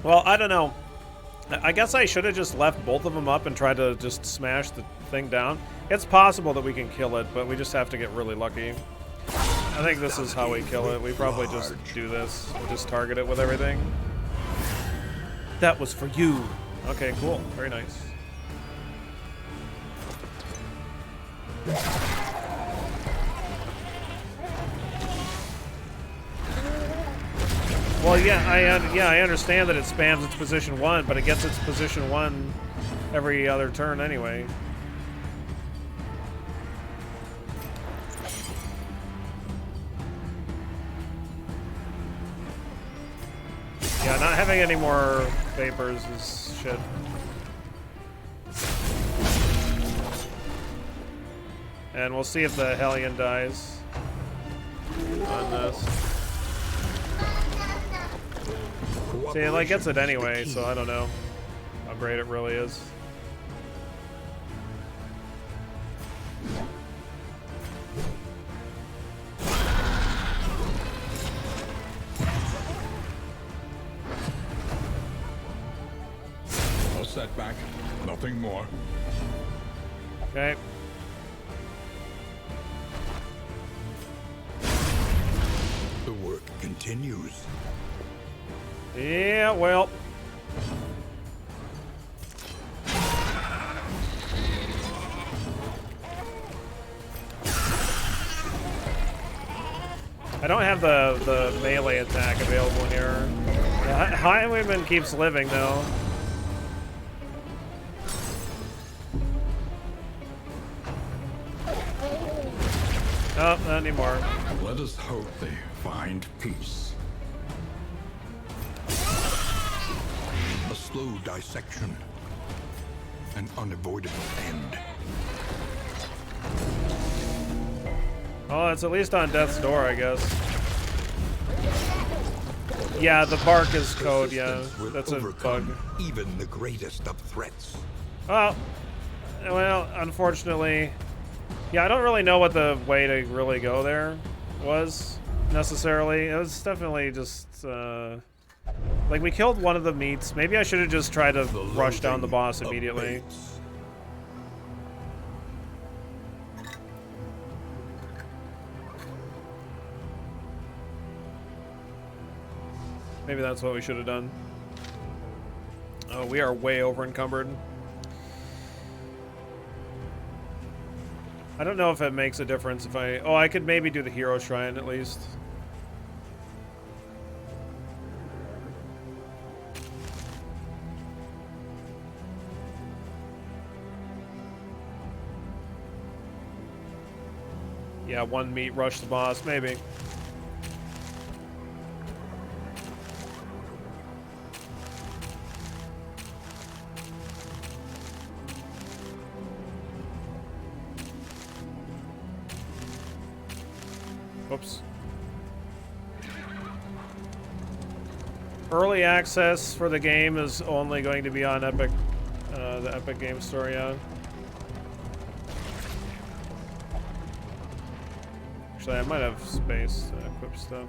Well, I don't know. I guess I should have just left both of them up and tried to just smash the thing down. It's possible that we can kill it, but we just have to get really lucky. I think this is how we kill it. We probably just do this. We'll just target it with everything. That was for you. Okay, cool. Very nice. Well, yeah, I understand that it spams its position 1, but it gets its position 1 every other turn anyway. Yeah, not having any more vapors is shit. And we'll see if the Hellion dies on this. See, it like gets it anyway, so I don't know how great it really is. No setback, nothing more. Okay. The work continues. Yeah, well. I don't have the melee attack available here. The Highwayman keeps living, though. Oh, not anymore. Let us hope they find peace. slow dissection, an unavoidable end. Oh, it's at least on death's door, I guess. Yeah, the bark is code, yeah. That's a bug. Even the greatest of threats. Well, unfortunately, yeah, I don't really know what the way to really go there was, necessarily. It was definitely just, like, we killed one of the meats. Maybe I should have just tried to rush down the boss immediately. Maybe that's what we should have done. Oh, we are way over encumbered. I don't know if it makes a difference if I... Oh, I could maybe do the hero shrine at least. Yeah, one meat rush the boss, maybe. Whoops. Early access for the game is only going to be on Epic, the Epic Game Store, yeah. Actually, I might have space to equip stuff.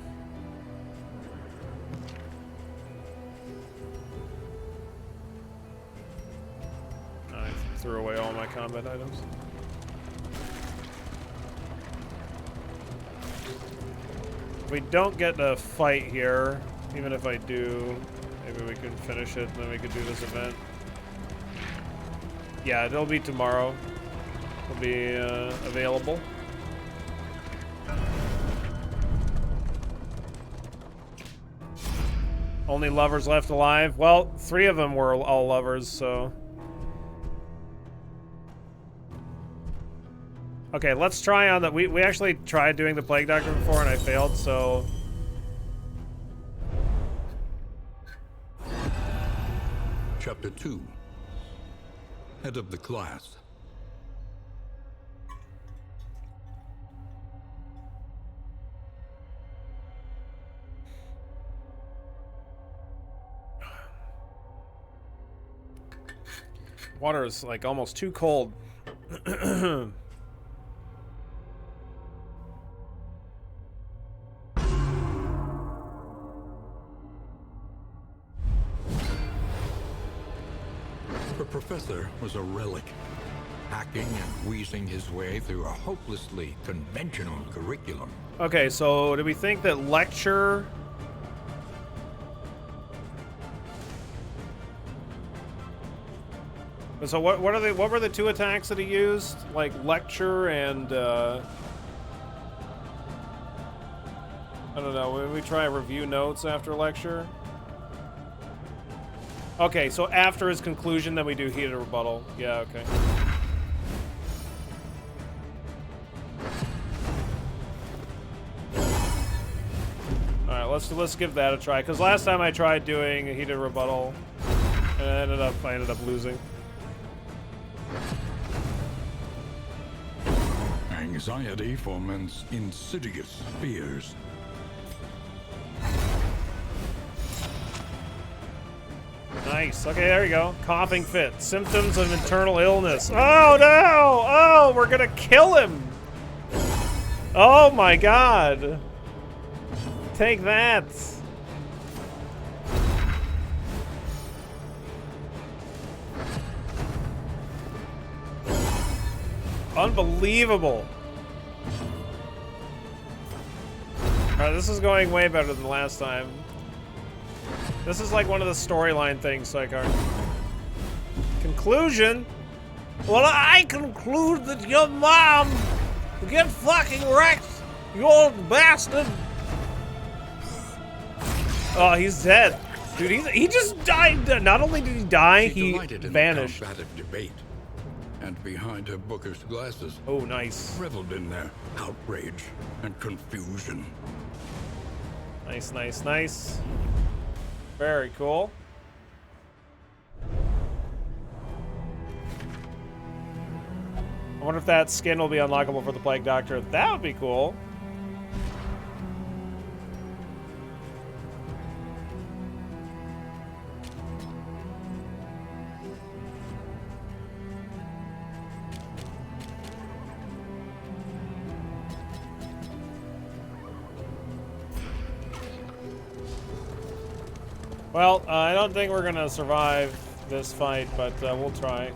I threw away all my combat items. If we don't get a fight here, even if I do, maybe we can finish it and then we could do this event. Yeah, it'll be tomorrow. It'll be available. Only lovers left alive. Well, 3 of them were all lovers, so... Okay, let's try on that. We actually tried doing the Plague Doctor before and I failed, so... Chapter 2. Head of the class. Water is like almost too cold. The professor was a relic, hacking and wheezing his way through a hopelessly conventional curriculum. Okay, so do we think that lecture... So what were the 2 attacks that he used? Like lecture and I don't know, when we try review notes after lecture? Okay, so after his conclusion then we do heated rebuttal. Yeah, okay. Alright, let's give that a try. Cause last time I tried doing a heated rebuttal and I ended up losing. Anxiety foments insidious fears. Nice. Okay, there we go. Coughing fit. Symptoms of internal illness. Oh no! Oh, we're gonna kill him! Oh my god! Take that! Unbelievable! Alright, this is going way better than last time. This is like one of the storyline things, Psychar. Conclusion? Well, I conclude that your mom will get fucking wrecked, you old bastard! Oh, he's dead. Dude, he just died. Not only did he die, he vanished. Combative debate. And behind her bookish glasses, Oh, nice. reveled in their outrage and confusion. Nice, nice, nice. Very cool. I wonder if that skin will be unlockable for the Plague Doctor. That would be cool. Well, I don't think we're gonna survive this fight, but we'll try.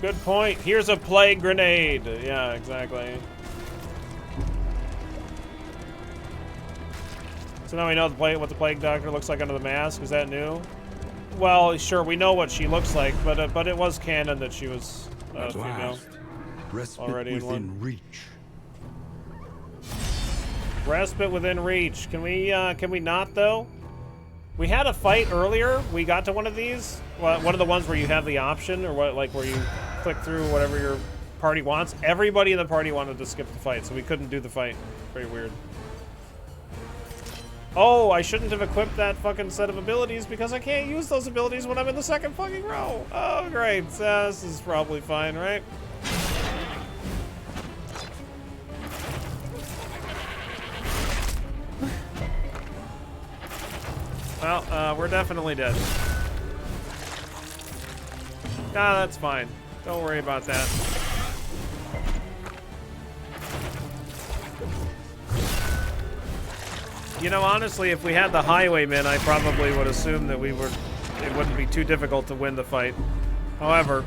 Good point. Here's a plague grenade. Yeah, exactly. So now we know what the Plague Doctor looks like under the mask. Is that new? Well, sure, we know what she looks like, but it was canon that she was female. Respite already within reach. Respite within reach. Can we not though? We had a fight earlier. We got to one of these. Well, one of the ones where you have the option, or what, like where you click through whatever your party wants. Everybody in the party wanted to skip the fight, so we couldn't do the fight. Very weird. Oh, I shouldn't have equipped that fucking set of abilities because I can't use those abilities when I'm in the second fucking row. Oh, great. This is probably fine, right? Well, we're definitely dead. Ah, that's fine. Don't worry about that. You know, honestly, if we had the Highwaymen, I probably would assume that it wouldn't be too difficult to win the fight. However...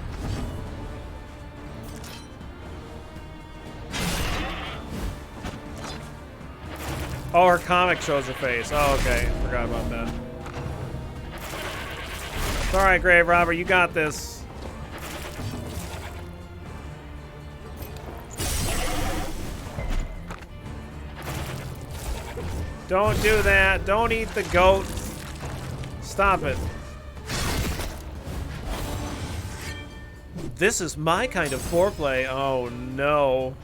Oh, her comic shows her face. Oh, okay. Forgot about that. It's alright, Grave Robber. You got this. Don't do that. Don't eat the goat. Stop it. This is my kind of foreplay. Oh, no.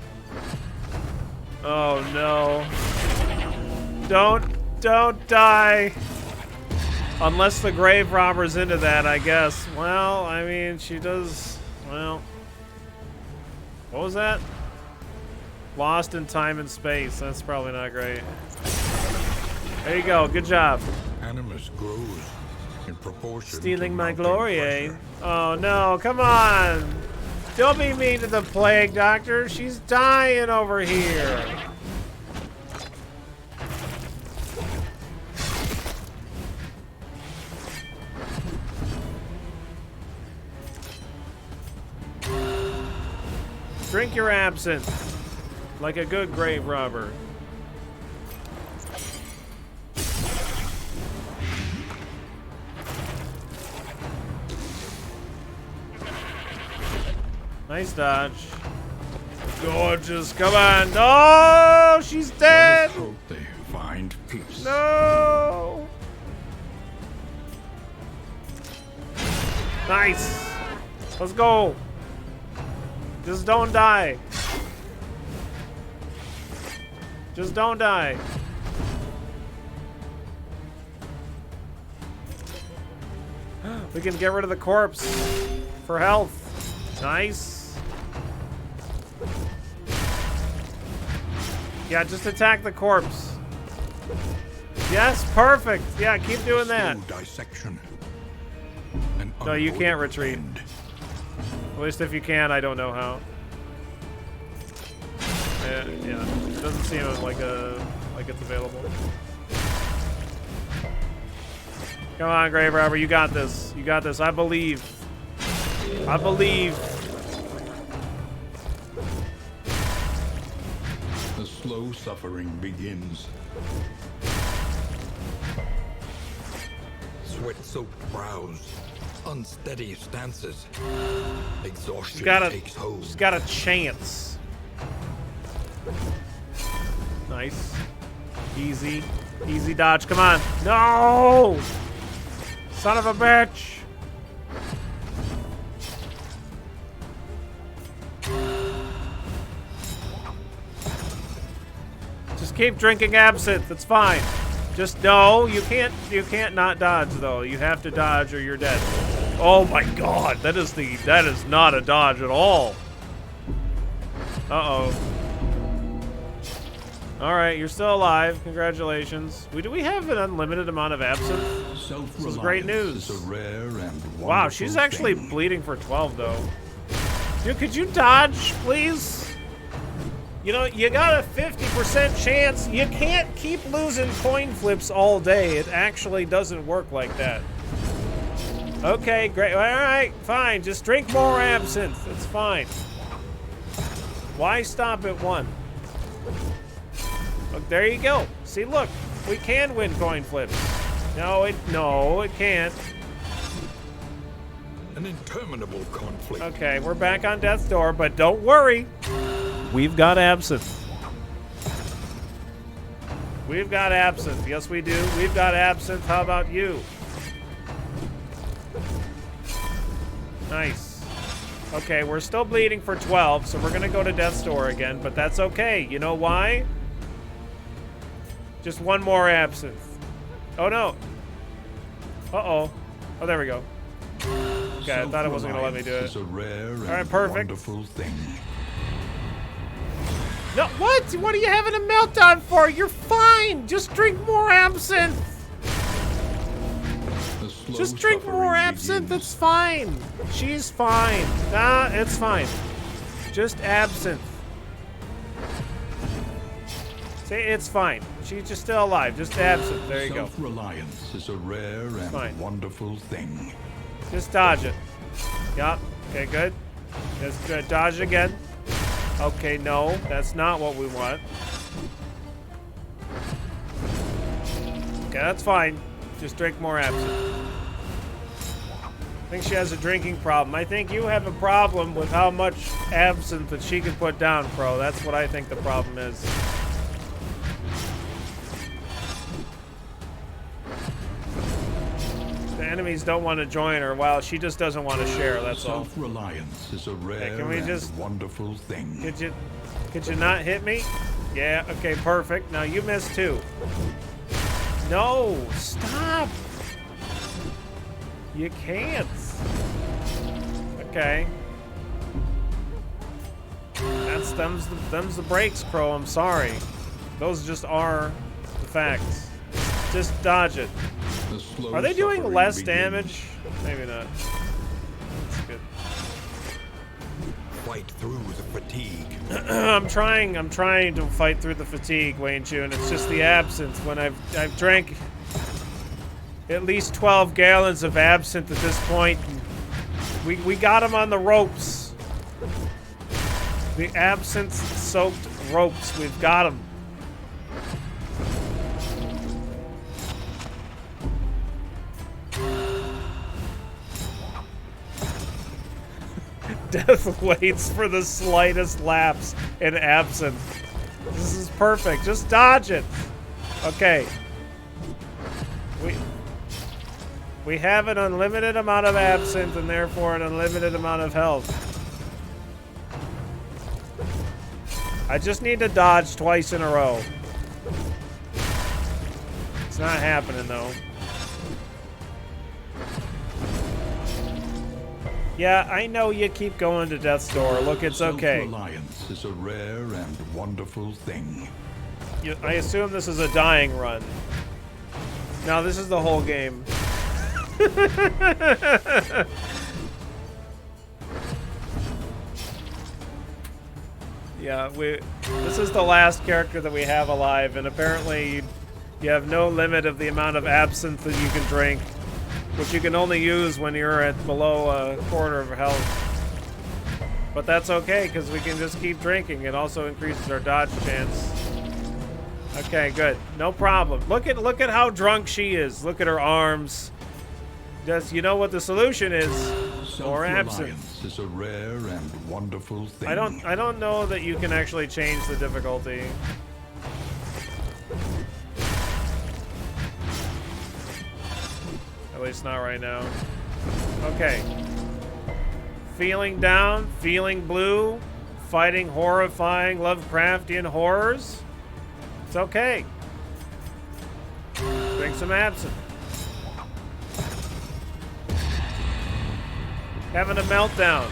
Oh, no. Don't die. Unless the Grave Robber's into that, I guess. Well, I mean, she does... Well... What was that? Lost in time and space. That's probably not great. There you go. Good job. Animus grows in proportion. Stealing my glory, eh? Oh, no. Come on. Don't be mean to the Plague Doctor. She's dying over here. Drink your absinthe, like a good grave robber. Nice dodge. Gorgeous, come on. No, she's dead. Let us hope they find peace. No. Nice. Let's go. Just don't die. Just don't die. We can get rid of the corpse for health. Nice. Yeah, just attack the corpse. Yes, perfect. Yeah, keep doing that. Slow dissection. No, you can't retreat. At least if you can, I don't know how. Yeah, it doesn't seem like it's available. Come on, Grave Robber, you got this. You got this. I believe. I believe. The slow suffering begins. Sweat-soaked brows, unsteady stances. Exhaustion takes hold. She's got a chance. Nice. Easy. Easy dodge. Come on. No! Son of a bitch! Just keep drinking absinthe. It's fine. Just no, you can't not dodge though. You have to dodge or you're dead. Oh my god, that is not a dodge at all. Uh-oh. Alright, you're still alive. Congratulations. Do we have an unlimited amount of absinthe? This is great news. Is a rare and wow, she's actually bleeding for 12 though. Dude, could you dodge, please? You know, you got a 50% chance. You can't keep losing coin flips all day. It actually doesn't work like that. Okay, great. All right, fine. Just drink more absinthe. It's fine. Why stop at 1? Look, there you go. See, look, we can win coin flips. No, it can't. An interminable conflict. Okay, we're back on death's door, but don't worry. We've got absinthe. We've got absinthe. Yes, we do. We've got absinthe. How about you? Nice. Okay, we're still bleeding for 12, so we're going to go to death's door again, but that's okay. You know why? Just one more absinthe. Oh, no. Uh-oh. Oh, there we go. Okay, I thought it wasn't going to let me do it. Is a rare and all right, perfect. Wonderful thing. No, what? What are you having a meltdown for? You're fine. Just drink more absinthe. Just drink more absinthe. It's fine. She's fine. Nah, it's fine. Just absinthe. See, it's fine. She's just still alive. Just absinthe. There you go. Self-reliance is a rare and wonderful thing. Just dodge it. Yup. Okay, good. Just good. Dodge again. Okay, no, that's not what we want. Okay, that's fine. Just drink more absinthe. I think she has a drinking problem. I think you have a problem with how much absinthe that she can put down, Pro. That's what I think the problem is. The enemies don't want to join her. Well, she just doesn't want to share, that's all. Self-reliance is a rare and wonderful thing. Could you not hit me? Yeah, okay, perfect. Now you missed too. No, stop. You can't. Okay. Them's the breaks, Crow. I'm sorry. Those just are the facts. Just dodge it. Are they doing less damage? Maybe not. That's good. Fight through the fatigue. I'm trying to fight through the fatigue, Wayne June. It's just the absinthe. When I've drank at least 12 gallons of absinthe at this point. We got him on the ropes. The absinthe-soaked ropes. We've got him. Death waits for the slightest lapse in absinthe. This is perfect. Just dodge it. Okay. We have an unlimited amount of absinthe and therefore an unlimited amount of health. I just need to dodge twice in a row. It's not happening though. Yeah, I know you keep going to death's door. Look, it's okay. Self-reliance is a rare and wonderful thing. I assume this is a dying run. No, this is the whole game. Yeah, this is the last character that we have alive, and apparently you have no limit of the amount of absinthe that you can drink, which you can only use when you're at below a quarter of health. But that's okay, because we can just keep drinking. It also increases our dodge chance. Okay, good. No problem. Look at how drunk she is. Look at her arms. Just, you know what the solution is? More absinthe. Is a rare and wonderful thing. I don't know that you can actually change the difficulty. At least not right now. Okay. Feeling down, feeling blue, fighting horrifying Lovecraftian horrors. It's okay. Drink some absinthe. Having a meltdown.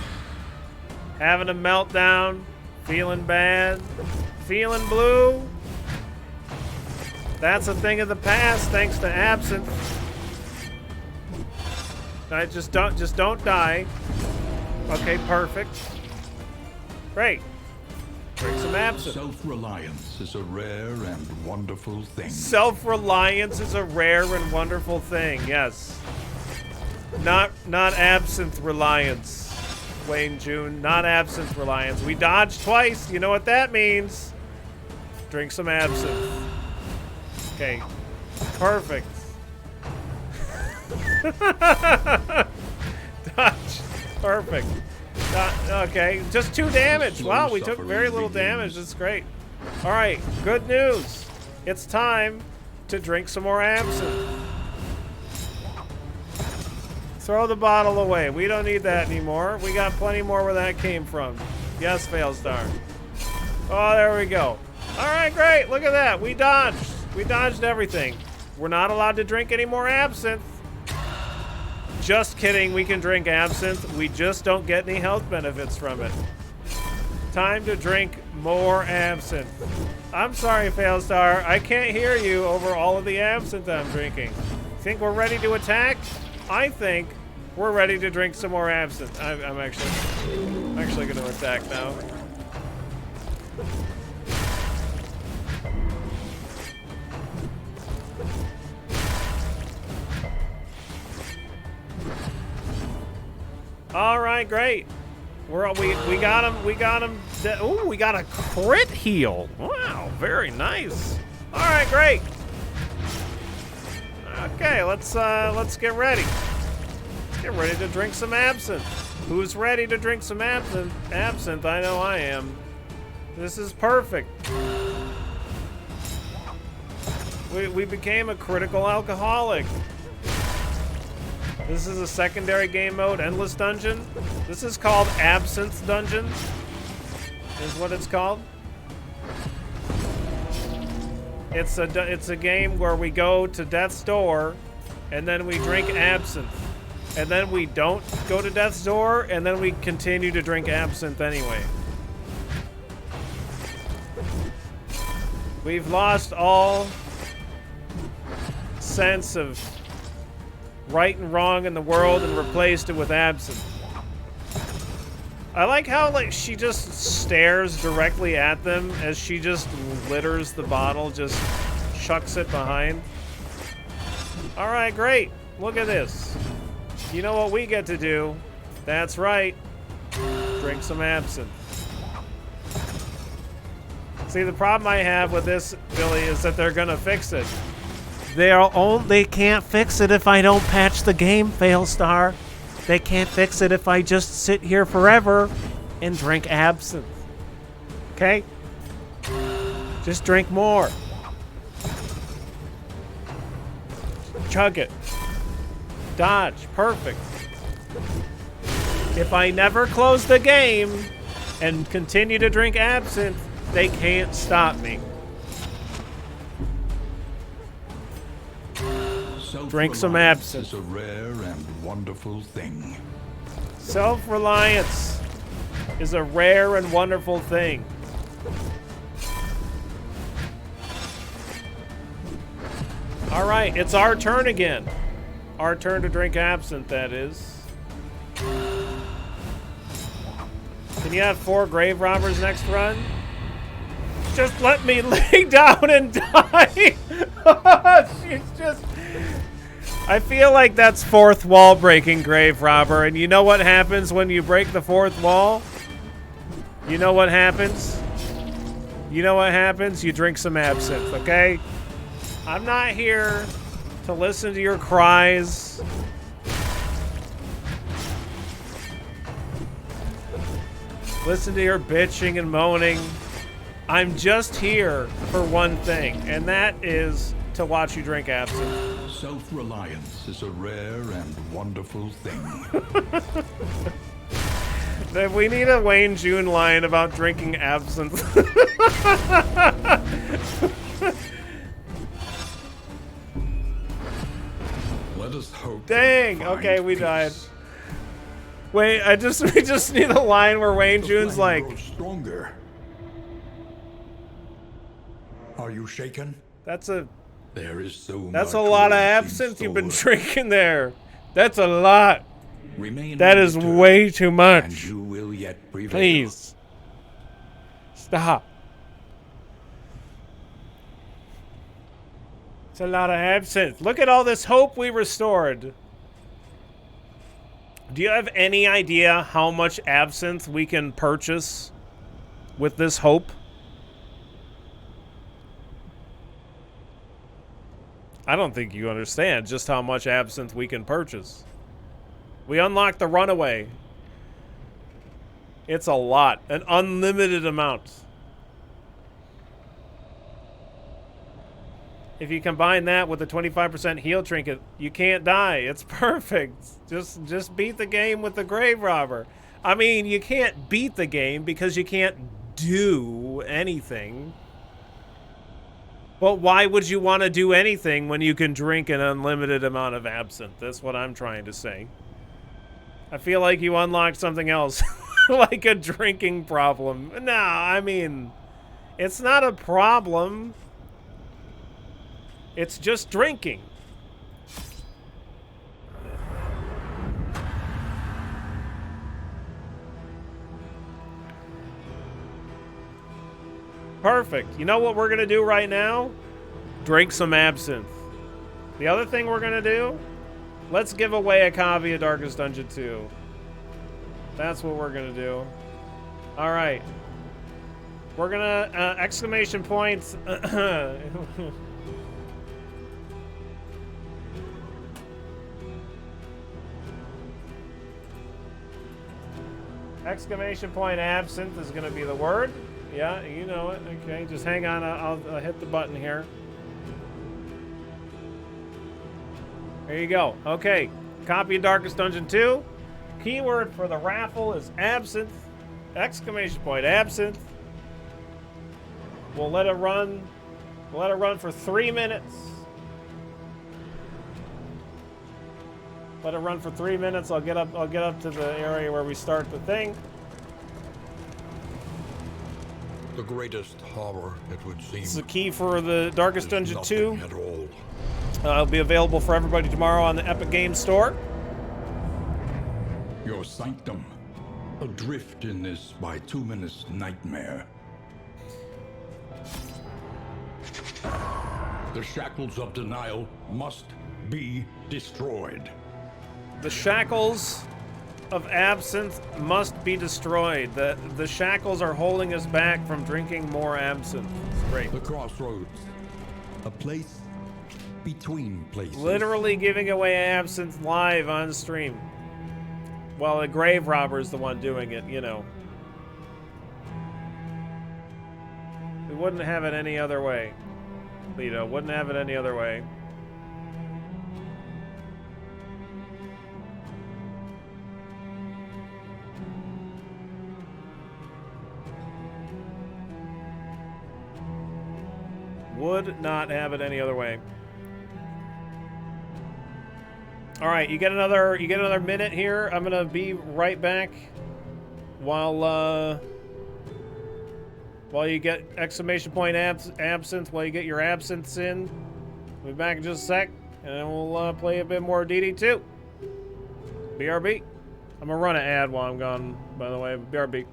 Having a meltdown. Feeling bad. Feeling blue. That's a thing of the past thanks to absinthe. I just don't die. Okay, perfect. Great. Drink some absinthe. Self-reliance is a rare and wonderful thing. Self-reliance is a rare and wonderful thing, yes. Not absinthe reliance, Wayne June. Not absinthe reliance. We dodged twice. You know what that means. Drink some absinthe. Okay. Perfect. Dodge. Perfect. Okay, just 2 damage. Wow, we took very little damage. That's great. All right, good news. It's time to drink some more absinthe. Throw the bottle away. We don't need that anymore. We got plenty more where that came from. Yes, Failstar. Oh, there we go. All right, great. Look at that. We dodged. We dodged everything. We're not allowed to drink any more absinthe. Just kidding, we can drink absinthe. We just don't get any health benefits from it. Time to drink more absinthe. I'm sorry, Failstar. I can't hear you over all of the absinthe I'm drinking. Think we're ready to attack? I think we're ready to drink some more absinthe. I'm actually going to attack now. All right, great. We got him. We got him. Ooh, we got a crit heal. Wow, very nice. All right, great. Okay, let's get ready. Let's get ready to drink some absinthe. Who's ready to drink some absinthe? Absinthe, I know I am. This is perfect. We became a critical alcoholic. This is a secondary game mode, Endless Dungeon. This is called Absinthe Dungeon, is what it's called. It's a game where we go to Death's Door, and then we drink absinthe. And then we don't go to Death's Door, and then we continue to drink absinthe anyway. We've lost all sense of right and wrong in the world and replaced it with absinthe. I like how she just stares directly at them as she just litters the bottle, just chucks it behind. All right, great. Look at this. You know what we get to do? That's right. Drink some absinthe. See, the problem I have with this, Billy, is that they're gonna fix it. They can't fix it if I don't patch the game, Failstar. They can't fix it if I just sit here forever and drink absinthe. Okay? Just drink more. Chug it. Dodge. Perfect. If I never close the game and continue to drink absinthe, they can't stop me. Drink some absinthe. Is a rare and wonderful thing. Self-reliance is a rare and wonderful thing. All right, it's our turn again. Our turn to drink absinthe, that is. Can you have 4 grave robbers next run? Just let me lay down and die. She's just... I feel like that's 4th wall breaking, grave robber. And you know what happens when you break the 4th wall? You know what happens? You know what happens? You drink some absinthe, okay? I'm not here to listen to your cries. Listen to your bitching and moaning. I'm just here for one thing, and that is to watch you drink absinthe. Self-reliance is a rare and wonderful thing. We need a Wayne June line about drinking absinthe. Dang. Find Okay, we died. peace. Wait, we just need a line where Wayne The June's flame like, grows stronger. Are you shaken? that's There is so much. a lot of rage in absinthe you've been store. drinking there. That's a lot. Remain That is undeterred, way too and much. you will yet prevail. Please. Stop. It's a lot of absinthe. Look at all this hope we restored. Do you have any idea how much absinthe we can purchase with this hope? I don't think you understand just how much absinthe we can purchase. We unlocked the runaway. It's a lot. An unlimited amount. If you combine that with the 25% heal trinket, you can't die. It's perfect. Just beat the game with the grave robber. I mean, you can't beat the game because you can't do anything. But why would you want to do anything when you can drink an unlimited amount of absinthe? That's what I'm trying to say. I feel like you unlocked something else, like a drinking problem. No, I mean, it's not a problem. It's just drinking. Perfect. You know what we're going to do right now? Drink some absinthe. The other thing we're going to do, let's give away a copy of Darkest Dungeon 2. That's what we're going to do. All right. We're going to, exclamation points. Exclamation point absinthe is going to be the word. Yeah, you know it. Okay, just hang on. I'll hit the button here. There you go. Okay, copy of Darkest Dungeon 2. Keyword for the raffle is absinthe. Exclamation point absinthe. We'll let it run. We'll let it run for 3 minutes. Let it run for 3 minutes. I'll get up to the area where we start the thing. The greatest horror, it would seem. It's the key for the Darkest is Dungeon 2. nothing at all. It'll be available for everybody tomorrow on the Epic Games Store. Your sanctum, adrift in this bituminous nightmare. The shackles of denial must be destroyed. The shackles of absinthe must be destroyed. The shackles are holding us back from drinking more absinthe. It's great. The crossroads, a place between places. Literally giving away absinthe live on stream. Well, the grave robber is the one doing it, you know. We wouldn't have it any other way. Lito, wouldn't have it any other way. Would not have it any other way. All right, you get another minute here. I'm gonna be right back while you get exclamation point absinthe. While you get your absinthe in, we'll be back in just a sec, and then we'll play a bit more DD2. BRB. I'm gonna run an ad while I'm gone. By the way, BRB.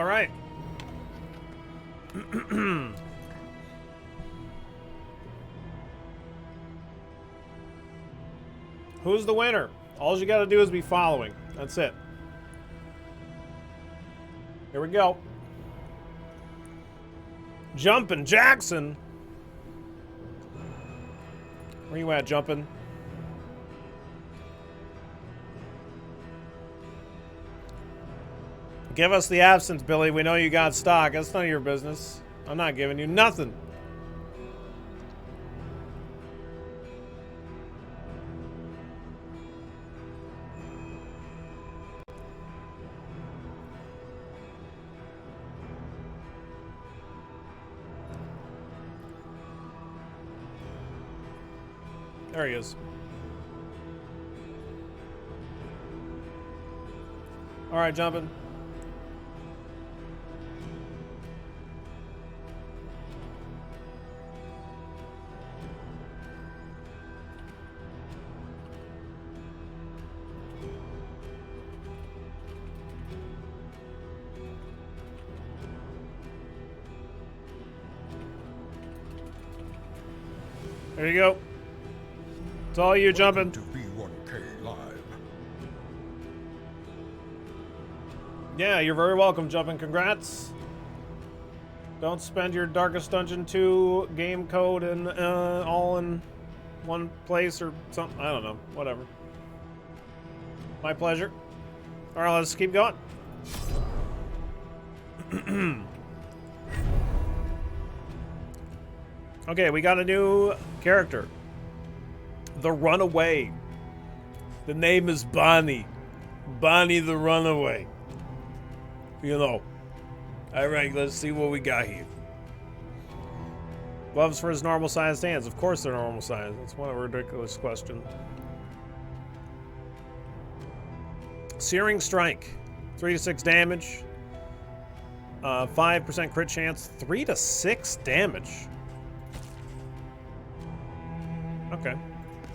All right. Who's the winner? All you gotta do is be following. That's it. Here we go. Jumpin' Jackson. Where you at, Jumpin'? Give us the absinthe, Billy. We know you got stock. That's none of your business. I'm not giving you nothing. There he is. All right, Jumpin'. There you go. It's all you, Jumpin'. To B1K Live. Yeah, you're very welcome, Jumpin'. Congrats. Don't spend your Darkest Dungeon 2 game code in all in one place or something. I don't know. Whatever. My pleasure. All right, let's keep going. Okay, we got a new character. The Runaway. The name is Bonnie. Bonnie the Runaway. You know. Alright, let's see what we got here. Gloves for his normal sized hands. Of course they're normal size. That's one ridiculous question. Searing Strike. 3 to 6 damage. 5% crit chance. 3 to 6 damage. Okay.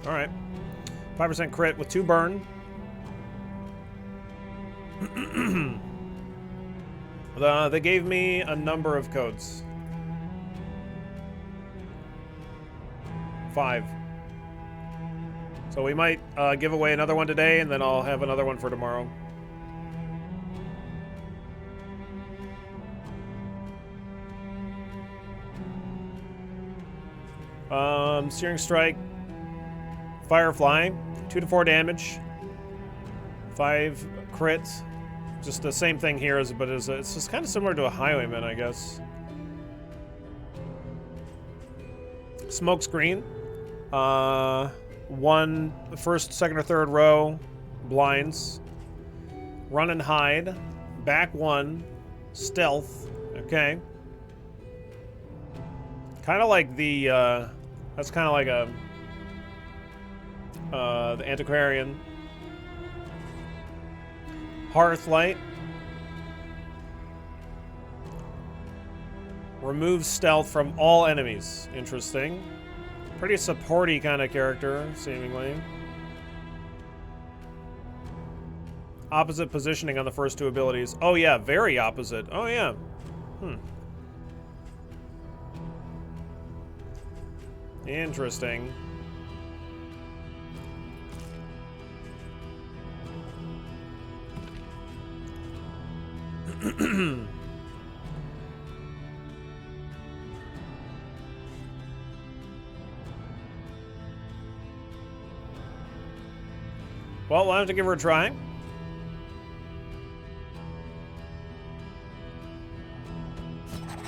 Alright. 5% crit with 2 burn. They gave me a number of codes. 5. So we might give away another one today, and then I'll have another one for tomorrow. Searing Strike. Firefly. 2 to 4 damage. 5 crit. Just the same thing here, but it's just kind of similar to a Highwayman, I guess. Smoke Screen. 1 first, second, or third row blinds. Run and hide. Back 1. Stealth. Okay. Kind of like the that's kind of like a the Antiquarian. Hearthlight. Removes stealth from all enemies. Interesting. Pretty supporty kind of character, seemingly. Opposite positioning on the first 2 abilities. Oh yeah, very opposite. Oh yeah. Interesting. Well, we'll have to give her a try.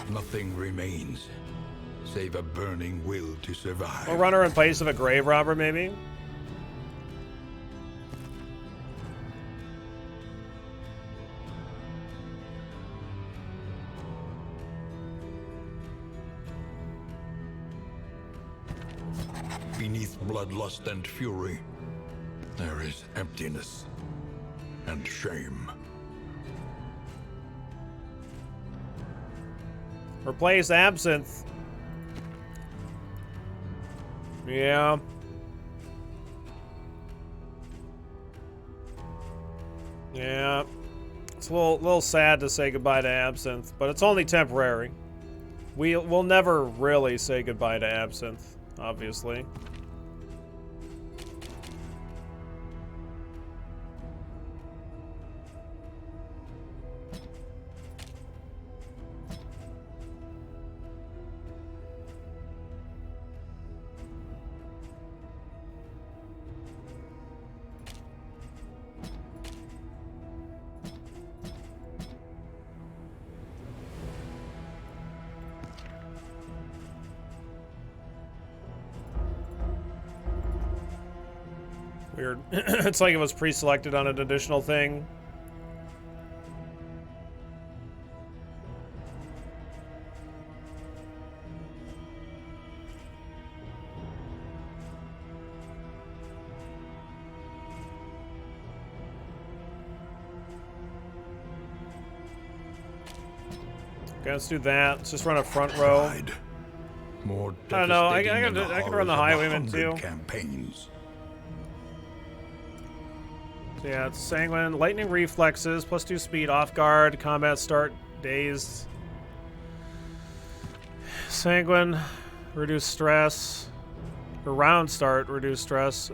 Nothing remains, save a burning will to survive. We'll run her in place of a grave robber, maybe. Beneath bloodlust and fury, there is emptiness and shame. Replace Absinthe. Yeah. Yeah. It's a little sad to say goodbye to Absinthe, but it's only temporary. We'll never really say goodbye to Absinthe, obviously. Weird. It's like it was pre-selected on an additional thing. Okay, let's do that. Let's just run a front row. More I don't know. I devastating than can run the horrors of Highwayman 100 too. Campaigns. So yeah, it's Sanguine, lightning reflexes, +2 speed, off guard, combat start, dazed. Sanguine, reduce stress. Or round start, reduce stress.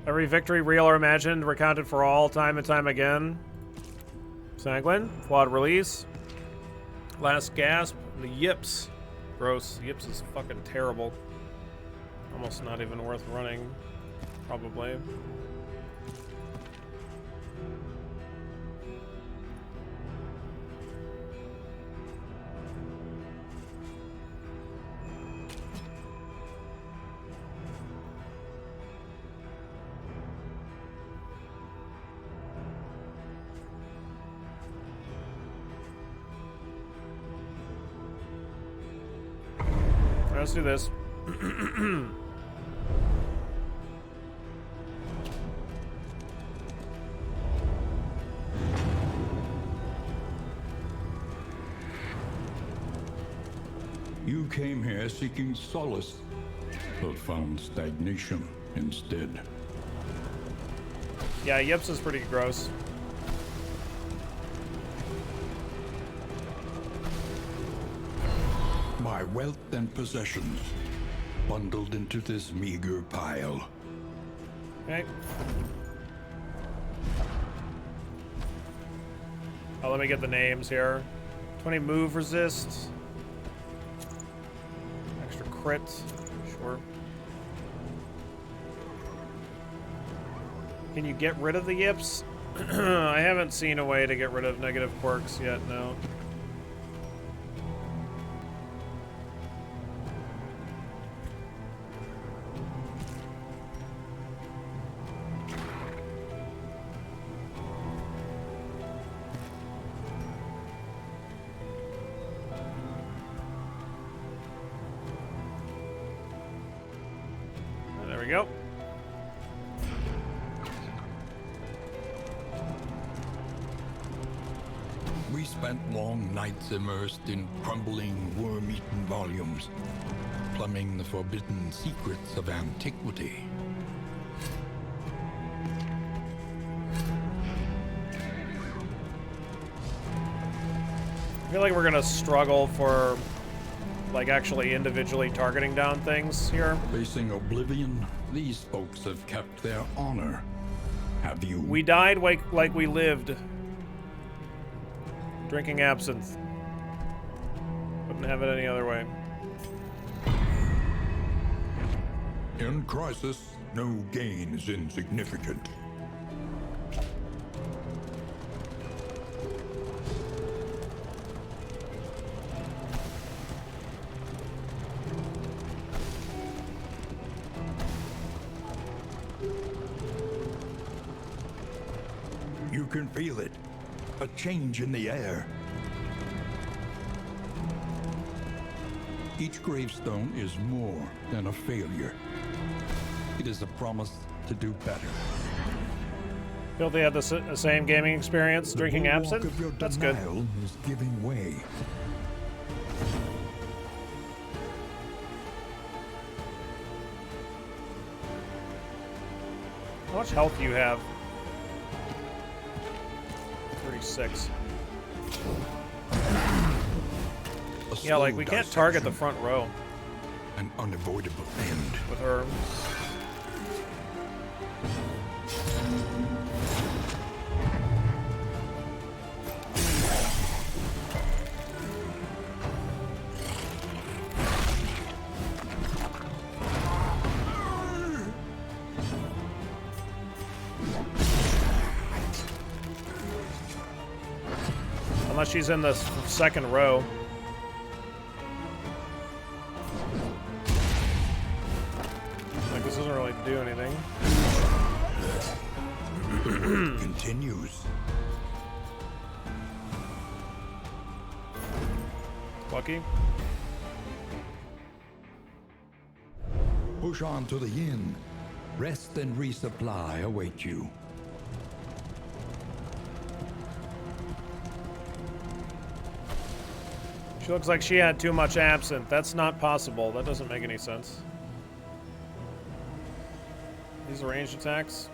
Every victory, real or imagined, recounted for all, time and time again. Sanguine, quad release. Last gasp, the yips. Gross. Yips is fucking terrible. Almost not even worth running. Probably. Let's do this. You came here seeking solace, but found stagnation instead. Yeah, Yips is pretty gross. My wealth and possessions bundled into this meager pile. Okay. Oh, let me get the names here. 20 move resist. Extra crit. Sure. Can you get rid of the yips? I haven't seen a way to get rid of negative quirks yet, no. There we go. We spent long nights immersed in crumbling, worm-eaten volumes, plumbing the forbidden secrets of antiquity. I feel like we're gonna struggle for, like, actually individually targeting down things here. Facing oblivion, these folks have kept their honor. Have you? We died like we lived. Drinking absinthe. Wouldn't have it any other way. In crisis, no gain is insignificant. You can feel it. A change in the air. Each gravestone is more than a failure. It is a promise to do better. Filthy had the same gaming experience drinking The absinthe? bulwark of your That's good. denial is giving way. How much health do you have? 36. A Yeah, like, slow we can't target the dissection, front row an unavoidable end. with her. Unless she's in the second row. Like, this doesn't really do anything. Continues. Lucky. Push on to the inn. Rest and resupply await you. She looks like she had too much absinthe. That's not possible. That doesn't make any sense. These are ranged attacks.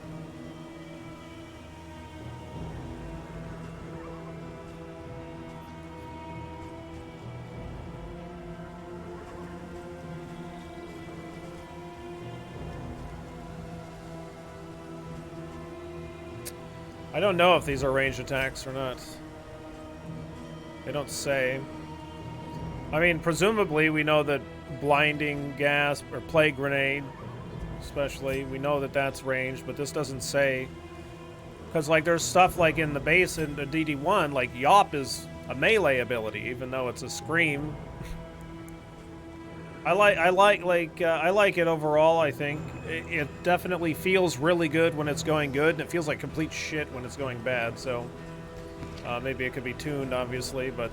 I don't know if these are ranged attacks or not. They don't say. I mean, presumably we know that blinding gas or plague grenade, especially, we know that that's ranged, but this doesn't say. Because, like, there's stuff like in the base in the DD1, like Yop is a melee ability, even though it's a scream. I like it overall. I think it definitely feels really good when it's going good, and it feels like complete shit when it's going bad. So maybe it could be tuned, obviously, but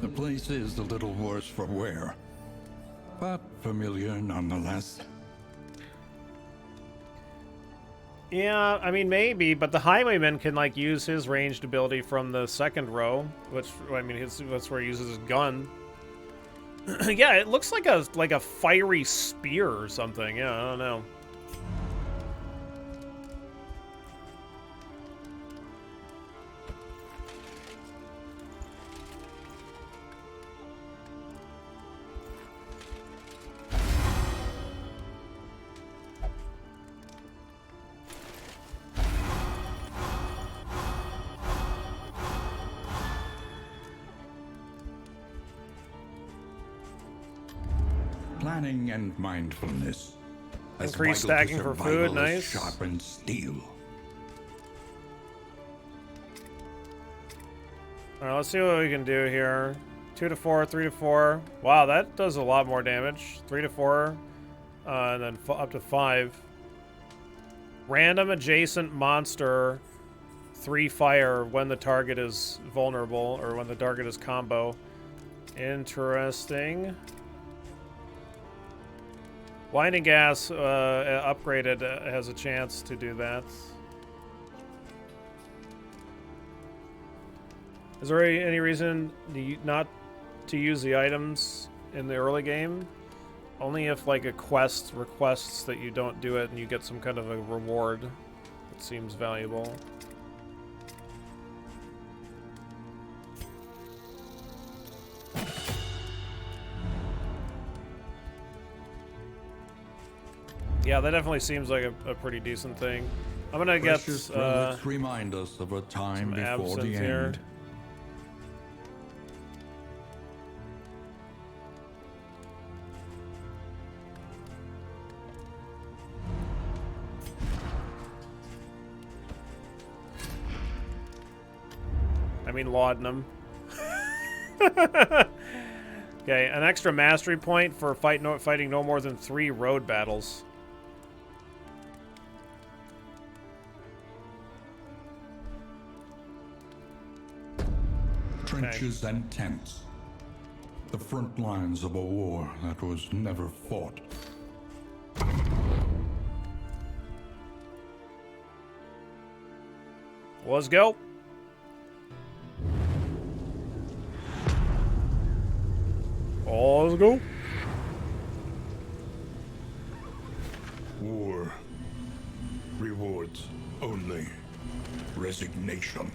The place is a little worse for wear, but familiar nonetheless. yeah, I mean, maybe, but the Highwayman can, like, use his ranged ability from the second row, which, I mean, that's where he uses his gun. Yeah, it looks like a fiery spear or something. Yeah, I don't know. Planning and mindfulness. as Increased vital to stacking for survival food, as nice. Sharpened steel. Alright, let's see what we can do here. 2 to 4, 3 to 4. Wow, that does a lot more damage. 3 to 4, and then up to 5. Random adjacent monster, 3 fire when the target is vulnerable, or when the target is combo. Interesting. Blinding gas upgraded has a chance to do that. Is there any reason not to use the items in the early game? Only if, like, a quest requests that you don't do it and you get some kind of a reward that seems valuable. Yeah, that definitely seems like a pretty decent thing. I'm gonna get Precious relics remind us of a time some before the absinthe here. end. I mean, laudanum. Okay, an extra mastery point for fighting no more than 3 road battles. Trenches and tents. The front lines of a war that was never fought. Let's go. Let's go. War. Rewards only resignation.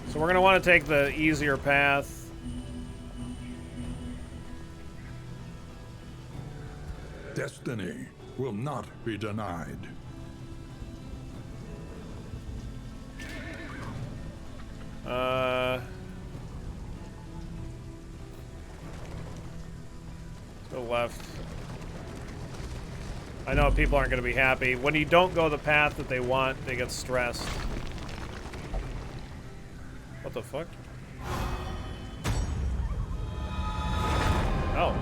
So we're going to want to take the easier path. Destiny will not be denied. Go left. I know people aren't going to be happy. When you don't go the path that they want, they get stressed. What the fuck? Oh.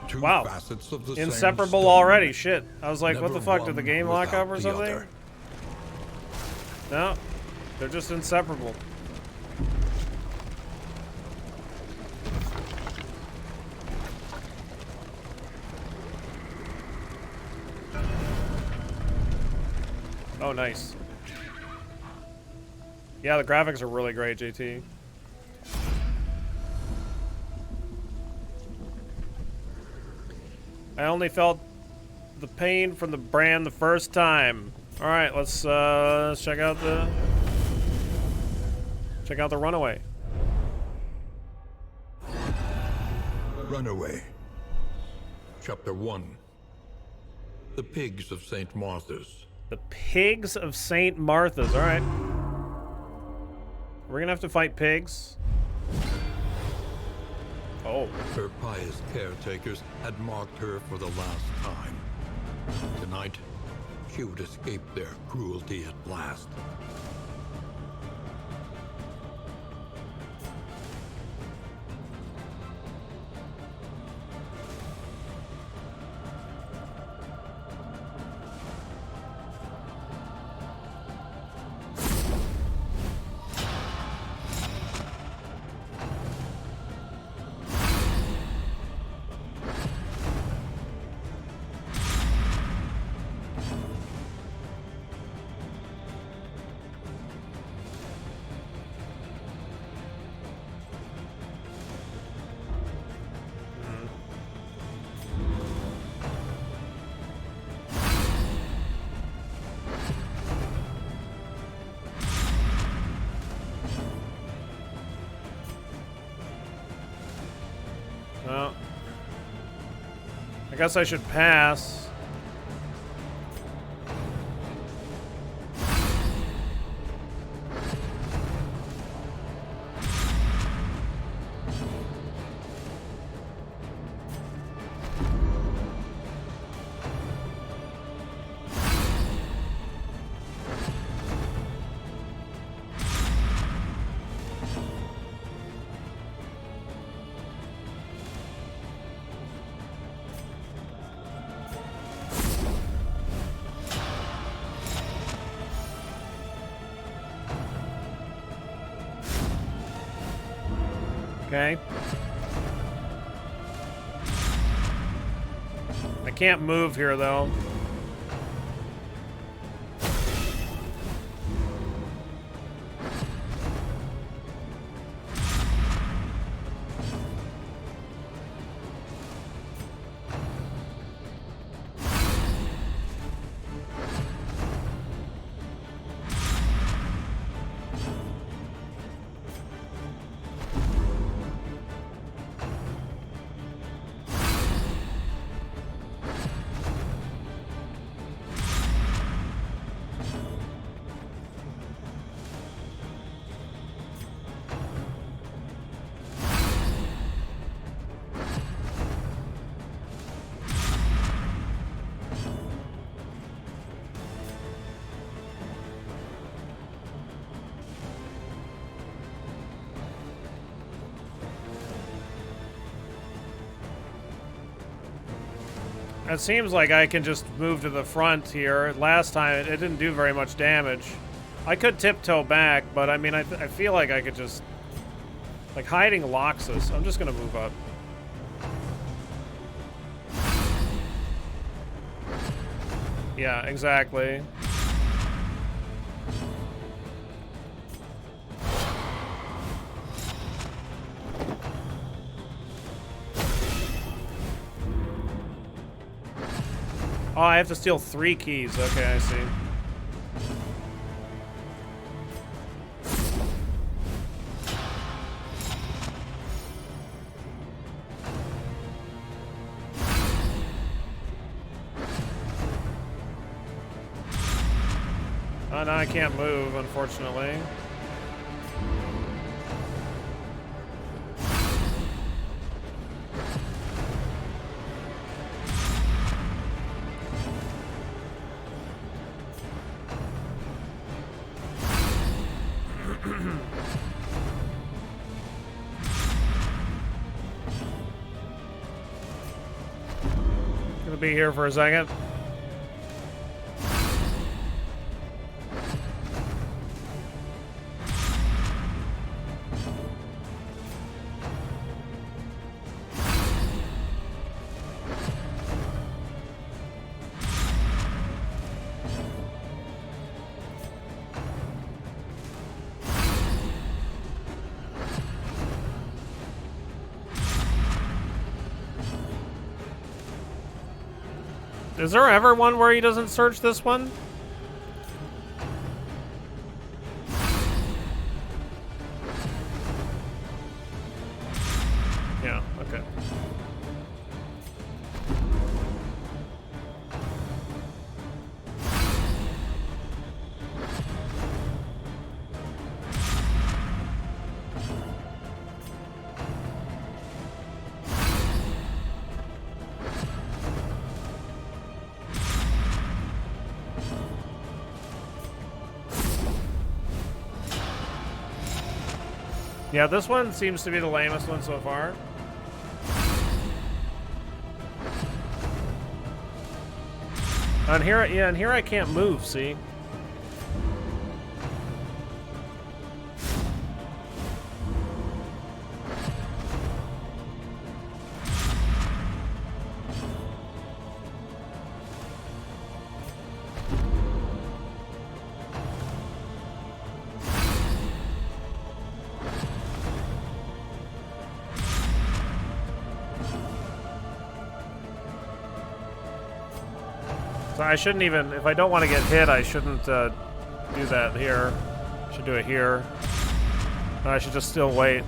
Two wow. facets of the same Inseparable stone. already. Shit. I was like, what Never the fuck? Did the one game lock without up or the something? other. No. They're just inseparable. Oh, nice. Yeah, the graphics are really great, JT. I only felt the pain from the brand the first time. All right, let's check out the Runaway. Runaway. Chapter 1. The Pigs of St. Martha's. The Pigs of St. Martha's. All right. We're gonna have to fight pigs. Oh. Her pious caretakers had marked her for the last time. Tonight, she would escape their cruelty at last. Well, I guess I should pass. Okay. I can't move here, though. It seems like I can just move to the front here. Last time, it didn't do very much damage. I could tiptoe back, but I mean, I feel like I could just... Like, hiding locks us. I'm just gonna move up. Yeah, exactly. Oh, I have to steal 3 keys. Okay, I see. Oh, no, I can't move, unfortunately. Gonna be here for a second. Is there ever one where he doesn't search this one? Yeah, okay. Yeah, this one seems to be the lamest one so far. And here, yeah, and here I can't move, see? So I shouldn't even, if I don't want to get hit, I shouldn't do that here. I should do it here. I should just still wait.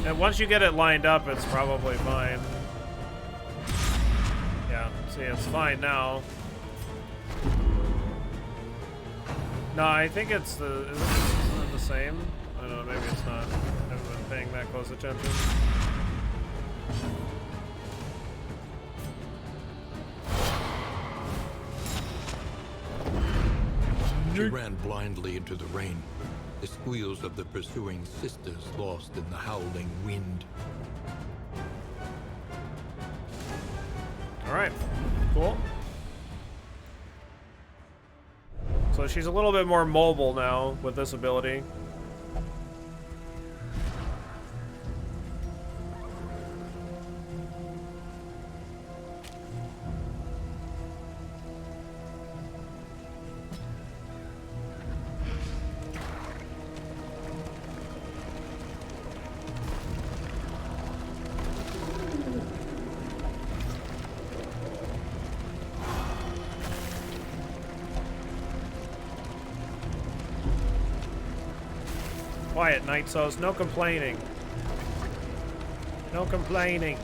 And once you get it lined up, it's probably fine. Yeah, see, it's fine now. No, I think it's the... Isn't it the same? I don't know, maybe it's not. I haven't been paying that close attention. She ran blindly into the rain, the squeals of the pursuing sisters lost in the howling wind. Alright, cool. So she's a little bit more mobile now with this ability. Quiet, Nightsos. No complaining. No complaining.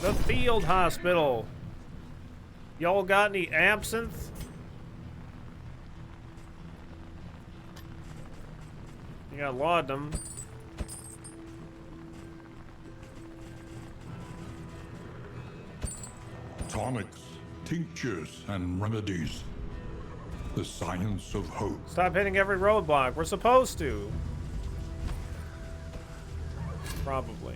The field hospital. Y'all got any absinthe? You got laudanum. Tonics, tinctures, and remedies. The science of hope. Stop hitting every roadblock. We're supposed to. Probably.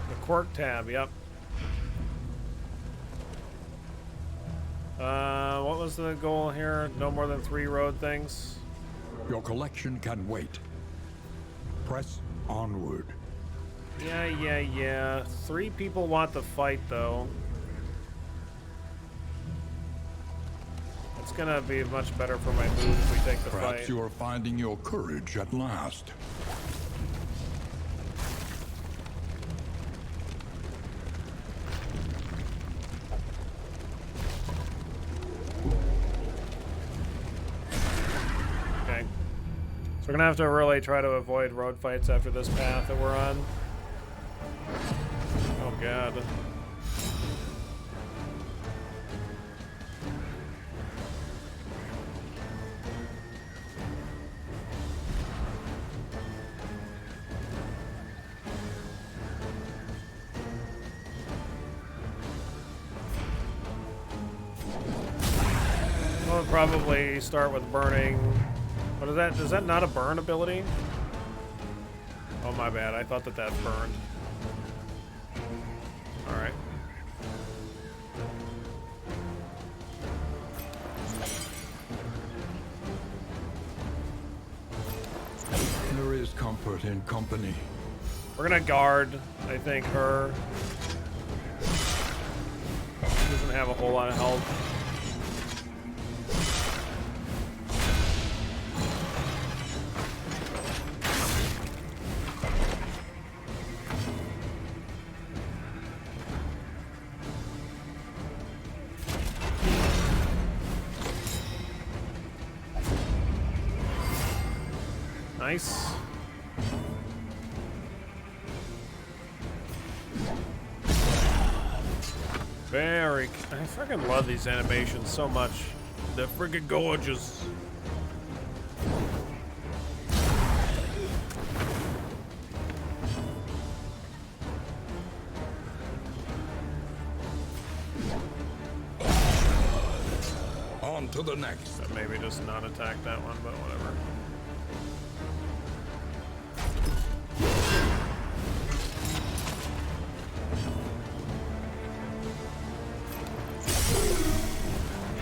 The quirk tab, yep. What was the goal here? No more than 3 road things? Your collection can wait. Press onward. Yeah. 3 people want the fight, though. It's gonna be much better for my mood if we take the Perhaps fight. you are finding your courage at last. Okay. So we're gonna have to really try to avoid road fights after this path that we're on. Oh god. I'll probably start with burning. What is that? Is that not a burn ability? Oh, my bad. I thought that burned. Alright. There is comfort in company. We're gonna guard, I think, her. She doesn't have a whole lot of health. Nice. Very. I freaking love these animations so much. They're freaking gorgeous. On to the next. So maybe just not attack that one, but whatever.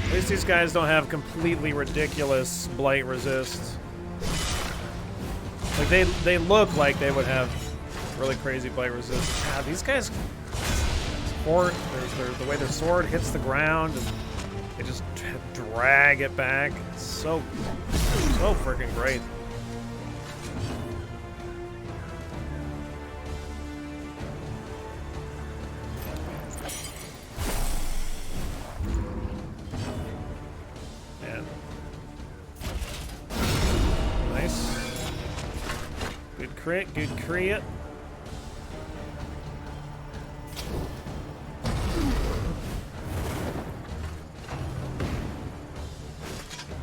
At least these guys don't have completely ridiculous blight resist. Like they look like they would have really crazy blight resist. God, these guys, the way their sword hits the ground and they just drag it back. It's so freaking great. Good crit.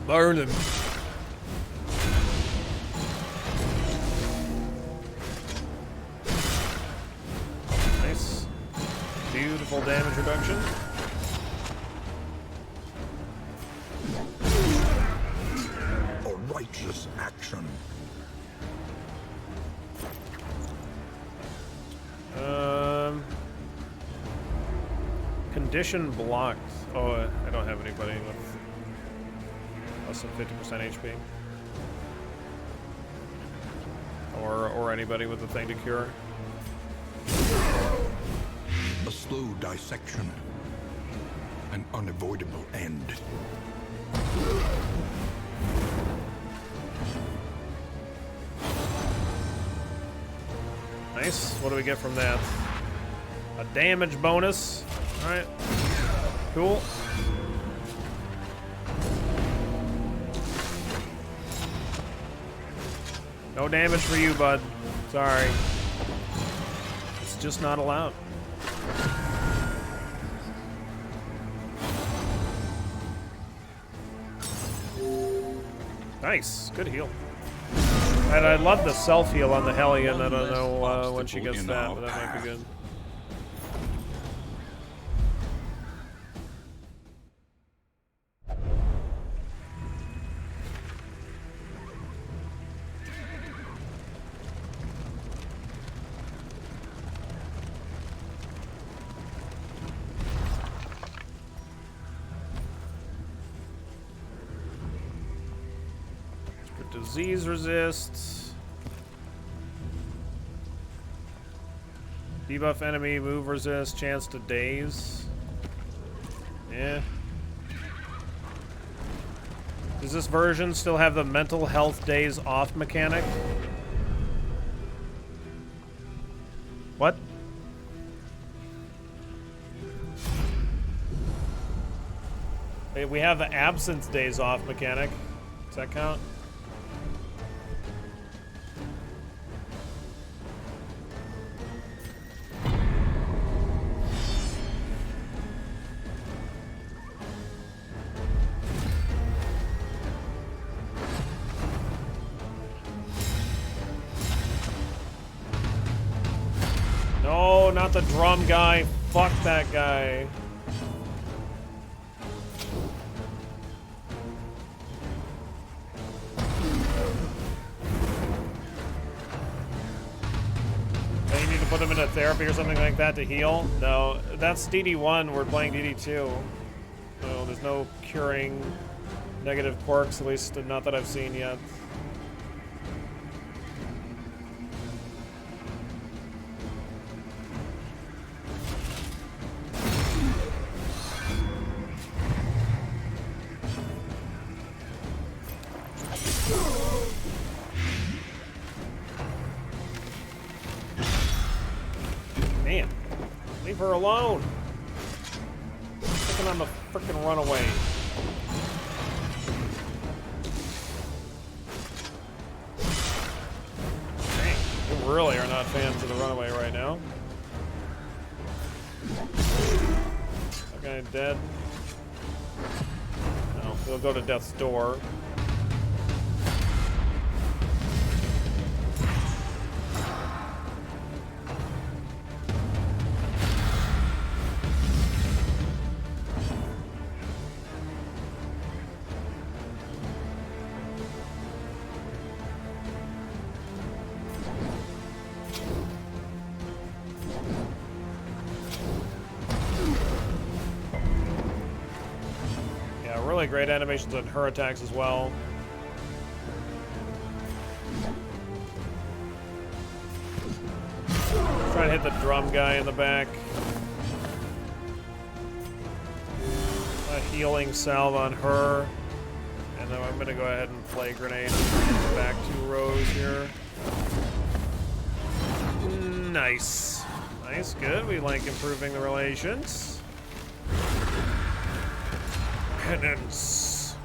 Burn him. Nice. Beautiful damage reduction. A righteous action. Condition blocked. Oh, I don't have anybody with less than 50% HP. Or anybody with a thing to cure. A slow dissection. An unavoidable end. Nice. What do we get from that? A damage bonus. Alright. Cool. No damage for you, bud. Sorry. It's just not allowed. Nice. Good heal. And I love the self-heal on the Hellion. I don't know when she gets that, but that might be good. Disease resist. Debuff enemy, move resist, chance to daze. Yeah. Does this version still have the mental health days off mechanic? What? Hey, we have the absence days off mechanic. Does that count? No, not the drum guy. Fuck that guy. Do you need to put him into therapy or something like that to heal? No, that's DD1. We're playing DD2. So there's no curing negative quirks, at least not that I've seen yet. Man, leave her alone. Thinking I'm a freaking runaway. Dang, you really are not fans of the runaway right now. Okay, dead. No, he'll go to death's door. Really great animations on her attacks as well. Try to hit the drum guy in the back. A healing salve on her. And then I'm going to go ahead and play grenade back 2 rows here. Nice. Nice, good. We like improving the relations. Penance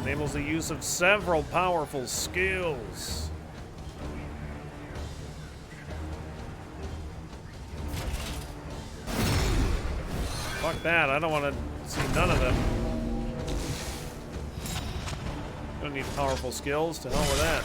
enables the use of several powerful skills. Fuck that, I don't want to see none of them. Don't need powerful skills, to hell with that.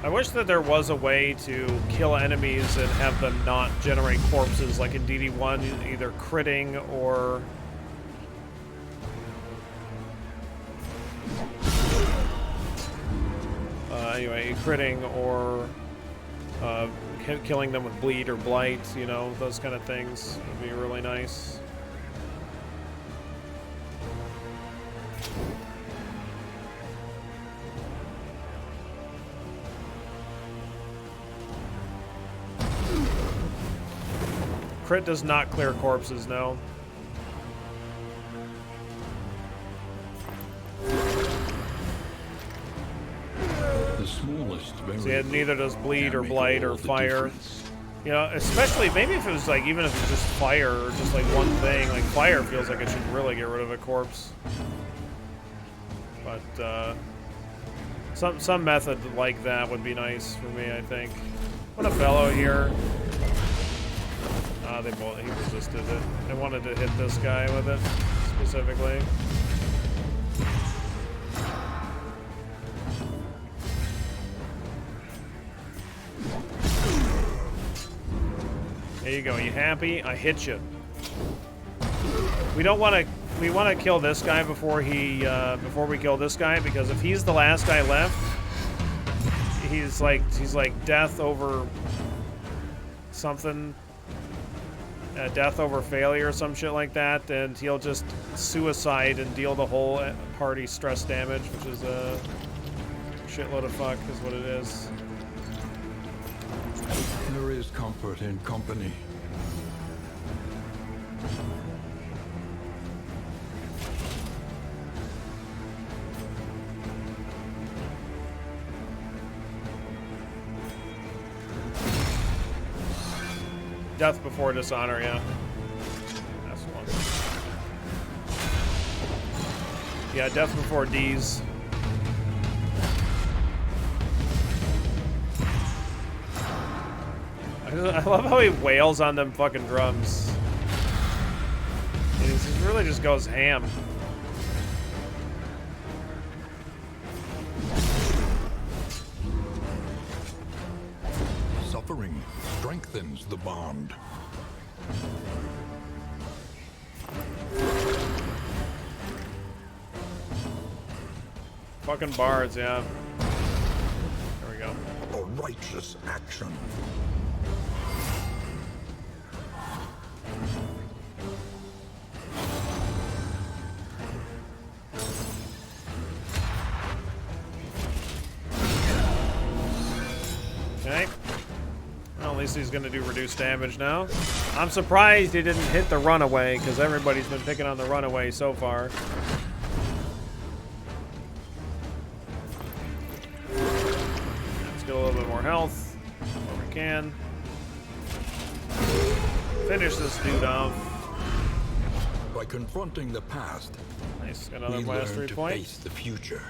I wish that there was a way to kill enemies and have them not generate corpses like in DD1, either critting or... anyway, critting or killing them with bleed or blight, you know, those kind of things would be really nice. Crit does not clear corpses, no. The smallest variable. See, neither does bleed can or make blight all or the fire. difference. You know, especially maybe if it was like, even if it's just fire or just like one thing, like fire feels like it should really get rid of a corpse. But some method like that would be nice for me, I think. What a fellow here. He resisted it. I wanted to hit this guy with it specifically. There you go. You happy? I hit you. We don't want to. We want to kill this guy before we kill this guy, because if he's the last guy left, he's like death over something, death over failure or some shit like that, and he'll just suicide and deal the whole party stress damage, which is a shitload of fuck, is what it is. There is comfort in company. Death before dishonor, yeah. That's one. Yeah, death before D's. I love how he wails on them fucking drums. He really just goes ham. Suffering strengthens the bond. Fucking bards, yeah. There we go. A righteous action. Okay. Well, at least he's going to do reduced damage now. I'm surprised he didn't hit the runaway, because everybody's been picking on the runaway so far. Let's get a little bit more health where we can. Finish this dude off. By confronting the past, Nice, got another we mastery learn to point. face the future.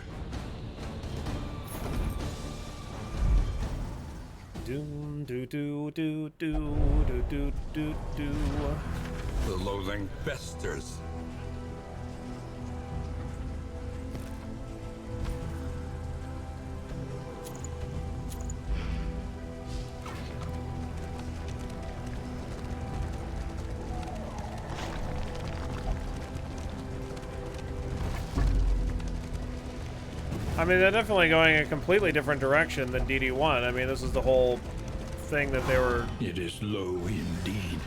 Doom, do, do, do, do, do, do, do, do. The loathing festers. I mean, they're definitely going a completely different direction than DD1. I mean, this is the whole thing that they were... It is low indeed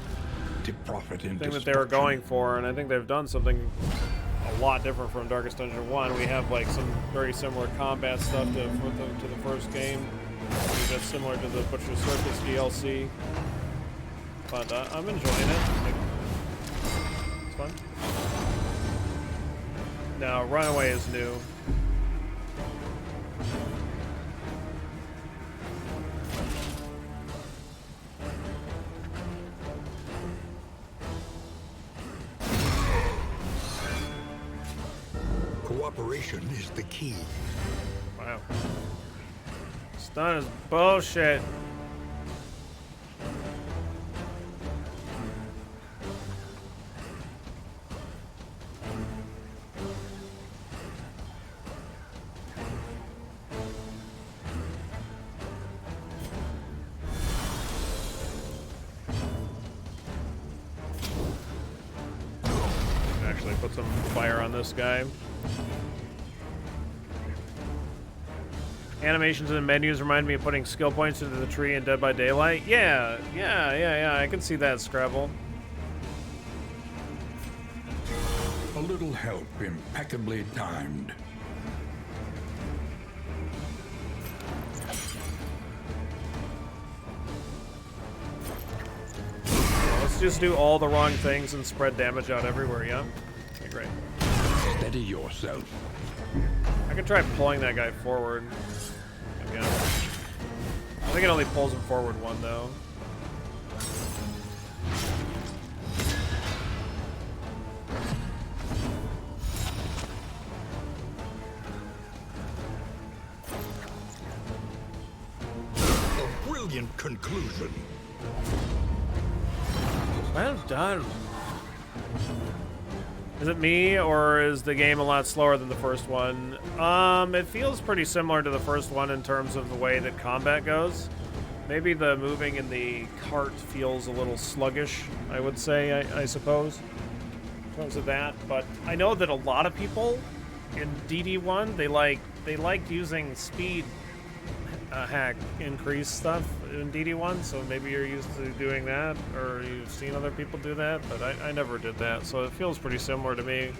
to profit in thing that they were going for, and I think they've done something a lot different from Darkest Dungeon 1. We have like some very similar combat stuff to the first game. That's similar to the Butcher Circus DLC. But I'm enjoying it. It's fun. Now, Runaway is new. Cooperation is the key. Wow. Stun is bullshit. Actually put some fire on this guy. Animations and menus remind me of putting skill points into the tree in Dead by Daylight. Yeah. I can see that, Scrabble. A little help impeccably timed. Let's just do all the wrong things and spread damage out everywhere, yeah? Okay, great. Steady yourself. I could try pulling that guy forward. Maybe think it only pulls him forward one, though. A brilliant conclusion. Well done. Is it me, or is the game a lot slower than the first one? It feels pretty similar to the first one in terms of the way that combat goes. Maybe the moving in the cart feels a little sluggish, I would say, I suppose, in terms of that. But I know that a lot of people in DD1, they like using speed hack increase stuff in DD1, so maybe you're used to doing that, or you've seen other people do that, but I never did that, so it feels pretty similar to me.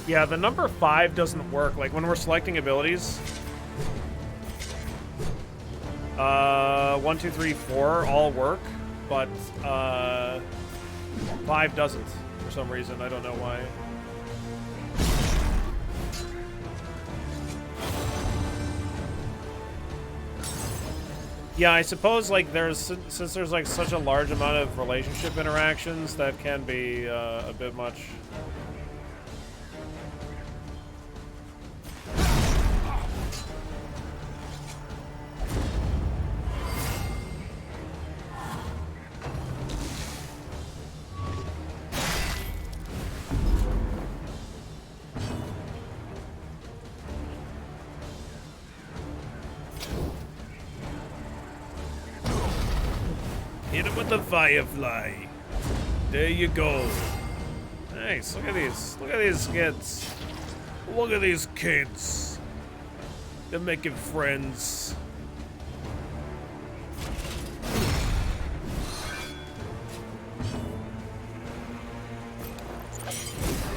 Yeah, the number 5 doesn't work. Like, when we're selecting abilities, 1, 2, 3, 4 all work, but 5 doesn't for some reason. I don't know why. Yeah, I suppose, like, since there's, like, such a large amount of relationship interactions, that can be a bit much. Hit him with the firefly. There you go. Nice. Look at these. Look at these kids. Look at these kids. They're making friends.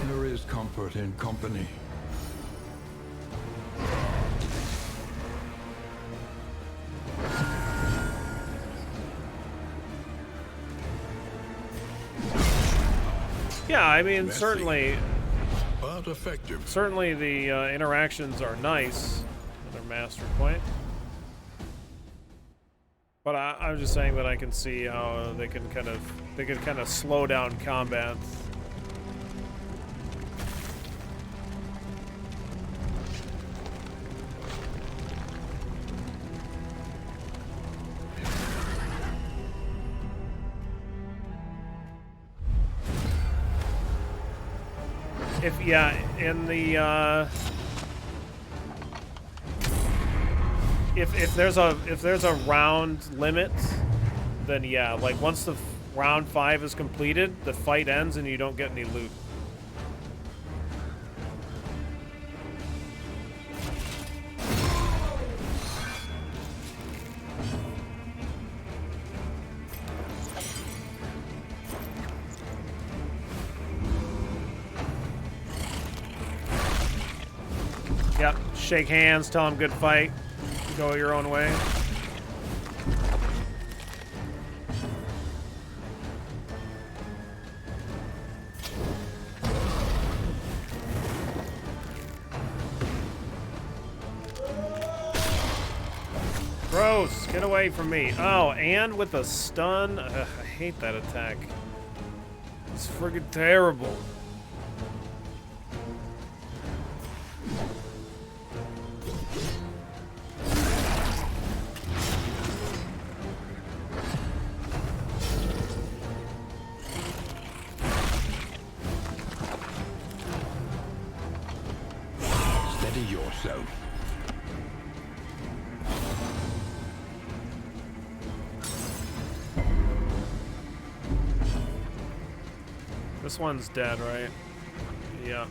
There is comfort in company. Yeah, I mean, Messy, certainly but effective. Certainly the interactions are nice. Another master point. But I'm just saying that I can see how they can kind of slow down combat. In the if there's a round limit, then yeah, like once the round 5 is completed, the fight ends and you don't get any loot. Yep, shake hands, tell them good fight, go your own way. Gross, get away from me. Oh, and with a stun, ugh, I hate that attack. It's friggin' terrible. This one's dead, right? Yeah.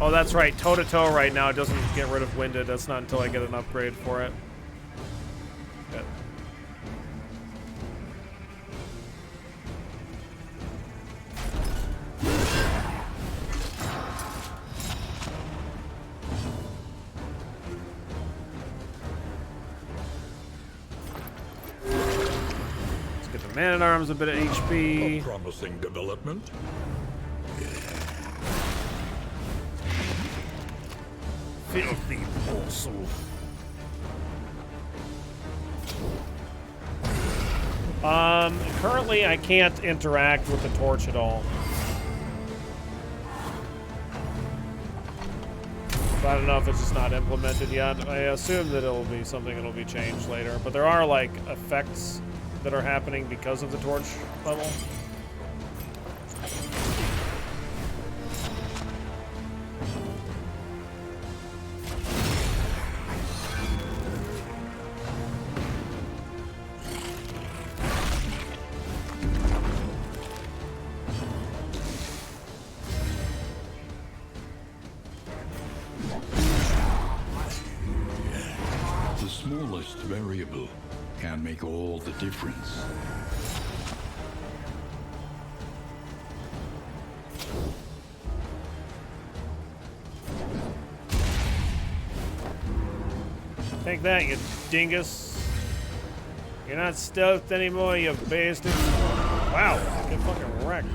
Oh, that's right. Toe-to-toe right now doesn't get rid of winded. That's not until I get an upgrade for it. Good. Let's get the man-at-arms a bit of HP. A promising development. Filthy morsel. Currently I can't interact with the torch at all. So I don't know if it's just not implemented yet. I assume that it'll be something that'll be changed later. But there are like effects that are happening because of the torch level. The smallest variable can make all the difference. Take that, you dingus. You're not stealthed anymore, you bastard. Wow, get fucking wrecked.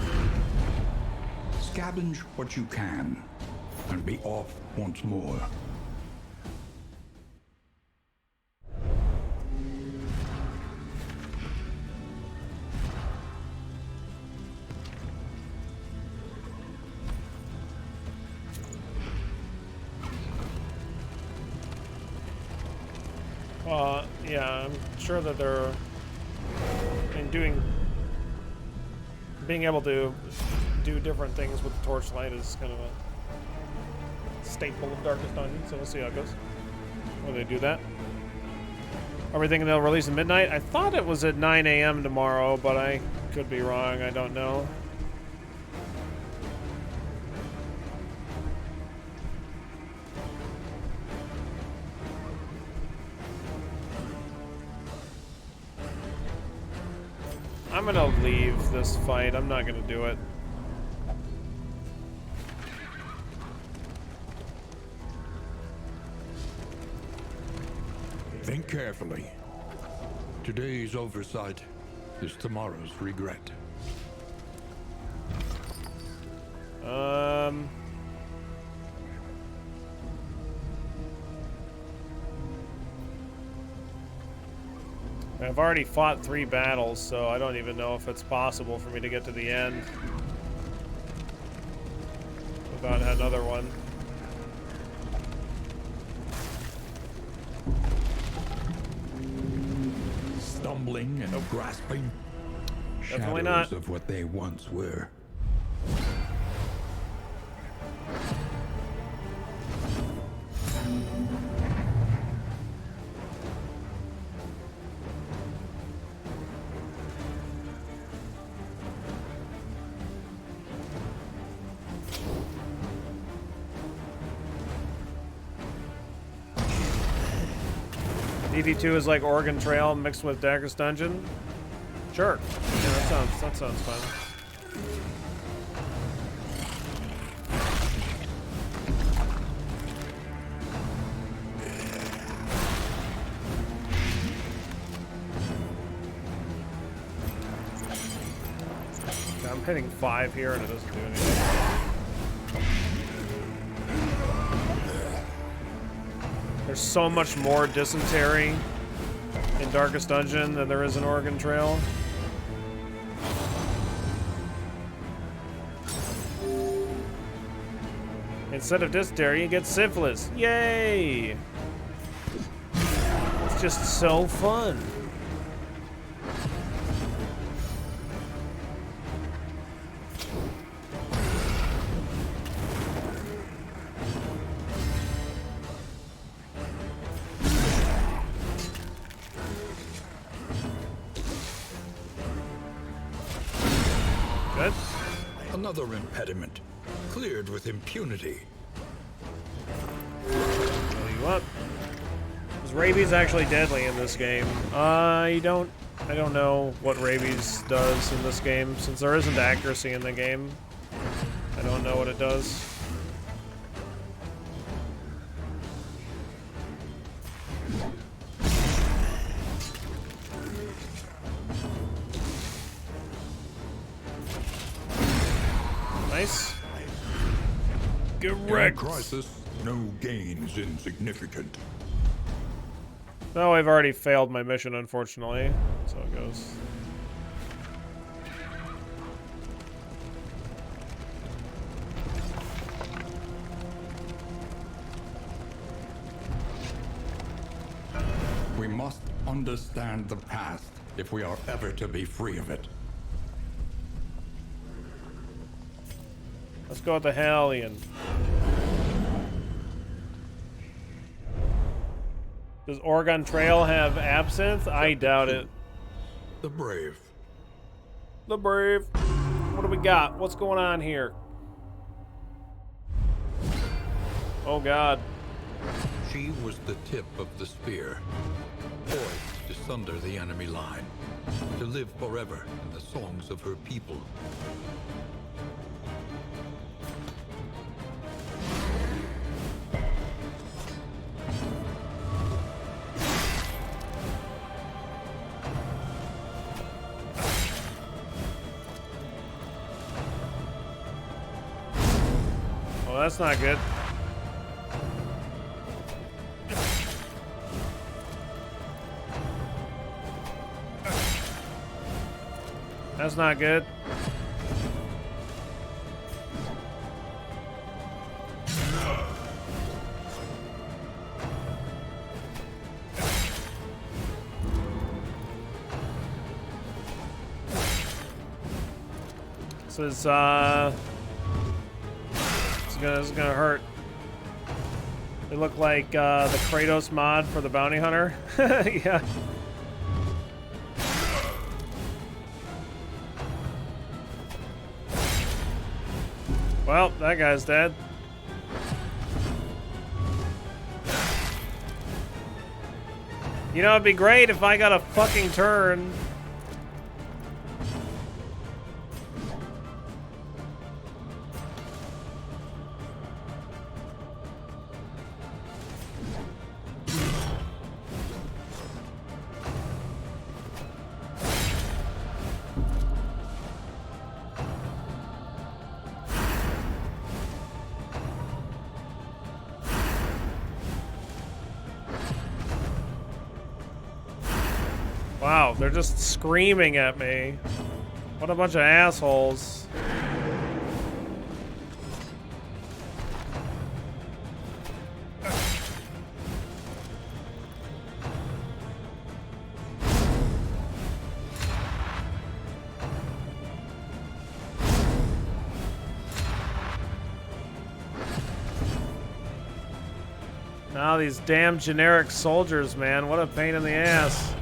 Scavenge what you can, and be off once more. Yeah, I'm sure that they're being able to do different things with the torchlight is kind of a staple of Darkest Dungeon, so we'll see how it goes. Will they do that? Are we thinking they'll release at midnight? I thought it was at 9 a.m. tomorrow, but I could be wrong. I don't know. I'm gonna leave this fight. I'm not gonna do it. Think carefully. Today's oversight is tomorrow's regret. I've already fought 3 battles, so I don't even know if it's possible for me to get to the end without another one. Stumbling and grasping. Definitely Shadows not. of what they once were. DD2 is like Oregon Trail mixed with Darkest Dungeon. Sure. Yeah, that sounds fun. I'm hitting 5 here and it doesn't do anything. There's so much more dysentery in Darkest Dungeon than there is in Oregon Trail. Instead of dysentery, you get syphilis. Yay! It's just so fun. Good. Another impediment, cleared with impunity. Heal you up. Is rabies actually deadly in this game? I don't know what rabies does in this game. Since there isn't accuracy in the game, I don't know what it does. Nice. In Correct. crisis, no gains insignificant. No, I've already failed my mission, unfortunately. That's how it goes. We must understand the past if we are ever to be free of it. Let's go with the Hellion. Does Oregon Trail have absinthe? I doubt it. The brave. The brave. What do we got? What's going on here? Oh God. She was the tip of the spear, poised to sunder the enemy line, to live forever in the songs of her people. Oh, that's not good. That's not good. This is this is gonna hurt. They look like the Kratos mod for the bounty hunter. Yeah. Well, that guy's dead. You know, it'd be great if I got a fucking turn. Wow, they're just screaming at me. What a bunch of assholes. Now these damn generic soldiers, man. What a pain in the ass.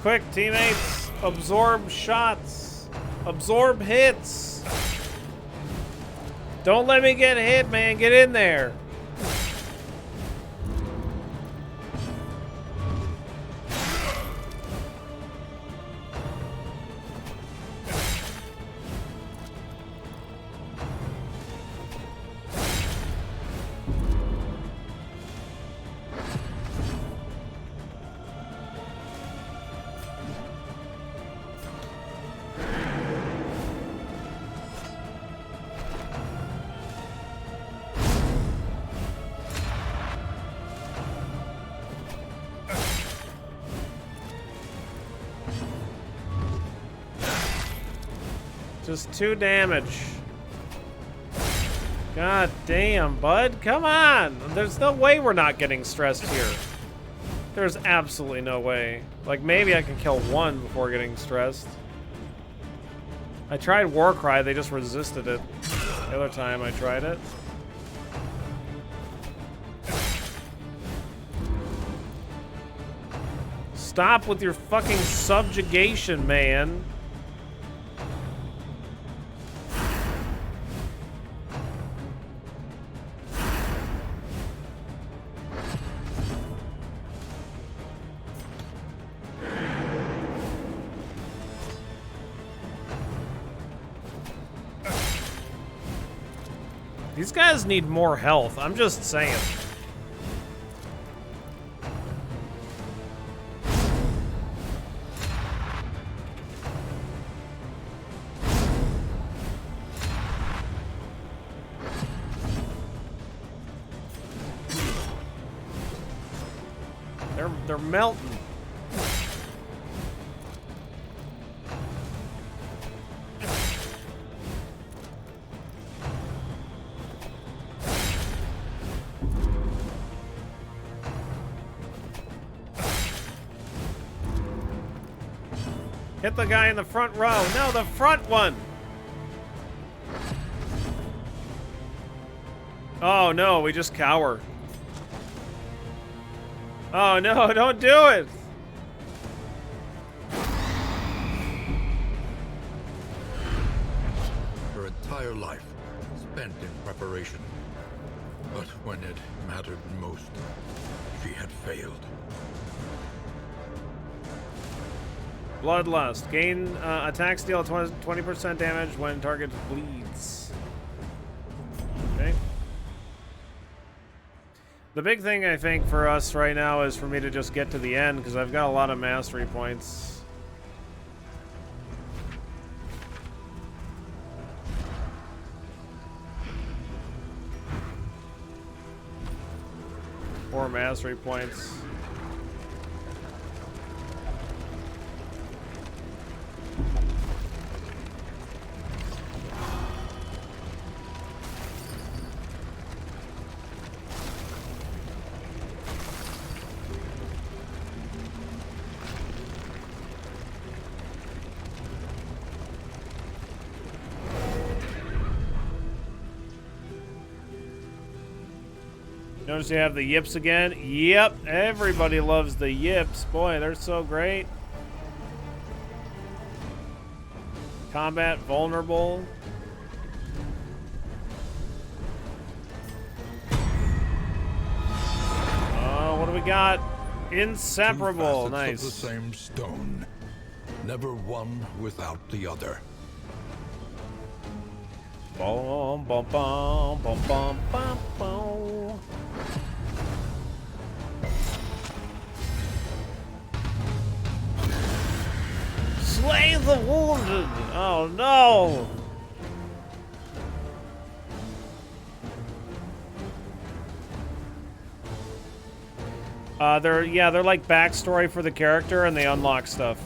Quick, teammates! Absorb shots! Absorb hits! Don't let me get hit, man! Get in there! Just 2 damage. God damn, bud. Come on. There's no way we're not getting stressed here. There's absolutely no way. Like, maybe I can kill 1 before getting stressed. I tried Warcry, they just resisted it. The other time I tried it. Stop with your fucking subjugation, man. These guys need more health. I'm just saying. They're melting. Hit the guy in the front row. No, the front one. Oh no, we just cower. Oh no, don't do it! Her entire life spent in preparation. But when it mattered most, she had failed. Bloodlust. Gain attacks deal 20% damage when target bleeds. Okay. The big thing, I think, for us right now is for me to just get to the end, because I've got a lot of mastery points. Four mastery points. Notice you have the yips again? Yep, everybody loves the yips. Boy, they're so great. Combat vulnerable. Oh, what do we got? Inseparable. Two facets Nice. of the same stone. Never one without the other. Bum, bum, bum, bum, bum, bum, bum. Slay the wounded! Oh no! They're like backstory for the character, and they unlock stuff.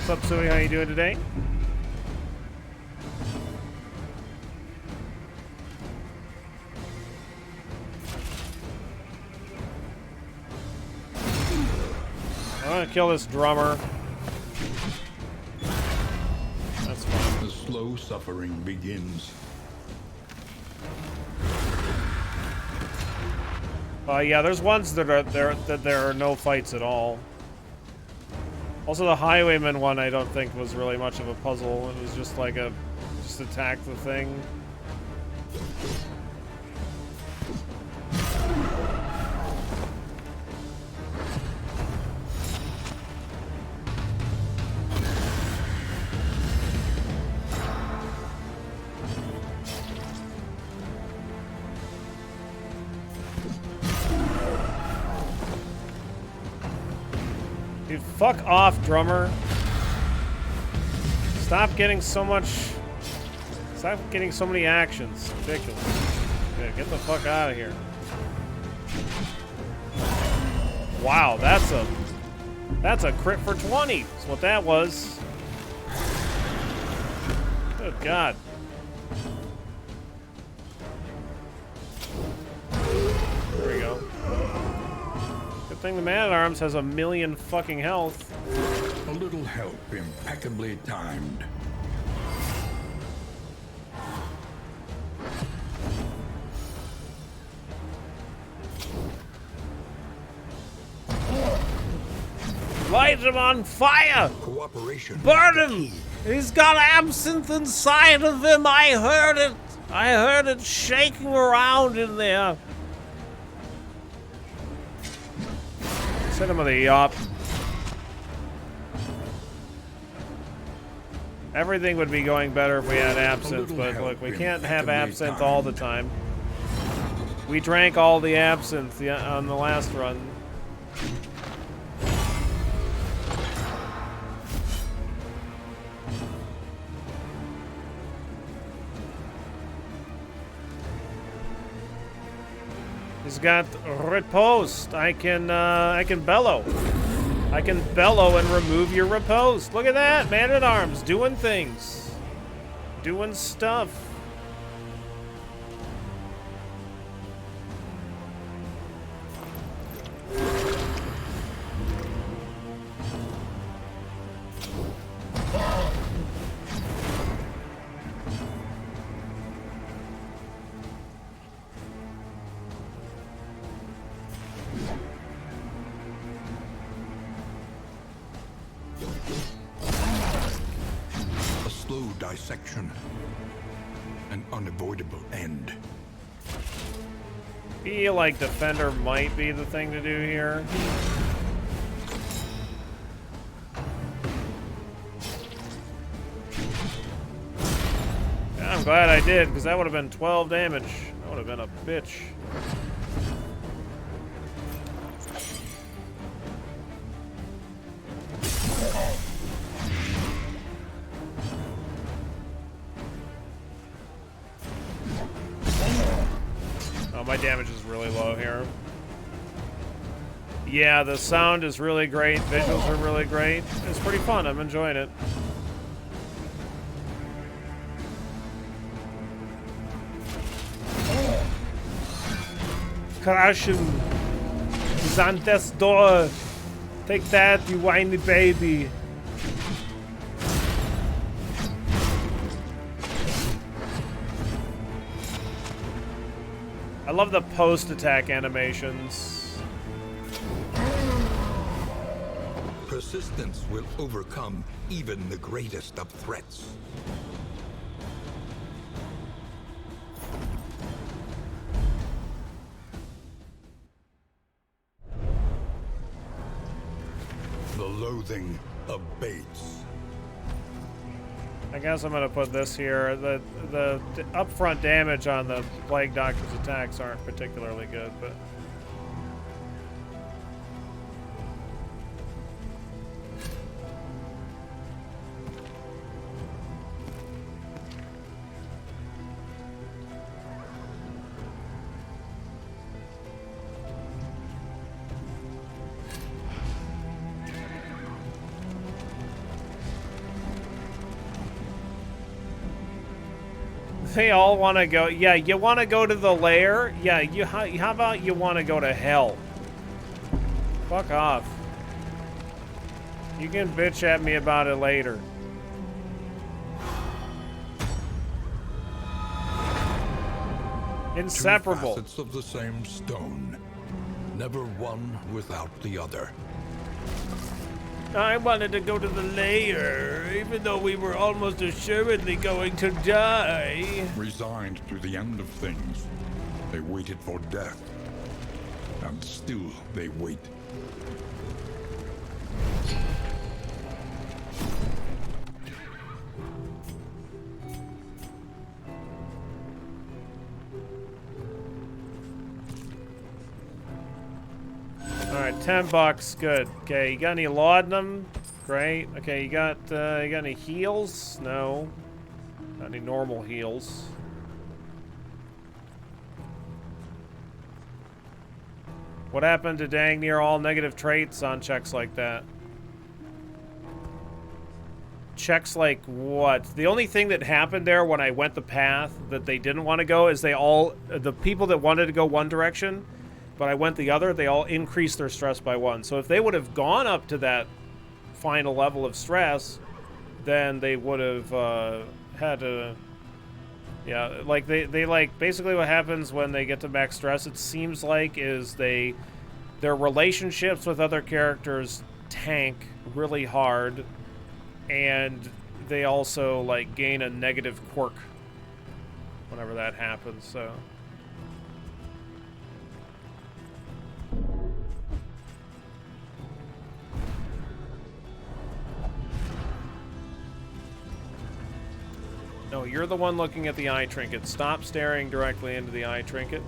What's up, Sui? How you doing today? I'm gonna kill this drummer. That's fine. The slow suffering begins. Yeah, there's ones that there are no fights at all. Also, the Highwayman one I don't think was really much of a puzzle. It was just like just attack the thing. Dude, fuck off, drummer. Stop getting so many actions. Ridiculous. Okay, get the fuck out of here. Wow, that's a crit for 20. That's what that was. Good God. There we go. Get Good thing the man-at-arms has 1,000,000 fucking health. A little help impeccably timed. Light him on fire! Cooperation. Burn him! He's got absinthe inside of him! I heard it! I heard it shaking around in there. Send him with a yop. Everything would be going better if we had absinthe, but look, we can't have absinthe all the time. We drank all the absinthe on the last run. He's got riposte. I can bellow. I can bellow and remove your riposte. Look at that, man-at-arms doing things, doing stuff. Dissection. An unavoidable end. Feel like Defender might be the thing to do here. Yeah, I'm glad I did, because that would have been 12 damage. That would have been a bitch. My damage is really low here. Yeah, the sound is really great. Visuals are really great. It's pretty fun. I'm enjoying it. Crashing. He's on death's door. Take that, you whiny baby. I love the post-attack animations. Persistence will overcome even the greatest of threats. The loathing abates. I guess I'm gonna put this here. The upfront damage on the Plague Doctor's attacks aren't particularly good, but they all want to go. Yeah, you want to go to the lair? Yeah, how about you want to go to hell? Fuck off. You can bitch at me about it later. Inseparable. Two facets of the same stone. Never one without the other. I wanted to go to the lair, even though we were almost assuredly going to die. Resigned to the end of things, they waited for death. And still they wait. Alright, $10, good. Okay, you got any laudanum? Great. Okay, you got any heals? No. Not any normal heals. What happened to dang near all negative traits on checks like that? Checks like what? The only thing that happened there when I went the path that they didn't want to go is the people that wanted to go one direction but I went the other, they all increased their stress by 1. So if they would have gone up to that final level of stress, then they would have had to... Yeah, like, they like, basically what happens when they get to max stress, it seems like, is their relationships with other characters tank really hard, and they also, like, gain a negative quirk whenever that happens, so... No, you're the one looking at the eye trinket. Stop staring directly into the eye trinket.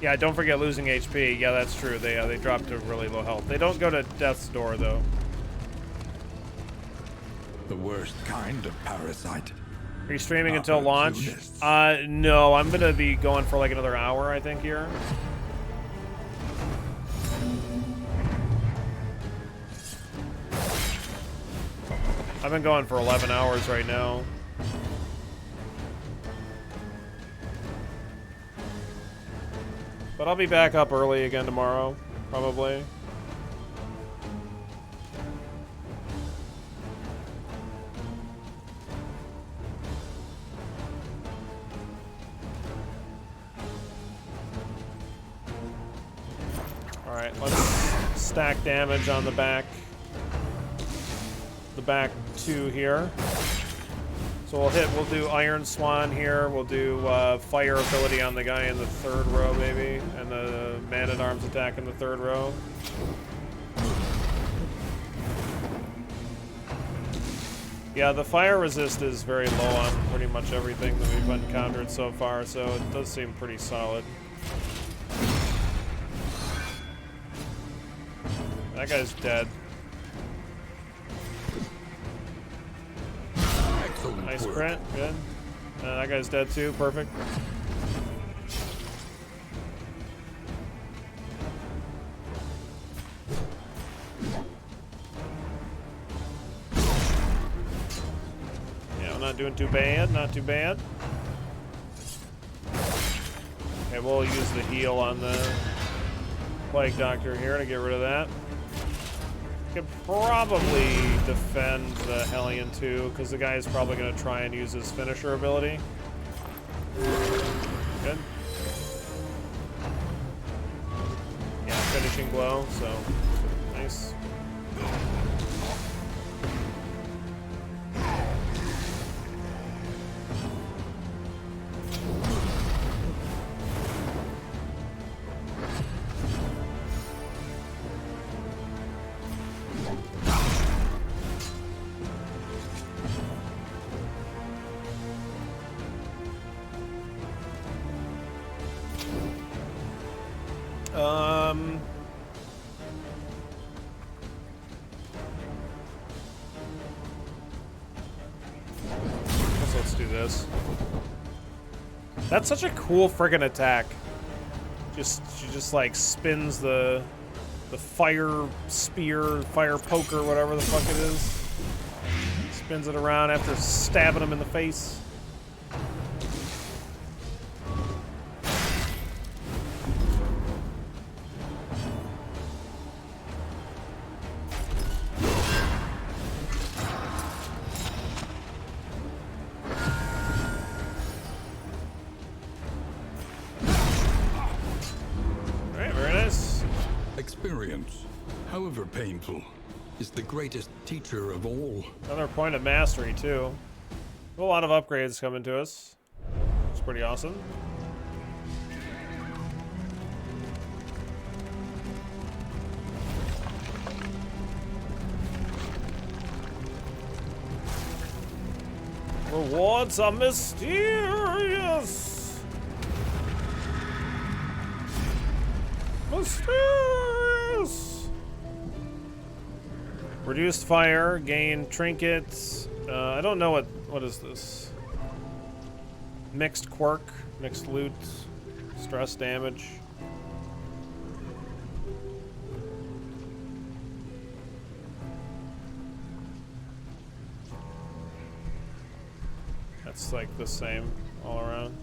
Yeah, don't forget losing HP. Yeah, that's true. They drop to really low health. They don't go to death's door, though. The worst kind of parasite. Are you streaming until launch? No, I'm gonna be going for like another hour, I think, here. I've been going for 11 hours right now. But I'll be back up early again tomorrow, probably. Alright, let's stack damage on the back. The back 2 here. So we'll do Iron Swan here. We'll do fire ability on the guy in the 3rd row, maybe, and the Man-at-Arms attack in the 3rd row. Yeah, the fire resist is very low on pretty much everything that we've encountered so far, so it does seem pretty solid. That guy's dead. Nice crit, good. That guy's dead too, perfect. Yeah, I'm not doing too bad, not too bad. Okay, we'll use the heal on the Plague Doctor here to get rid of that. Could probably defend the Hellion too, because the guy is probably going to try and use his finisher ability. Good. Yeah, finishing blow, so nice. Let's do this. That's such a cool friggin' attack. She just like spins the fire spear, fire poker, whatever the fuck it is. Spins it around after stabbing him in the face. Experience, however painful, is the greatest teacher of all. Another point of mastery, too. A lot of upgrades coming to us. It's pretty awesome. Rewards are mysterious. Mysterious. Reduced fire, gain trinkets. I don't know what is this. Mixed quirk, mixed loot, stress damage. it's like the same all around.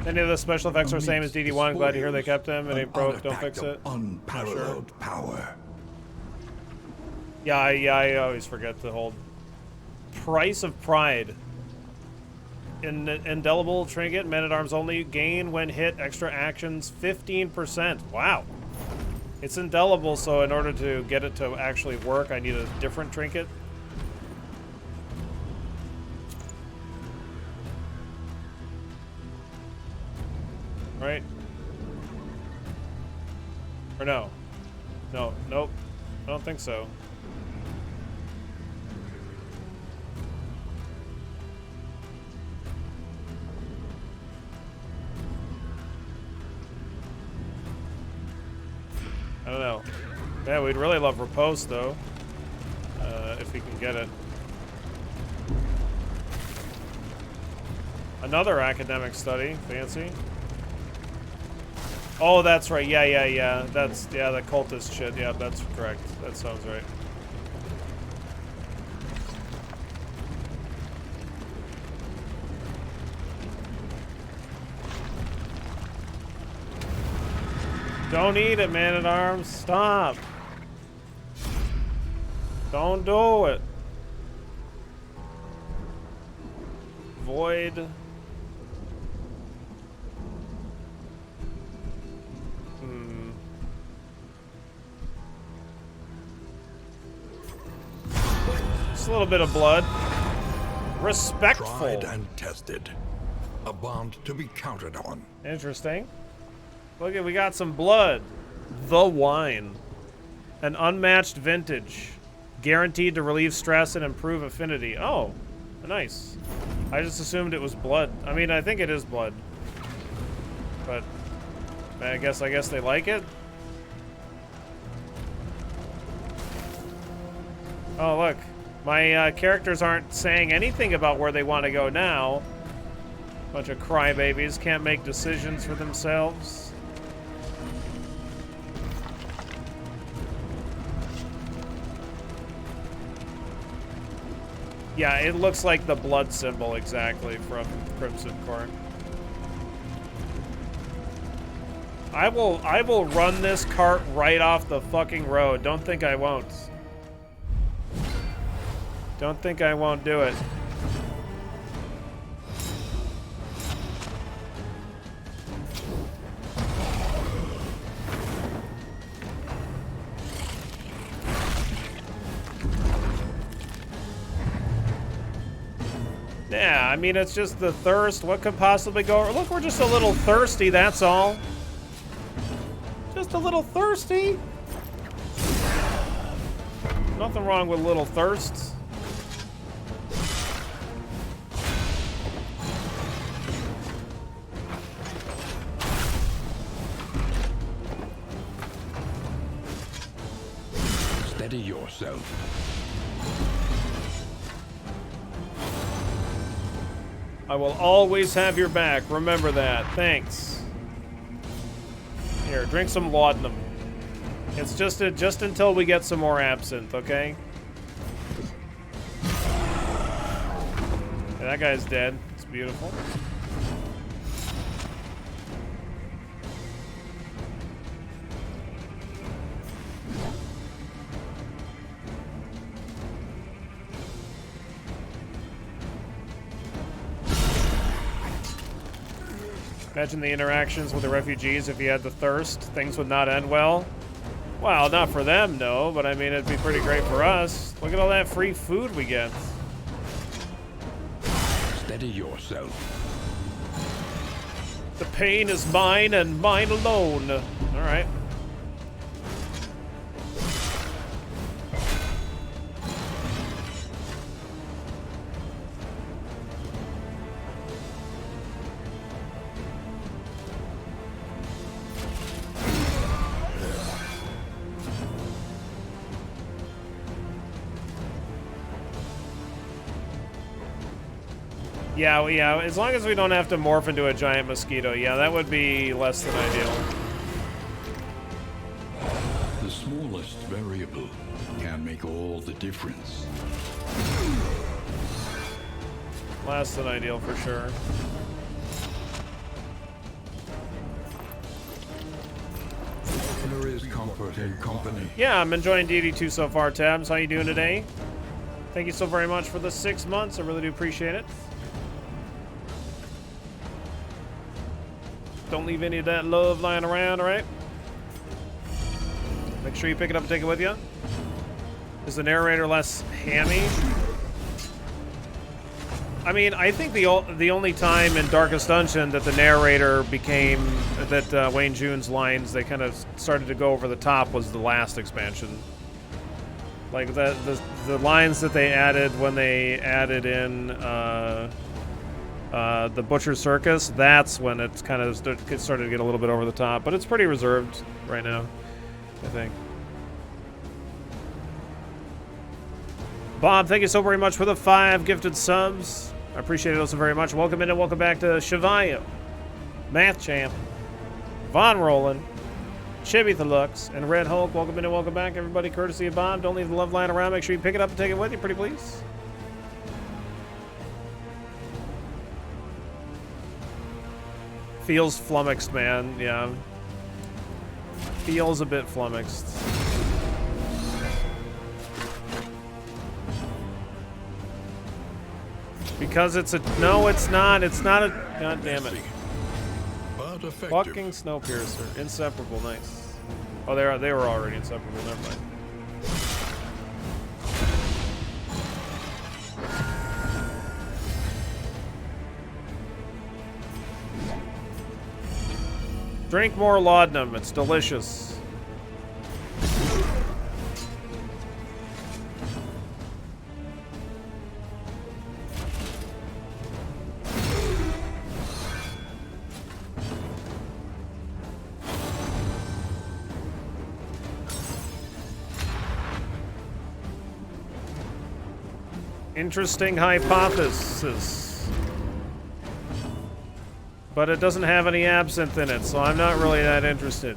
Any of the special effects are the same as DD1. Glad to hear they kept them. It ain't broke, don't fix it. Unparalleled power. Yeah, I always forget to hold. Price of Pride. Indelible trinket, men-at-arms only. Gain when hit, extra actions, 15%. Wow. It's indelible, so in order to get it to actually work, I need a different trinket. Right? Or no? No, nope. I don't think so. I don't know. Yeah, we'd really love Repose, though. If we can get it. Another academic study. Fancy. Oh, that's right. Yeah. That's, yeah, the cultist shit. Yeah, that's correct. That sounds right. Don't eat it, man-at-arms. Stop. Don't do it. Void. Just a little bit of blood. Respectful. Tried and tested. A bond to be counted on. Interesting. Look at, we got some blood. The wine. An unmatched vintage. Guaranteed to relieve stress and improve affinity. Oh, nice. I just assumed it was blood. I mean, I think it is blood. But I guess they like it. Oh, look. My characters aren't saying anything about where they want to go now. Bunch of crybabies can't make decisions for themselves. Yeah, it looks like the blood symbol exactly from Crimson Court. I will run this cart right off the fucking road. Don't think I won't. Don't think I won't do it. Yeah, I mean, it's just the thirst. What could possibly go? Look, we're just a little thirsty, that's all. Just a little thirsty. Nothing wrong with little thirsts. Steady yourself. I will always have your back. Remember that. Thanks. Here, drink some laudanum. It's just until we get some more absinthe, okay? Yeah, that guy's dead. It's beautiful. Imagine the interactions with the refugees if you had the thirst. Things would not end well. Well, not for them, no, but I mean, it'd be pretty great for us. Look at all that free food we get. Steady yourself. The pain is mine and mine alone. All right. Yeah, as long as we don't have to morph into a giant mosquito, yeah, that would be less than ideal. The smallest variable can make all the difference. Less than ideal for sure. There is comfort in company. Yeah, I'm enjoying DD2 so far, Tabs. How you doing today? Thank you so very much for the 6 months. I really do appreciate it. Don't leave any of that love lying around, all right? Make sure you pick it up and take it with you. Is the narrator less hammy? I mean, I think the only time in Darkest Dungeon that the narrator became, that Wayne June's lines, they kind of started to go over the top was the last expansion. Like the lines that they added when they added in the Butcher Circus, that's when it's kind of started to get a little bit over the top. But it's pretty reserved right now, I think. Bob, thank you so very much for the 5 gifted subs. I appreciate it also very much. Welcome in and welcome back to Shavayo, Math Champ, Von Roland, Chibi the Lux, and Red Hulk. Welcome in and welcome back, everybody. Courtesy of Bob. Don't leave the love lying around. Make sure you pick it up and take it with you, pretty please. Feels flummoxed, man. Yeah. Feels a bit flummoxed. Because it's a... No, it's not. It's not a... God damn it. But effective. Fucking Snowpiercer. Inseparable. Nice. Oh, they were already inseparable. Never mind. Drink more laudanum. It's delicious. Interesting hypothesis. But it doesn't have any absinthe in it, so I'm not really that interested.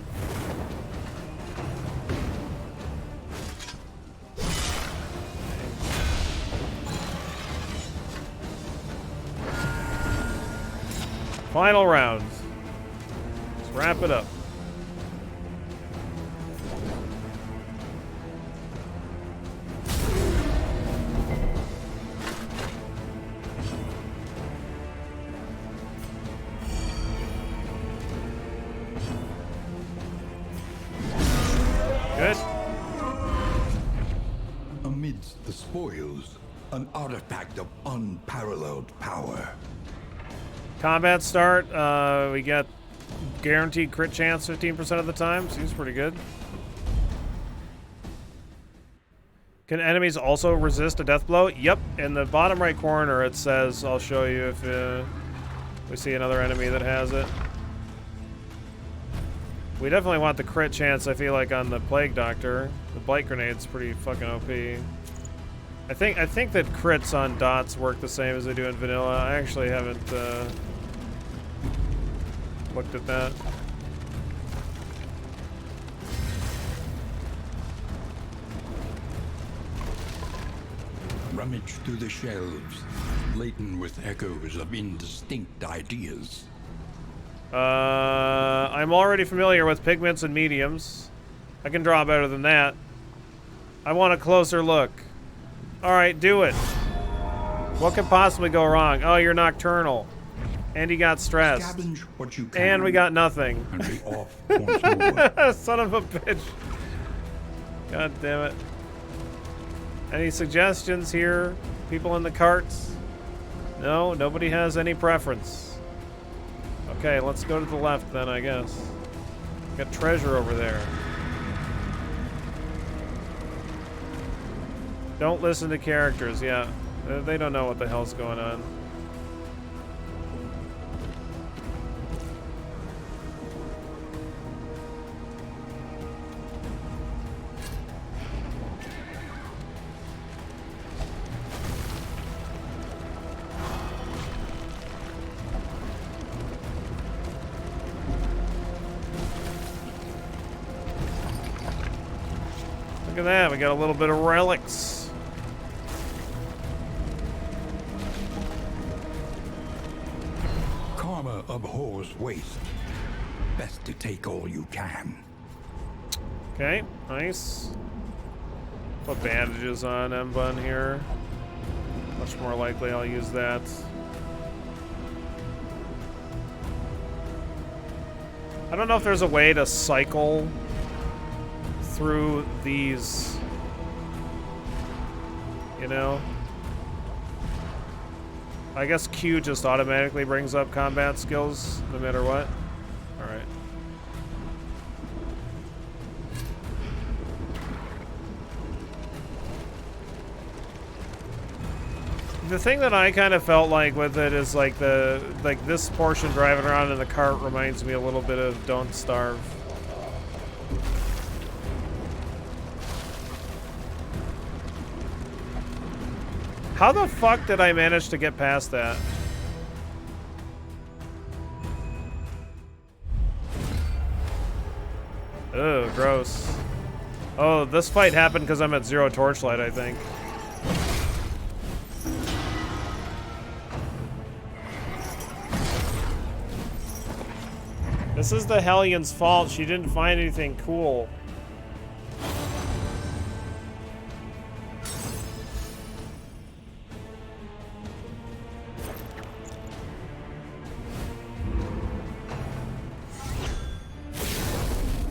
Final round. Let's wrap it up. Good. Amidst the spoils, an artifact of unparalleled power. Combat start, we got guaranteed crit chance 15% of the time. Seems pretty good. Can enemies also resist a death blow? Yep. In the bottom right corner it says, I'll show you if we see another enemy that has it. We definitely want the crit chance, I feel like, on the Plague Doctor. The Blight Grenade's pretty fucking OP. I think that crits on dots work the same as they do in vanilla. I actually haven't looked at that. Rummage through the shelves, laden with echoes of indistinct ideas. I'm already familiar with pigments and mediums. I can draw better than that. I want a closer look. Alright, do it. What could possibly go wrong? Oh, you're nocturnal. And he got stressed. Scavenge what you can. And we got nothing. And be off once more. Son of a bitch. God damn it. Any suggestions here? People in the carts? No, nobody has any preference. Okay, let's go to the left then, I guess. Got treasure over there. Don't listen to characters, yeah. They don't know what the hell's going on. Look at that, we got a little bit of relics. Karma abhors waste. Best to take all you can. Okay, nice. Put bandages on M-Bun here. Much more likely I'll use that. I don't know if there's a way to cycle through these, you know? I guess Q just automatically brings up combat skills no matter what. Alright. The thing that I kind of felt like with it is like this portion driving around in the cart reminds me a little bit of Don't Starve. How the fuck did I manage to get past that? Ugh, gross. Oh, this fight happened because I'm at 0 torchlight, I think. This is the Hellions' fault. She didn't find anything cool.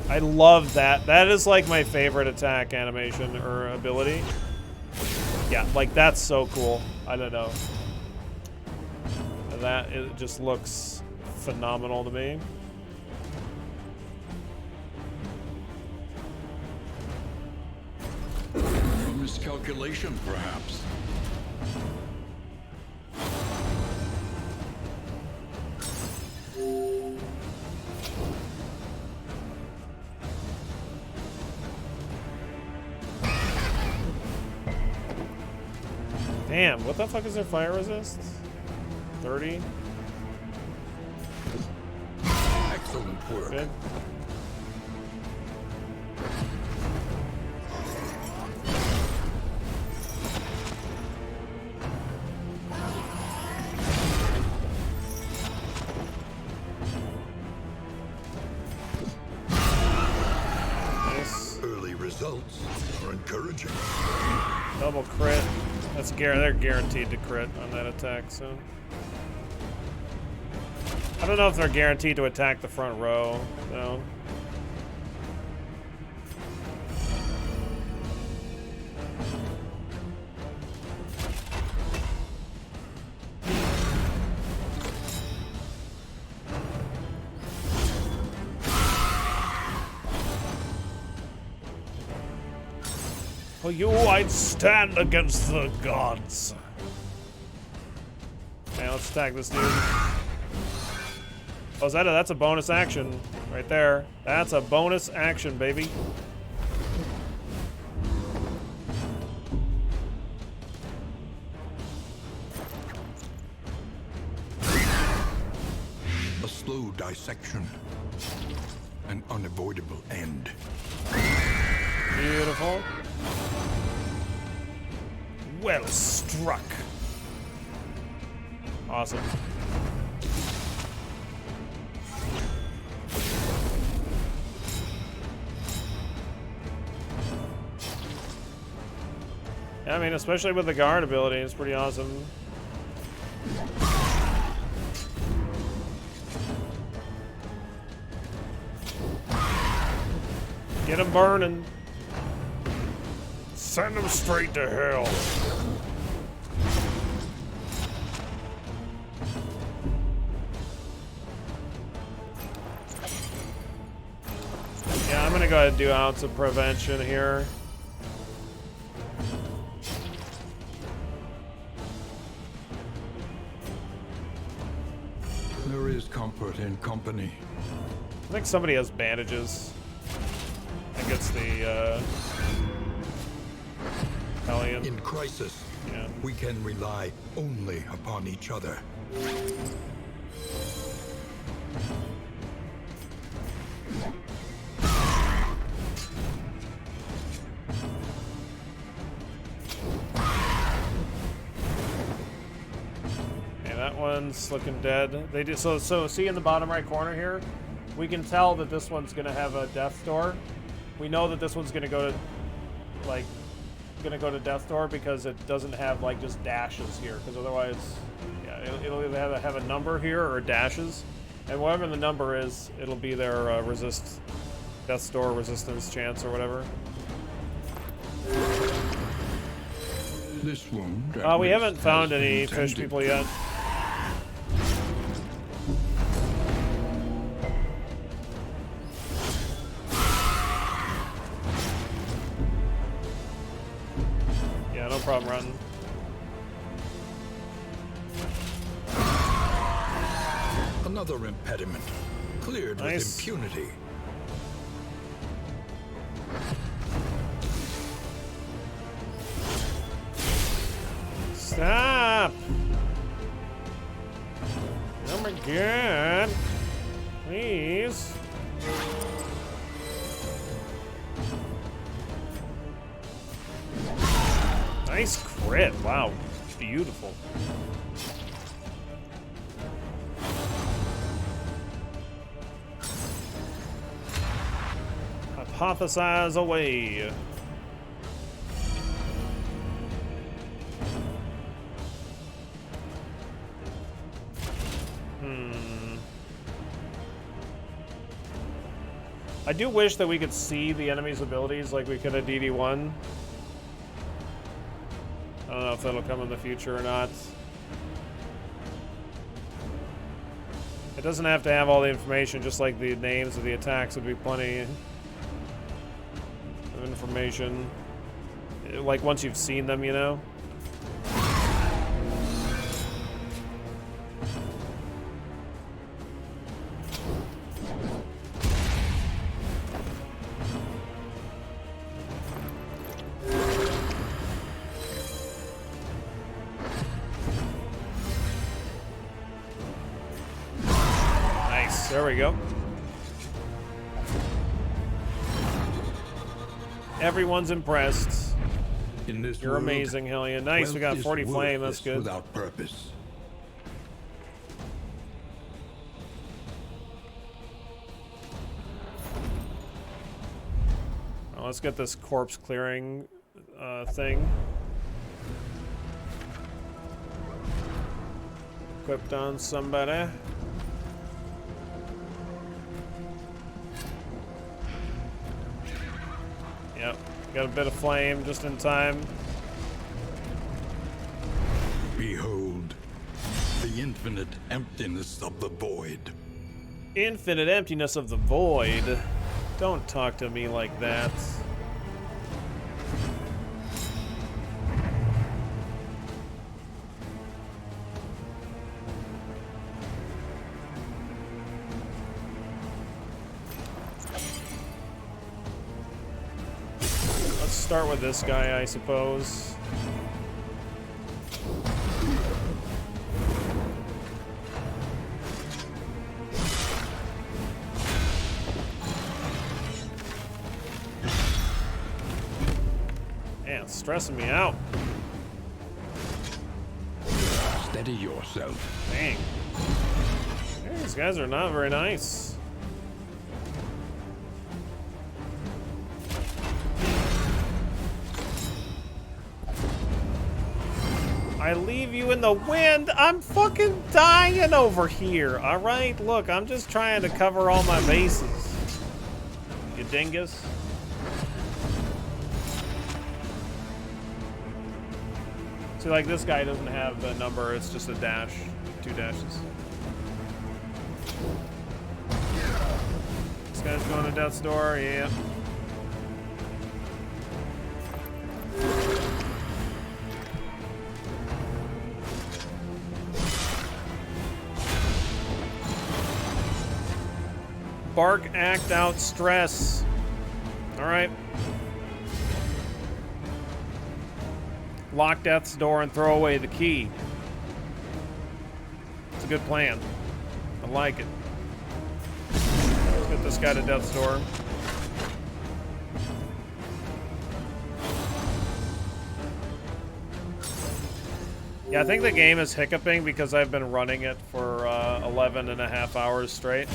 I love that. That is like my favorite attack animation or ability. Yeah, like that's so cool. I don't know. That it just looks phenomenal to me. A miscalculation, perhaps. Damn, what the fuck is their fire resist? 30? Excellent work. Good. Nice. Early results are encouraging. Double crit. That's they're guaranteed to crit on that attack, so. I don't know if they're guaranteed to attack the front row, though. For you, I'd stand against the gods. Okay, let's attack this dude. Oh, is that that's a bonus action right there. That's a bonus action, baby. A slow dissection. An unavoidable end. Beautiful. Well struck. Awesome. Yeah, I mean, especially with the guard ability, it's pretty awesome. Get him burning. Send him straight to hell. Yeah, I'm gonna go ahead and do ounce of prevention here. There is comfort in company. I think somebody has bandages. I think it's the Hellion. In crisis, Yeah. we can rely only upon each other. That one's looking dead. They do so see in the bottom right corner here, we can tell that this one's gonna have a death door. We know that this one's gonna go to death door because it doesn't have like just dashes here, because otherwise, yeah, it'll either have a number here or dashes, and whatever the number is, it'll be their death door resistance chance or whatever. This wound. We haven't found any fish people yet. Yeah, no problem running. Another impediment cleared with impunity. Stop! Oh my god! Please! Nice crit! Wow, beautiful. Hypothesize away. I do wish that we could see the enemy's abilities like we could at DD1. I don't know if that'll come in the future or not. It doesn't have to have all the information, just like the names of the attacks would be plenty of information. Like once you've seen them, you know? There we go. Everyone's impressed. In this You're world, amazing, Hellion. Nice, we got 40 flame. That's good. Without purpose. Well, let's get this corpse clearing thing equipped on somebody. Yep, got a bit of flame just in time. Behold, the infinite emptiness of the void. Infinite emptiness of the void. Don't talk to me like that. Start with this guy, I suppose. Man, it's stressing me out. Steady yourself. Dang. These guys are not very nice. I leave you in the wind. I'm fucking dying over here. All right, look, I'm just trying to cover all my bases. You dingus. See, like this guy doesn't have the number. It's just a dash, 2 dashes. This guy's going to death's door. Yeah. Bark, act out, stress. All right. Lock death's door and throw away the key. It's a good plan. I like it. Let's get this guy to death's door. Yeah, I think the game is hiccuping because I've been running it for 11 and a half hours straight.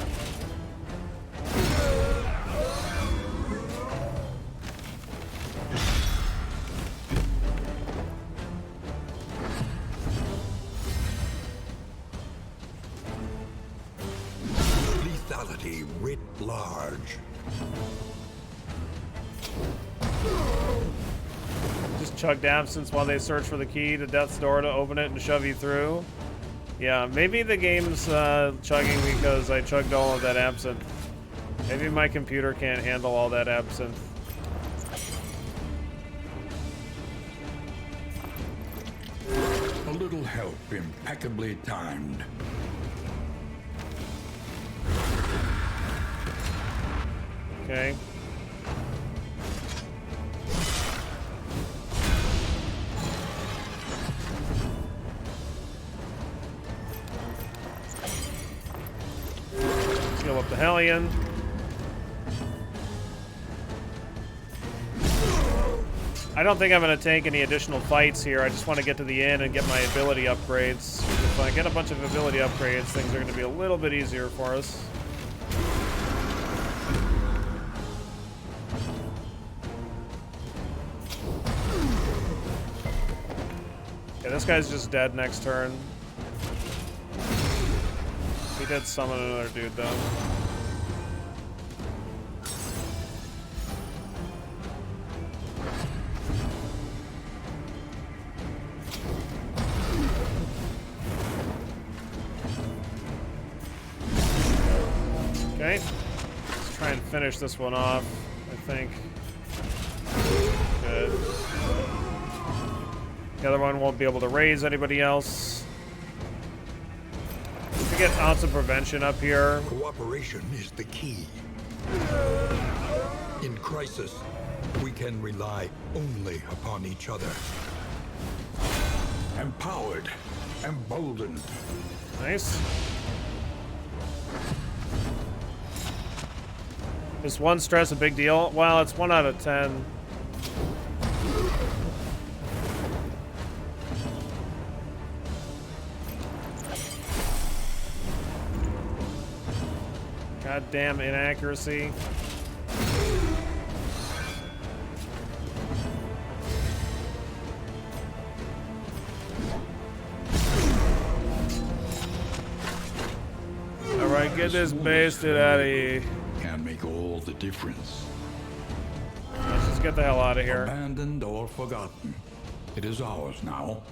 Lethality writ large. Just chug absinthe while they search for the key to death's door to open it and shove you through. Yeah, maybe the game's chugging because I chugged all of that absinthe. Maybe my computer can't handle all that absinthe. A little help impeccably timed. Okay. Heal up the Hellion. I don't think I'm going to take any additional fights here. I just want to get to the end and get my ability upgrades. If I get a bunch of ability upgrades, things are going to be a little bit easier for us. Okay, this guy's just dead next turn. He did summon another dude, though. Okay, let's try and finish this one off, I think. Good. The other one won't be able to raise anybody else. We get ounce of prevention up here. Cooperation is the key. In crisis, we can rely only upon each other. Empowered, emboldened. Nice. Is one stress a big deal? Well, it's 1 out of 10. Goddamn inaccuracy. Alright, get this basted out of here. Can make all the difference. Let's just get the hell out of here. Abandoned or forgotten, it is ours now.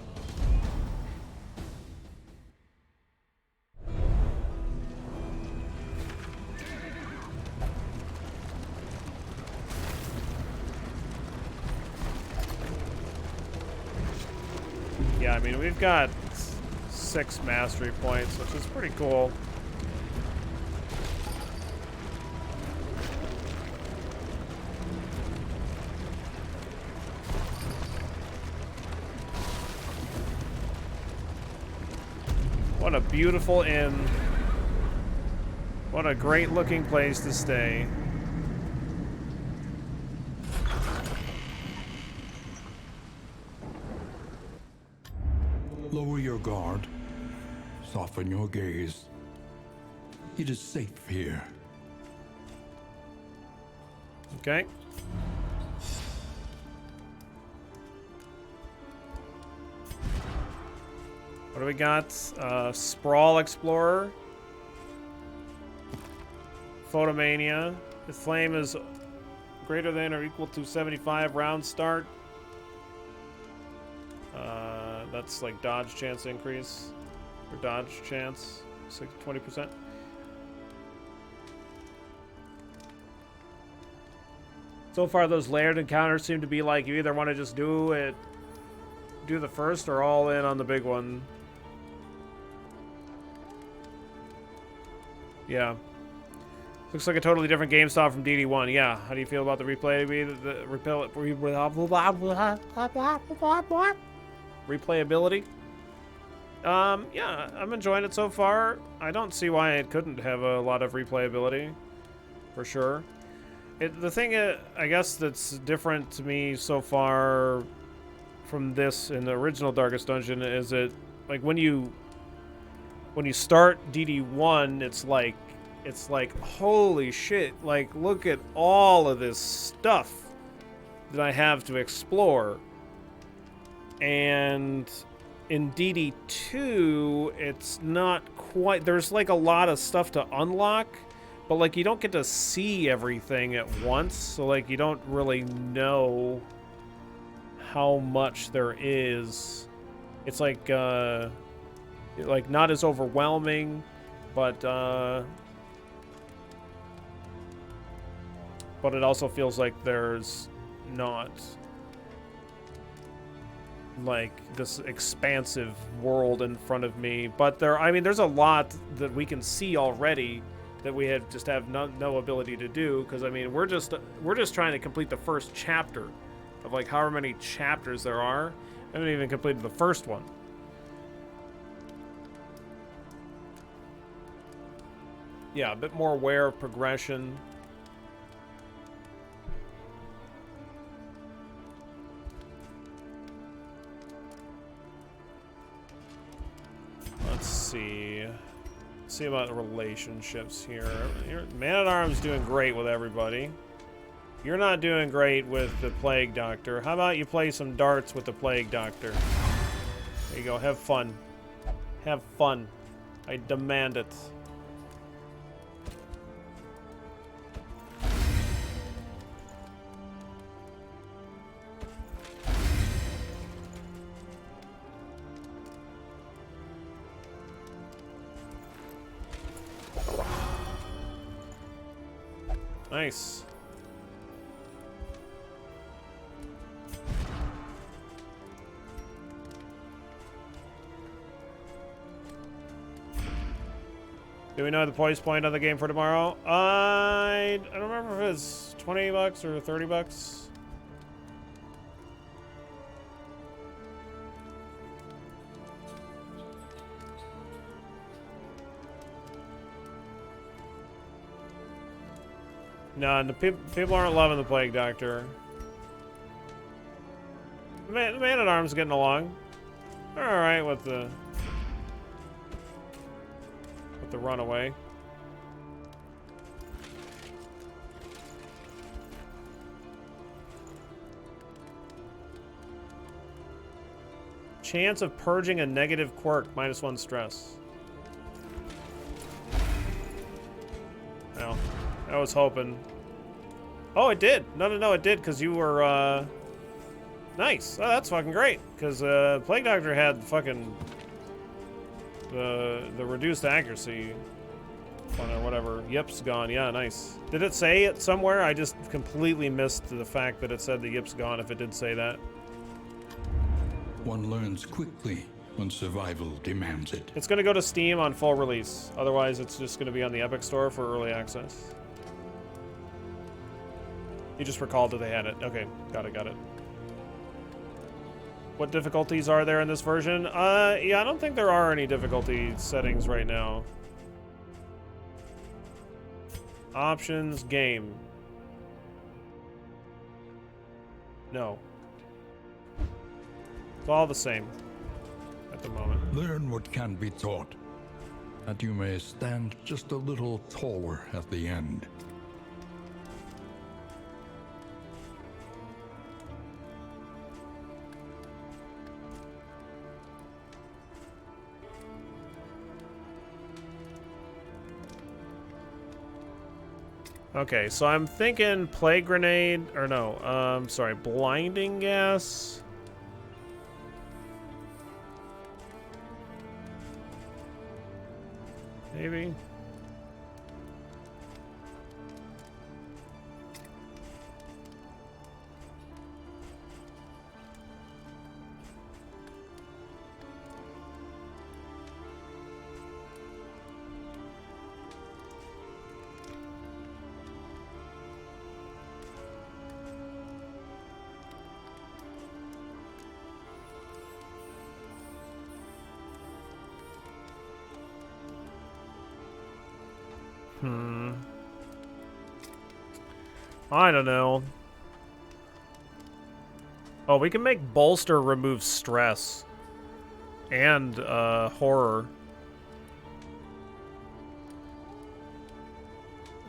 Yeah, I mean, we've got 6 mastery points, which is pretty cool. What a beautiful inn. What a great looking place to stay. Lower your guard. Soften your gaze. It is safe here. Okay. What do we got? Sprawl Explorer. Photomania. The flame is greater than or equal to 75 round start. That's like dodge chance increase. Or dodge chance. 20%. So far, those layered encounters seem to be like you either want to just do the first or all in on the big one. Yeah. Looks like a totally different game style from DD1. Yeah. How do you feel about the replayability? Yeah, I'm enjoying it so far. I don't see why it couldn't have a lot of replayability, for sure. The thing, I guess, that's different to me so far from this in the original Darkest Dungeon is it like when you start DD1, it's like holy shit, like look at all of this stuff that I have to explore. And in DD2, it's not quite, there's like a lot of stuff to unlock, but like you don't get to see everything at once, so like you don't really know how much there is. It's like not as overwhelming, but it also feels like there's not like this expansive world in front of me. But there's a lot that we can see already that we just have no ability to do, because I mean we're just trying to complete the first chapter of like however many chapters there are. I haven't even completed the first one. Yeah, a bit more aware of progression. Let's see. See about the relationships here. Man-at-Arms doing great with everybody. You're not doing great with the Plague Doctor. How about you play some darts with the Plague Doctor? There you go. Have fun. Have fun. I demand it. Nice. Do we know the price point of the game for tomorrow? I don't remember if it's 20 bucks or 30 bucks. No, the people aren't loving the Plague Doctor. The Man-at-Arms getting along. All right with the runaway. Chance of purging a negative quirk, -1 stress. Well, I was hoping. Oh, it did. No, it did, because you were, nice. Oh, that's fucking great, because, Plague Doctor had fucking the reduced accuracy one or whatever. Yip's gone. Yeah, nice. Did it say it somewhere? I just completely missed the fact that it said the Yip's gone, if it did say that. One learns quickly when survival demands it. It's going to go to Steam on full release. Otherwise, it's just going to be on the Epic Store for early access. You just recalled that they had it. Okay, got it. What difficulties are there in this version? Yeah, I don't think there are any difficulty settings right now. Options, game. No. It's all the same at the moment. Learn what can be taught, that you may stand just a little taller at the end. Okay, so I'm thinking plague grenade, or no, sorry, blinding gas. Maybe. I don't know. Oh, we can make bolster remove stress and horror.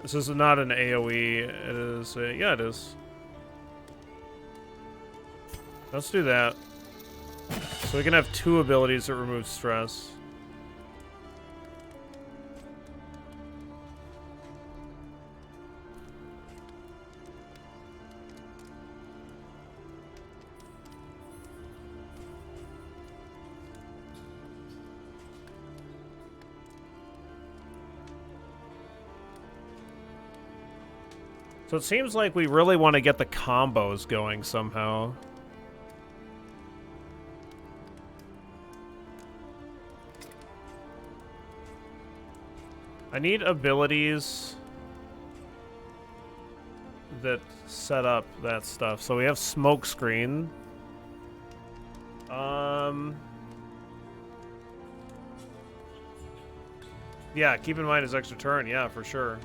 This is not an AoE. It is. Yeah, it is. Let's do that. So we can have 2 abilities that remove stress. So it seems like we really want to get the combos going somehow. I need abilities that set up that stuff. So we have smoke screen. Yeah, keep in mind his extra turn. Yeah, for sure.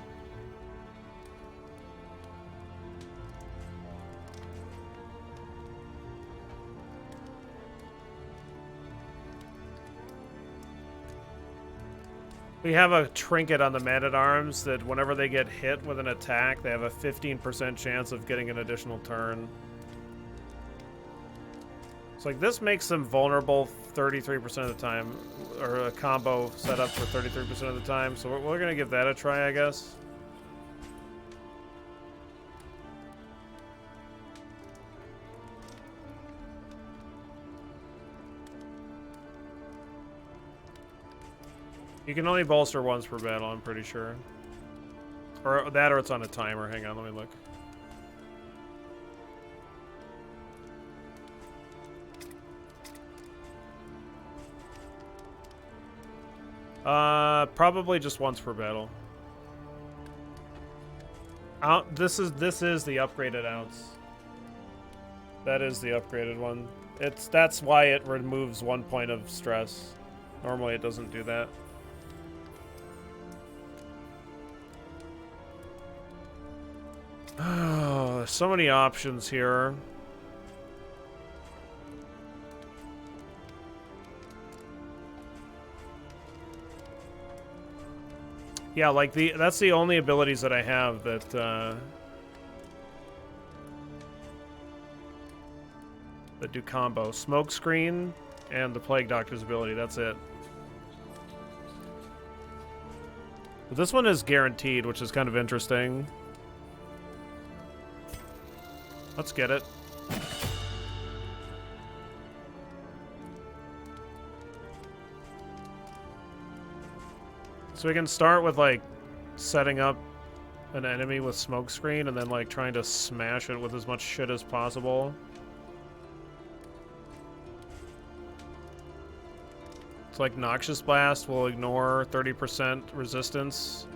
We have a trinket on the Man-at-Arms that whenever they get hit with an attack, they have a 15% chance of getting an additional turn. So like this makes them vulnerable 33% of the time, or a combo set up for 33% of the time. So we're gonna give that a try, I guess. You can only bolster once per battle, I'm pretty sure. Or that, or it's on a timer. Hang on, let me look. Probably just once per battle. This is the upgraded ounce. That is the upgraded one. That's why it removes 1 point of stress. Normally it doesn't do that. Oh, there's so many options here. Yeah, like that's the only abilities that I have that that do combo. Smoke screen and the Plague Doctor's ability, that's it. But this one is guaranteed, which is kind of interesting. Let's get it. So we can start with like setting up an enemy with smokescreen and then like trying to smash it with as much shit as possible. It's like Noxious Blast will ignore 30% resistance.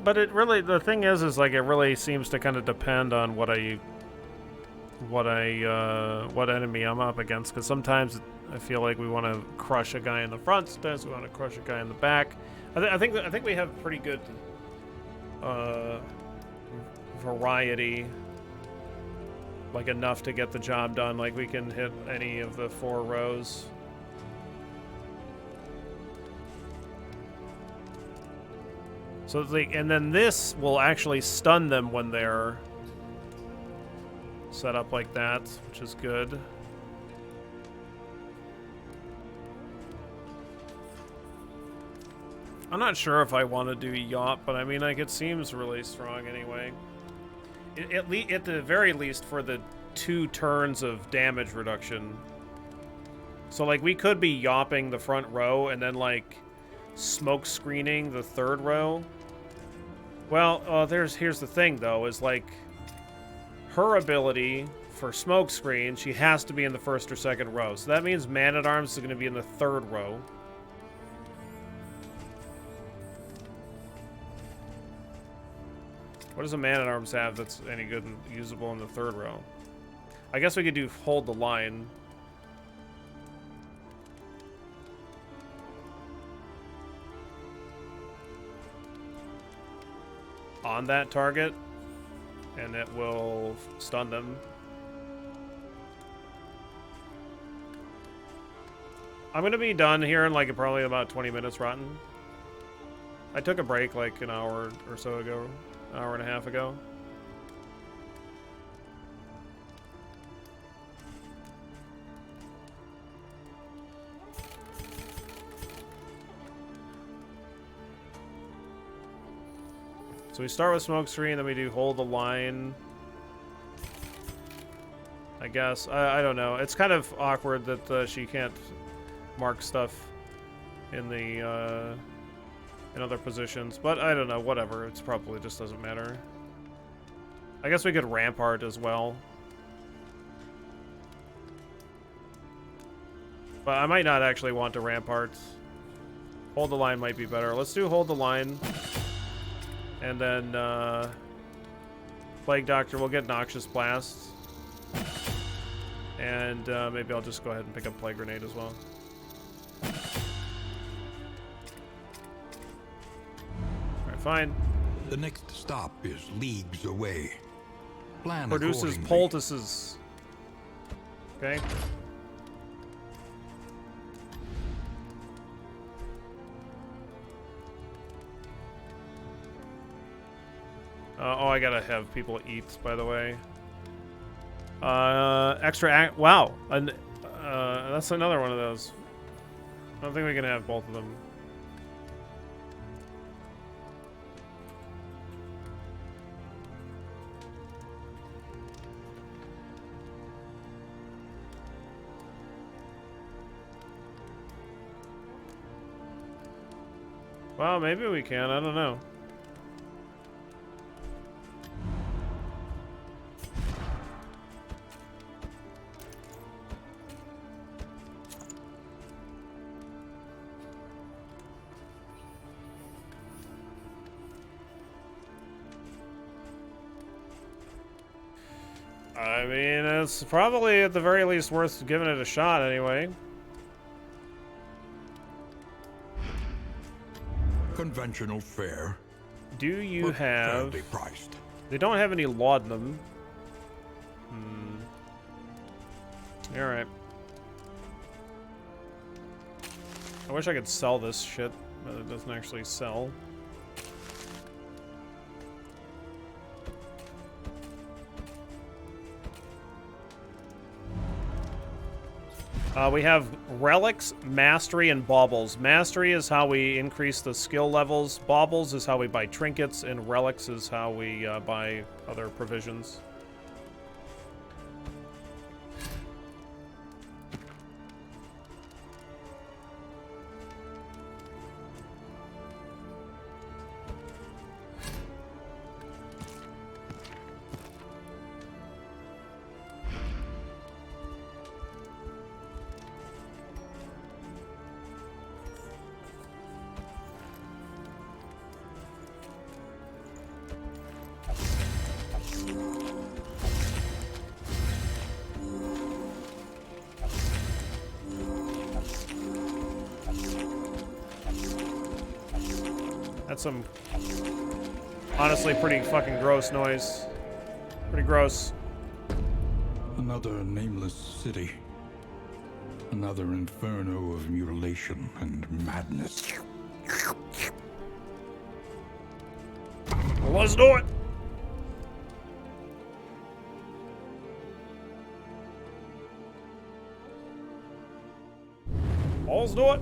But it really, the thing is like it really seems to kind of depend on what enemy I'm up against, because sometimes I feel like we want to crush a guy in the front, sometimes we want to crush a guy in the back. I think we have pretty good variety, like enough to get the job done. Like we can hit any of the 4 rows. So like, and then this will actually stun them when they're set up like that, which is good. I'm not sure if I want to do Yacht, but I mean, like, it seems really strong anyway. At the very least, for the 2 turns of damage reduction. So like, we could be yapping the front row and then like smoke screening the 3rd row. Well, here's the thing though, is like her ability for smoke screen, she has to be in the 1st or 2nd row. So that means Man-at-Arms is going to be in the 3rd row. What does a Man-at-Arms have that's any good and usable in the 3rd row? I guess we could do hold the line. On that target, and it will stun them. I'm gonna be done here in like probably about 20 minutes, Rotten. I took a break like an hour or so ago, an hour and a half ago. So we start with smoke screen, then we do hold the line. I guess. I don't know. It's kind of awkward that she can't mark stuff in the in other positions, but I don't know. Whatever. It's probably just doesn't matter. I guess we could rampart as well, but I might not actually want to rampart. Hold the line might be better. Let's do hold the line. And then, Plague Doctor will get Noxious Blast. And maybe I'll just go ahead and pick up Plague Grenade as well. Alright, fine. The next stop is leagues away. Plan Produces accordingly. poultices. Okay. Oh, I gotta have people eat, by the way. Wow. That's another one of those. I don't think we can have both of them. Well, maybe we can. I don't know. I mean, it's probably at the very least worth giving it a shot anyway. Conventional fare. Do you but have... fairly priced. They don't have any laudanum. Alright. I wish I could sell this shit, but it doesn't actually sell. We have relics, mastery, and baubles. Mastery is how we increase the skill levels. Baubles is how we buy trinkets, and relics is how we buy other provisions. That's some honestly pretty fucking gross noise. Pretty gross. Another nameless city. Another inferno of mutilation and madness. Well, let's do it. Let's do it.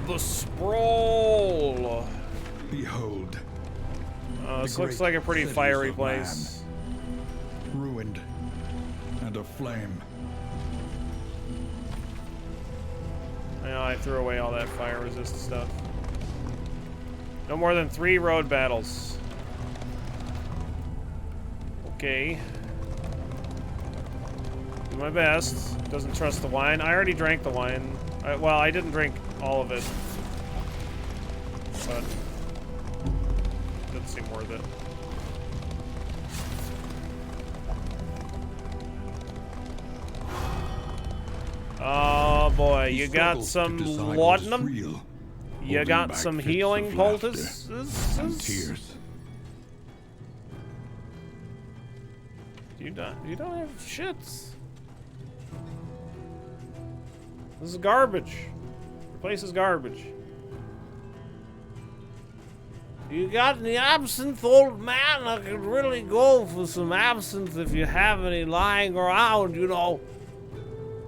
The sprawl. Behold. This looks like a pretty fiery place. Ruined and aflame. I know I threw away all that fire resist stuff. No more than 3 road battles. Okay. Do my best. Doesn't trust the wine. I already drank the wine. Well, I didn't drink all of it. But it didn't seem worth it. Oh boy, He you got struggles to some decide what is laudanum? real, You holding got back some fits healing of laughter poultices? and tears. You don't have shits. This is garbage. The place is garbage. You got any absinthe, old man? I could really go for some absinthe if you have any lying around, you know.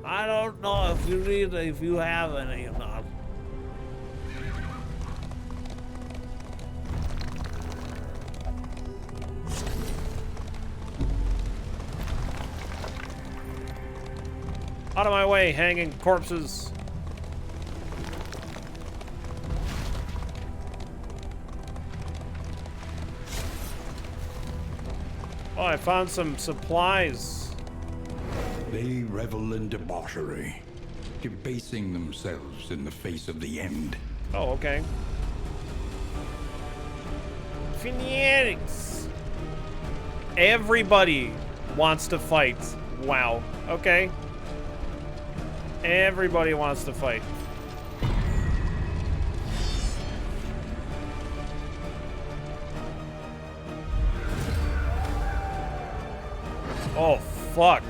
I don't know if you have any or not. Out of my way, hanging corpses. Oh, I found some supplies. They revel in debauchery, debasing themselves in the face of the end. Oh, okay. Fanatics. Everybody wants to fight. Wow. Okay. Everybody wants to fight. Oh, fuck.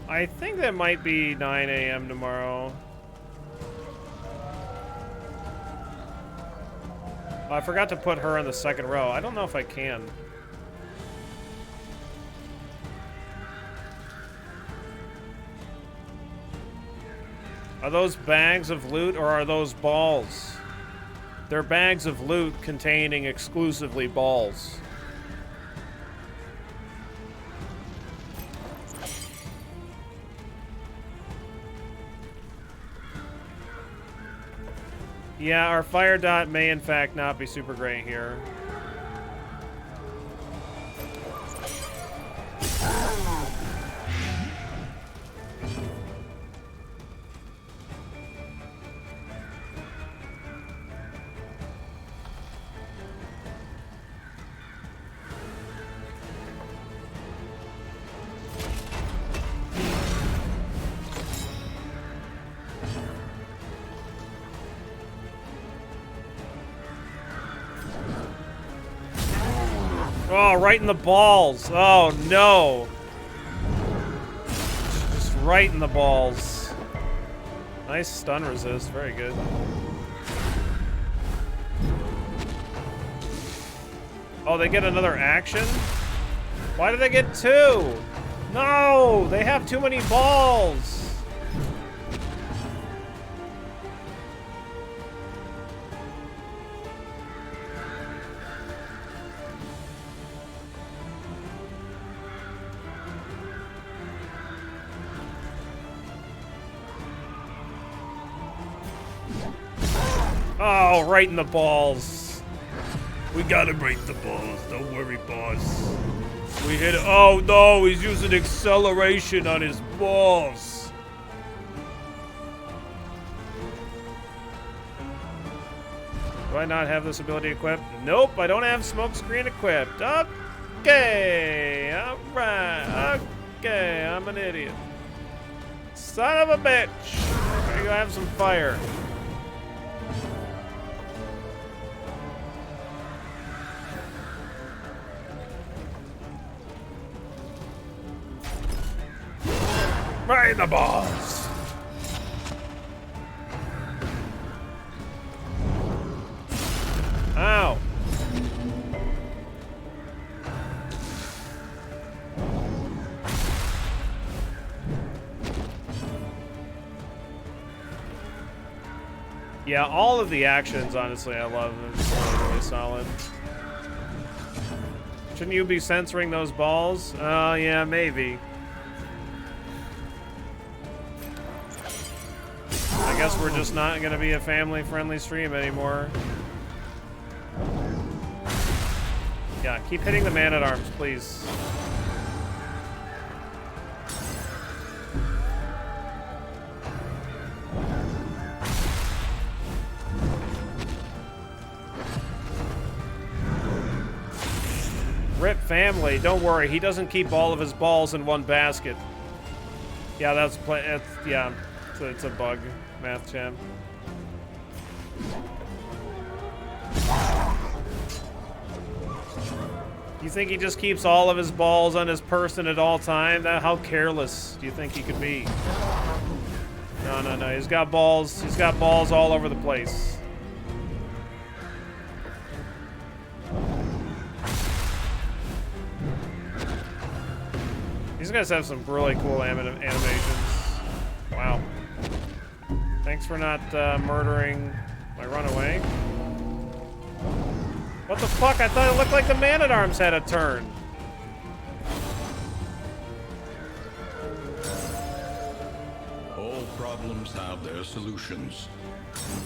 I think that might be 9 a.m. tomorrow. Oh, I forgot to put her in the second row. I don't know if I can. Are those bags of loot or are those balls? They're bags of loot containing exclusively balls. Yeah, our fire dot may in fact not be super great here. Oh, right in the balls. Oh, no. Just right in the balls. Nice stun resist. Very good. Oh, they get another action? Why did they get two? No! They have too many balls! Oh, right in the balls. We gotta break the balls. Don't worry, boss. We hit it. Oh, no. He's using acceleration on his balls. Do I not have this ability equipped? Nope, I don't have smokescreen equipped. Okay. All right. Okay, I'm an idiot. Son of a bitch. We're gonna have some fire. Right in the balls. Ow. Yeah, all of the actions, honestly, I love. It's really solid. Shouldn't you be censoring those balls? Oh, yeah, maybe. I guess we're just not going to be a family-friendly stream anymore. Yeah, keep hitting the man-at-arms, please. Rip family. Don't worry, he doesn't keep all of his balls in one basket. Yeah, that's yeah. It's a bug, Math Champ. You think he just keeps all of his balls on his person at all time? How careless do you think he could be? No, no, no. He's got balls. He's got balls all over the place. These guys have some really cool animations. Wow. Thanks for not murdering my runaway. What the fuck? I thought it looked like the Man-at-Arms had a turn. All problems have their solutions,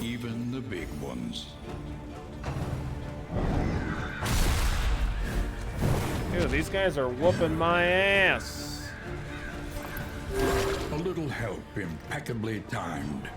even the big ones. Dude, these guys are whooping my ass. A little help, impeccably timed.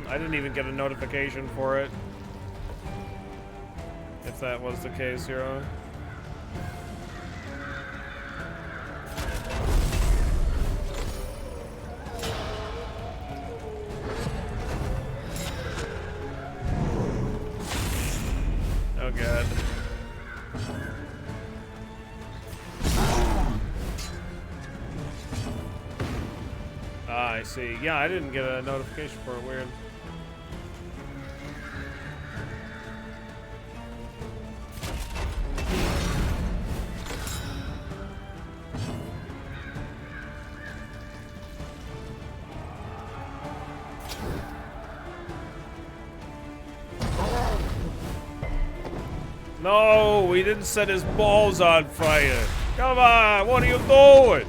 I didn't even get a notification for it. If that was the case, Hero. Oh god. Ah, I see. Yeah, I didn't get a notification for it. Weird. No, he didn't set his balls on fire. Come on, what are you doing?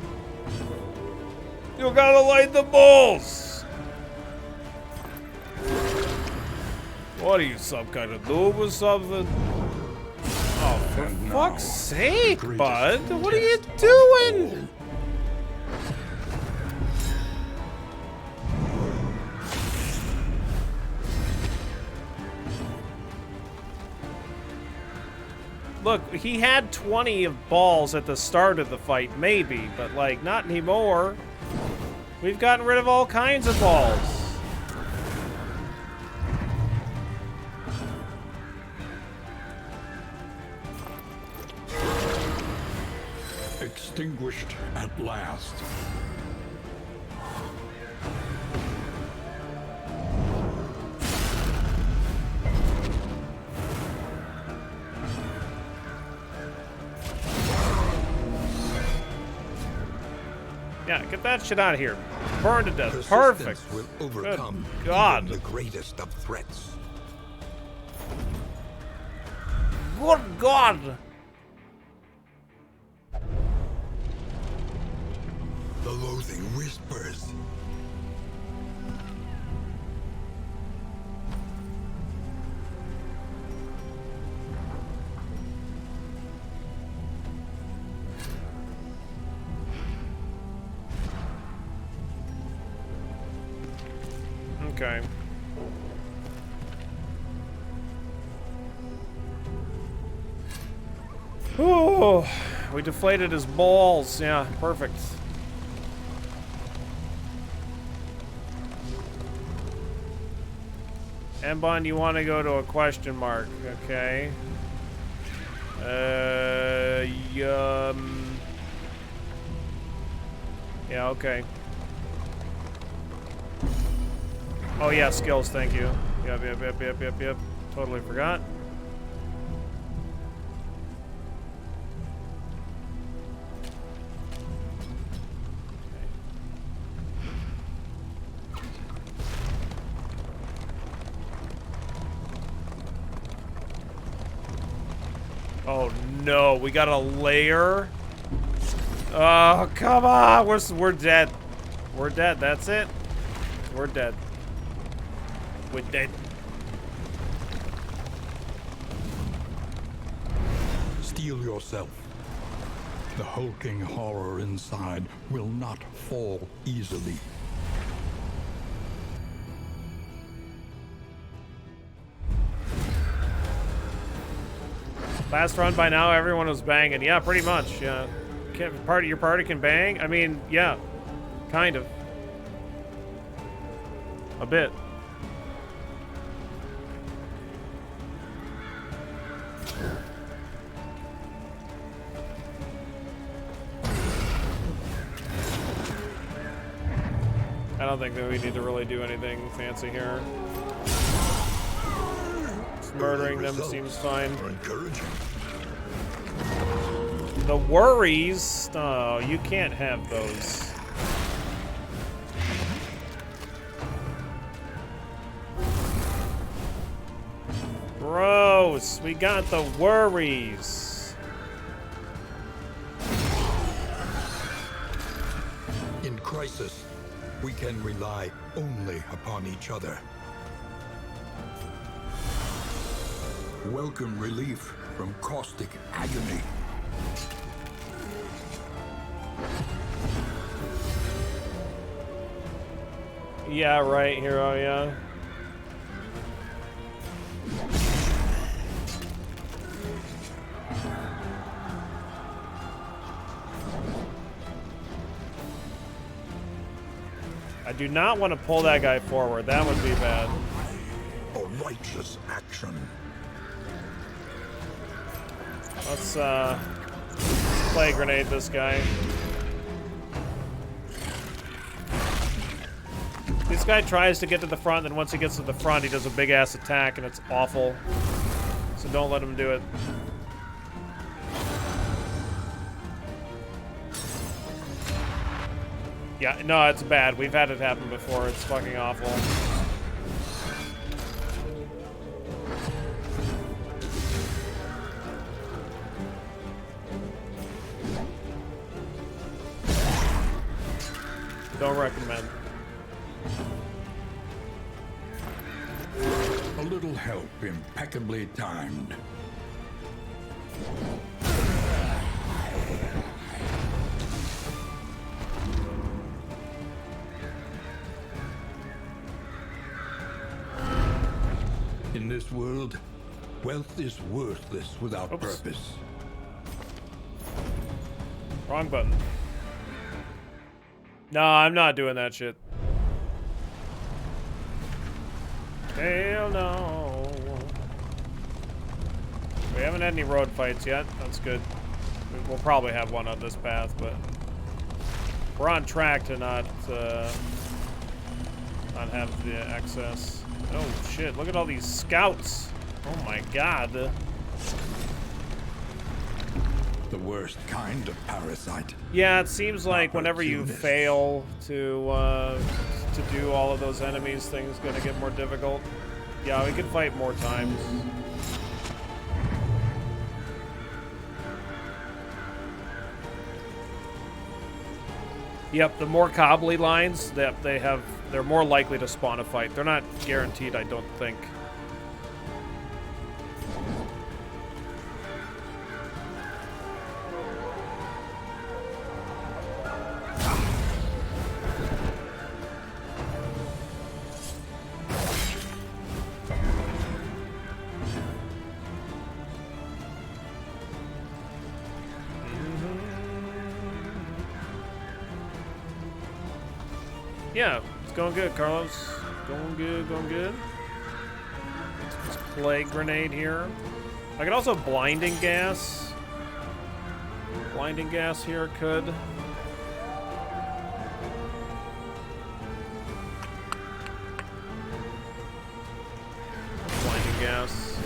You gotta light the balls. What are you, some kind of noob or something? Oh, for fuck's sake, bud. What are you doing? Look, he had 20 of balls at the start of the fight, maybe, but, like, not anymore. We've gotten rid of all kinds of balls. Extinguished at last. Yeah, get that shit out of here. Burn to death. Perfect. Will overcome Good God. even the greatest of threats. Good God. The loathing whispers. Okay. Oh, we deflated his balls. Yeah, perfect. Mbon, you want to go to a question mark, okay? Yeah, okay. Oh yeah, skills, thank you. Yep. Totally forgot. Oh no, we got a layer? Oh, come on! We're dead. We're dead. That's it. We're dead. We're dead. Steel yourself. The hulking horror inside will not fall easily. Last run by now, everyone was banging. Yeah, pretty much. Yeah. Your party can bang? I mean, yeah. Kind of. A bit. I don't think that we need to really do anything fancy here. Just murdering them seems fine. Encouraging. The worries? Oh, you can't have those. Gross. We got the worries. In crisis, we can rely only upon each other. Welcome relief from caustic agony. Yeah, right, hero, yeah. I do not want to pull that guy forward. That would be bad. A righteous action. Let's play grenade this guy. This guy tries to get to the front, then once he gets to the front, he does a big ass attack, and it's awful. So don't let him do it. Yeah, no, it's bad. We've had it happen before. It's fucking awful. Don't recommend. A little help impeccably timed. In this world, wealth is worthless without purpose. Wrong button. No, I'm not doing that shit. Hell no. We haven't had any road fights yet. That's good. We'll probably have one on this path, but we're on track to not have the excess. Oh shit, look at all these scouts. Oh my god. The worst kind of parasite. Yeah, it seems like whenever you fail to do all of those enemies, things gonna get more difficult. Yeah, we could fight more times. Yep, the more cobbly lines that they have, they're more likely to spawn a fight. They're not guaranteed, I don't think. Yeah, it's going good, Carlos. Going good, going good. Let's play grenade here. I could also blinding gas. Blinding gas here could. Blinding gas.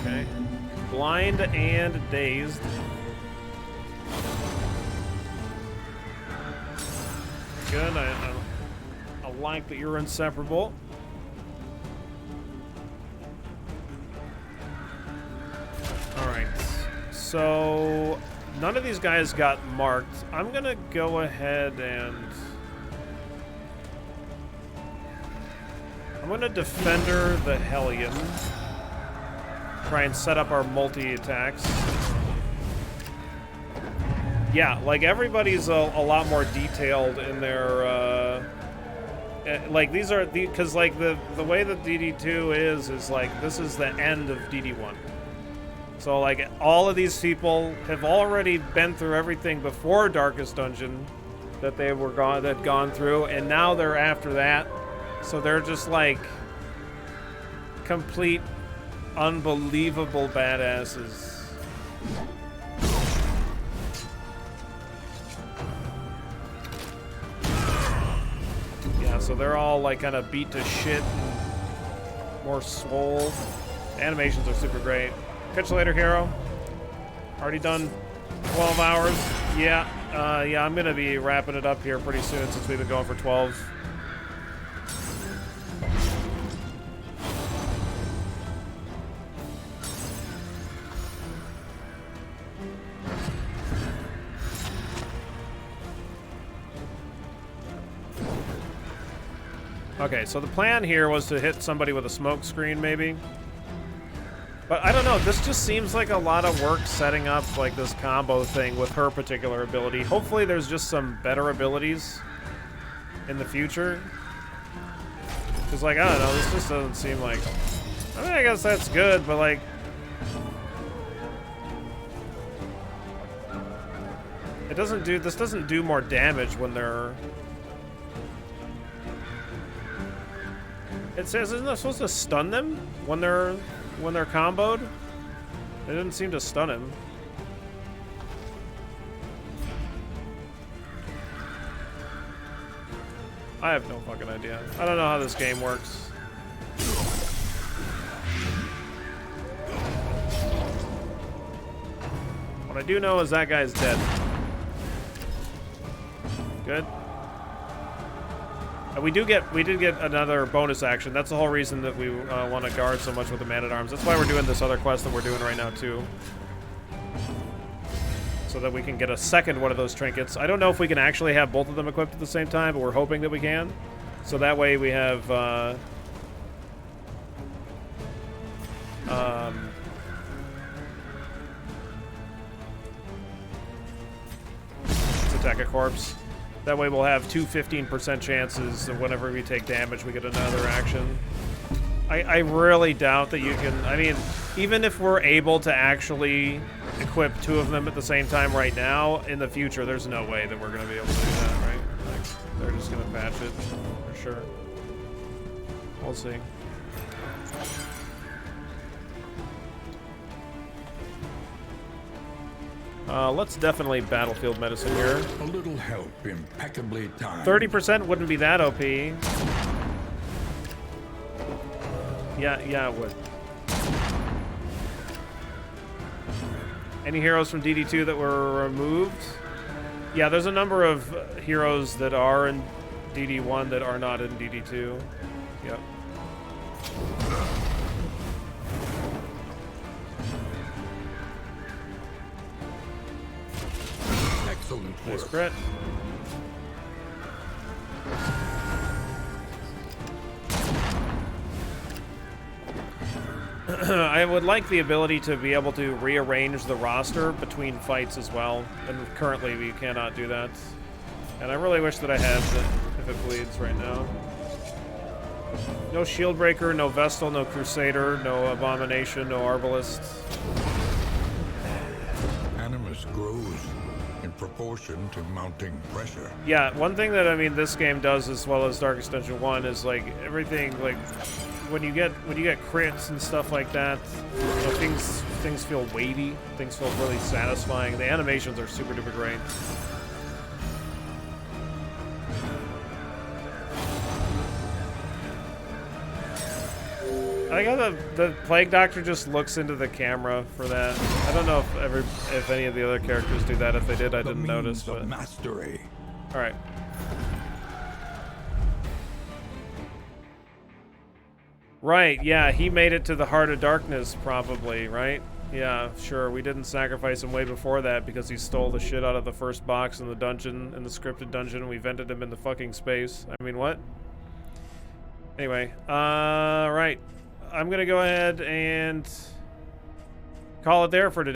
Okay. Blind and dazed. Good. I like that you're inseparable. All right. So none of these guys got marked. I'm gonna go ahead and I'm gonna Defender the Hellion. Try and set up our multi-attacks. Yeah, like everybody's a lot more detailed in their like these are because like the way that DD2 is like this is the end of DD1. So like all of these people have already been through everything before Darkest Dungeon that they were gone through, and now they're after that. So they're just like complete unbelievable badasses. Yeah, so they're all like kind of beat to shit and more swole. Animations are super great. Catch you later, hero. Already done 12 hours. Yeah, yeah, I'm gonna be wrapping it up here pretty soon since we've been going for 12. Okay, so the plan here was to hit somebody with a smoke screen, maybe. But I don't know, this just seems like a lot of work setting up like this combo thing with her particular ability. Hopefully there's just some better abilities in the future. Because like, I don't know, this just doesn't seem like... I mean, I guess that's good, but like... This doesn't do more damage when they're... It says, isn't that supposed to stun them when they're comboed? It didn't seem to stun him. I have no fucking idea. I don't know how this game works. What I do know is that guy's dead. Good. We did get another bonus action. That's the whole reason that we want to guard so much with the Man-at-Arms. That's why we're doing this other quest that we're doing right now, too. So that we can get a second one of those trinkets. I don't know if we can actually have both of them equipped at the same time, but we're hoping that we can. So that way we have... let's attack a corpse. That way we'll have two 15% chances, and whenever we take damage, we get another action. I really doubt that you can... I mean, even if we're able to actually equip two of them at the same time right now, in the future, there's no way that we're going to be able to do that, right? Like, they're just going to patch it, for sure. We'll see. Let's definitely Battlefield Medicine here. A little help, impeccably timed. 30% wouldn't be that OP. Yeah, it would. Any heroes from DD2 that were removed? Yeah, there's a number of heroes that are in DD1 that are not in DD2. Yep. Excellent Nice work. crit. I would like the ability to be able to rearrange the roster between fights as well, and currently we cannot do that. And I really wish that I had it if it bleeds right now. No Shieldbreaker, no Vestal, no Crusader, no Abomination, no Arbalist. Animus grows in proportion to mounting pressure. Yeah, one thing that I mean this game does as well as Darkest Dungeon 1 is like everything like when you get crits and stuff like that, you know, things feel weighty, things feel really satisfying. The animations are super duper great. I like how the Plague Doctor just looks into the camera for that. I don't know if any of the other characters do that. If they did, I didn't notice. But Mastery. all right. Right, yeah, he made it to the Heart of Darkness, probably, right? Yeah, sure. We didn't sacrifice him way before that because he stole the shit out of the first box in the dungeon, in the scripted dungeon, and we vented him into fucking space. I mean, what? Anyway, right. I'm gonna go ahead and call it there for today.